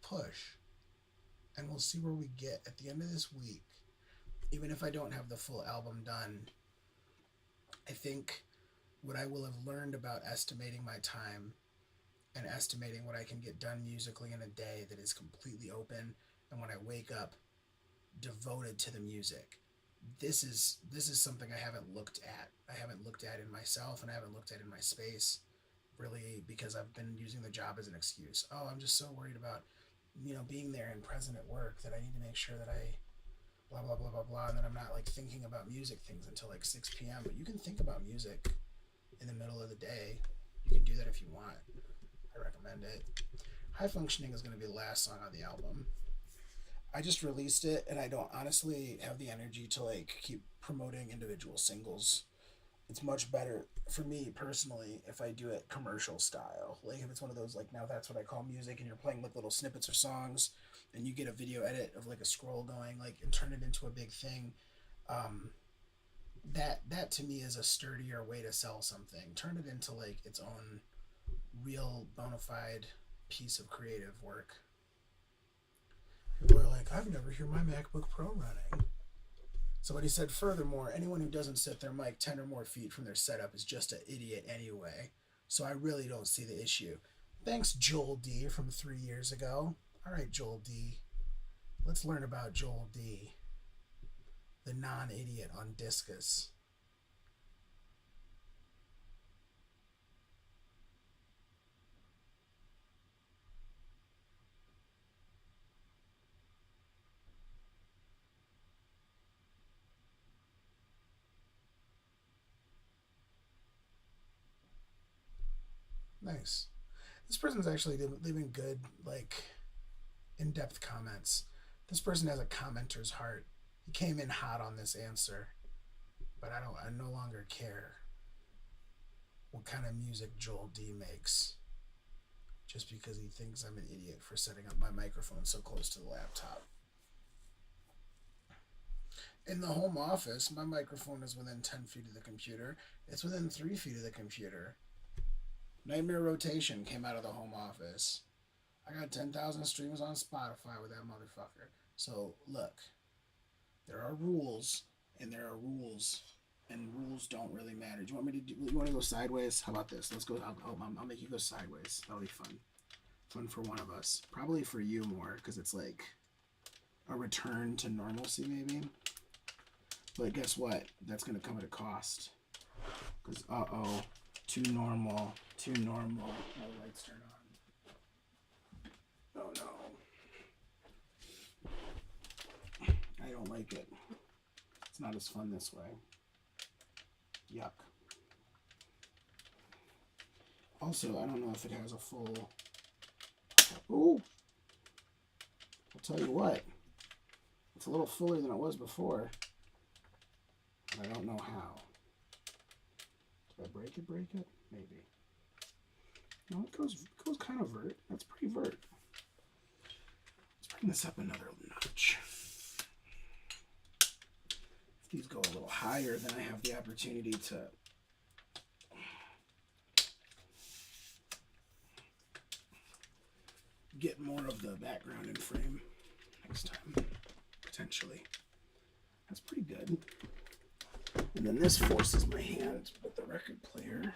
push and we'll see where we get at the end of this week. Even if I don't have the full album done, I think what I will have learned about estimating my time and estimating what I can get done musically in a day that is completely open and when I wake up devoted to the music. This is something I haven't looked at. I haven't looked at in myself and I haven't looked at in my space really because I've been using the job as an excuse. Oh, I'm just so worried about being there and present at work that I need to make sure that I blah blah blah blah blah and then I'm not like thinking about music things until like 6 p.m. But you can think about music in the middle of the day. You can do that if you want. I recommend it. High Functioning is going to be the last song on the album. I just released it and I don't honestly have the energy to like keep promoting individual singles. It's much better for me personally if I do it commercial style. Like if it's one of those like now that's what I call music and you're playing like little snippets of songs and you get a video edit of like a scroll going like and turn it into a big thing. Um, that to me is a sturdier way to sell something. Turn it into like its own real bona fide piece of creative work. People are like, I've never heard my MacBook Pro running. Somebody said, furthermore, anyone who doesn't set their mic 10 or more feet from their setup is just an idiot anyway. So I really don't see the issue. Thanks, Joel D. from 3 years ago. All right, Joel D. Let's learn about Joel D., the non-idiot on Discus. Nice. This person's actually leaving good, like, in-depth comments. This person has a commenter's heart. He came in hot on this answer, but I no longer care what kind of music Joel D makes just because he thinks I'm an idiot for setting up my microphone so close to the laptop. In the home office, my microphone is within 10 feet of the computer. It's within 3 feet of the computer. Nightmare Rotation came out of the home office. I got 10,000 streams on Spotify with that motherfucker. So, look, there are rules, and there are rules, and rules don't really matter. Do you want me to do, you want to go sideways? How about this? Let's go. I'll make you go sideways. That'll be fun. Fun for one of us. Probably for you more, because it's like a return to normalcy, maybe. But guess what? That's going to come at a cost. Because, too normal. Too normal. Now the lights turn on. Oh no. I don't like it. It's not as fun this way. Yuck. Also, I don't know if it has a full... Ooh! I'll tell you what. It's a little fuller than it was before. But I don't know how. Did I break it? Maybe. No, it goes kind of vert. That's pretty vert. Let's bring this up another notch. If these go a little higher, then I have the opportunity to get more of the background in frame next time, potentially. That's pretty good. And then this forces my hand with the record player.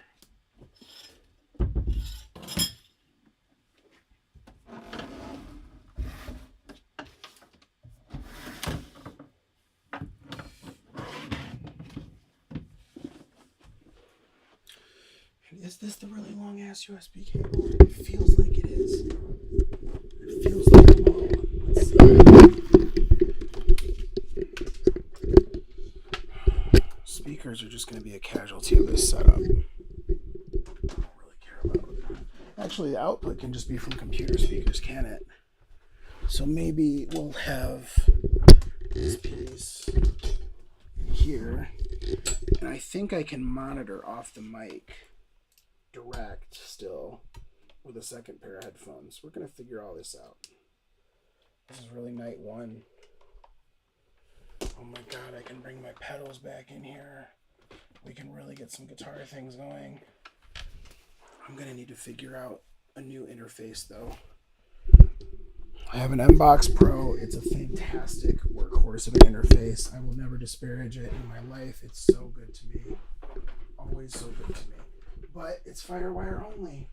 Is this the really long ass USB cable? It feels like it is. It feels like long. Let's see. Speakers are just going to be a casualty of this setup. I don't really care about it. Actually, the output can just be from computer speakers, can it? So maybe we'll have this piece here, and I think I can monitor off the mic direct still with a second pair of headphones. We're going to figure all this out. This is really night one. Oh my god, I can bring my pedals back in here. We can really get some guitar things going. I'm going to need to figure out a new interface though. I have an MBox Pro. It's a fantastic workhorse of an interface. I will never disparage it in my life. It's so good to me. Always so good to me. But it's FireWire only.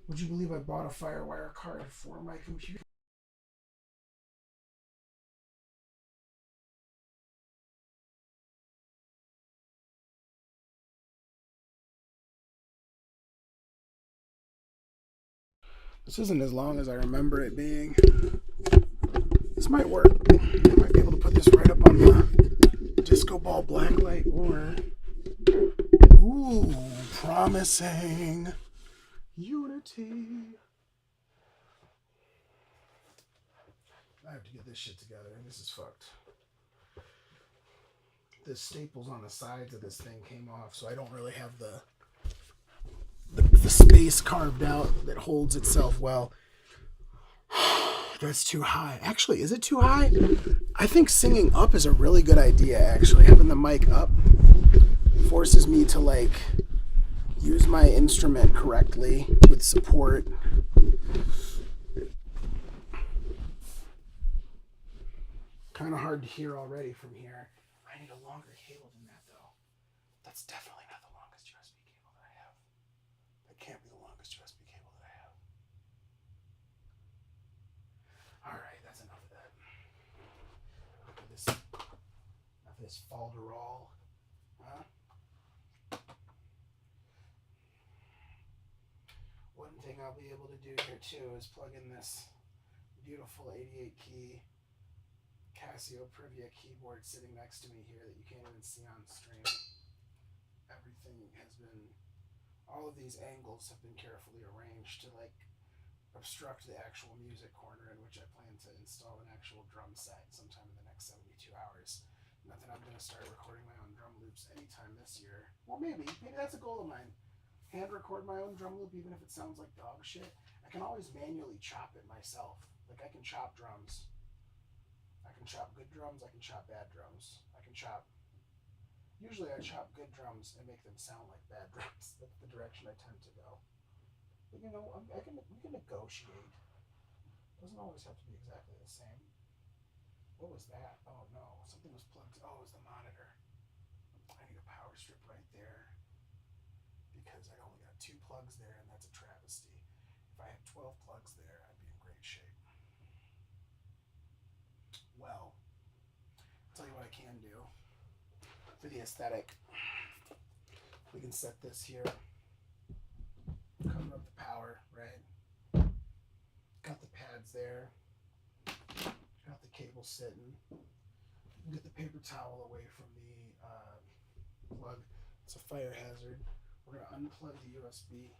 Would you believe I bought a FireWire card for my computer? This isn't as long as I remember it being. This might work. I might be able to put this right up on the disco ball blacklight or... Ooh, promising. Unity. I have to get this shit together. This is fucked. The staples on the sides of this thing came off, so I don't really have the space carved out that holds itself well. That's too high. Actually, is it too high? I think singing up is a really good idea, actually. Having the mic up forces me to, like, use my instrument correctly with support. Kind of hard to hear already from here. I need a longer cable than that, though. That's definitely not the longest USB cable that I have. That can't be the longest USB cable that I have. Alright, that's enough of that. Enough of this falderall. Huh? One thing I'll be able to do here too is plug in this beautiful 88 key Casio Privia keyboard sitting next to me here that you can't even see on stream. Everything has been, all of these angles have been carefully arranged to like obstruct the actual music corner in which I plan to install an actual drum set sometime in the next 72 hours. Not that I'm going to start recording my own drum loops anytime this year. Well, maybe that's a goal of mine. Hand record my own drum loop even if it sounds like dog shit. I can always manually chop it myself. Like I can chop drums. I can chop good drums, I can chop bad drums. I can chop. Usually I chop good drums and make them sound like bad drums. That's the direction I tend to go. But you know, we can negotiate. It doesn't always have to be exactly the same. What was that? Oh no, something was plugged. Oh, it was the monitor. I need a power strip right there because I only got 2 plugs there, and that's a travesty. If I had 12 plugs there, I'd be in great shape. Well, I'll tell you what I can do for the aesthetic. We can set this here, cover up the power, right? Got the pads there, got the cable sitting. Get the paper towel away from the plug. It's a fire hazard. We're gonna unplug the USB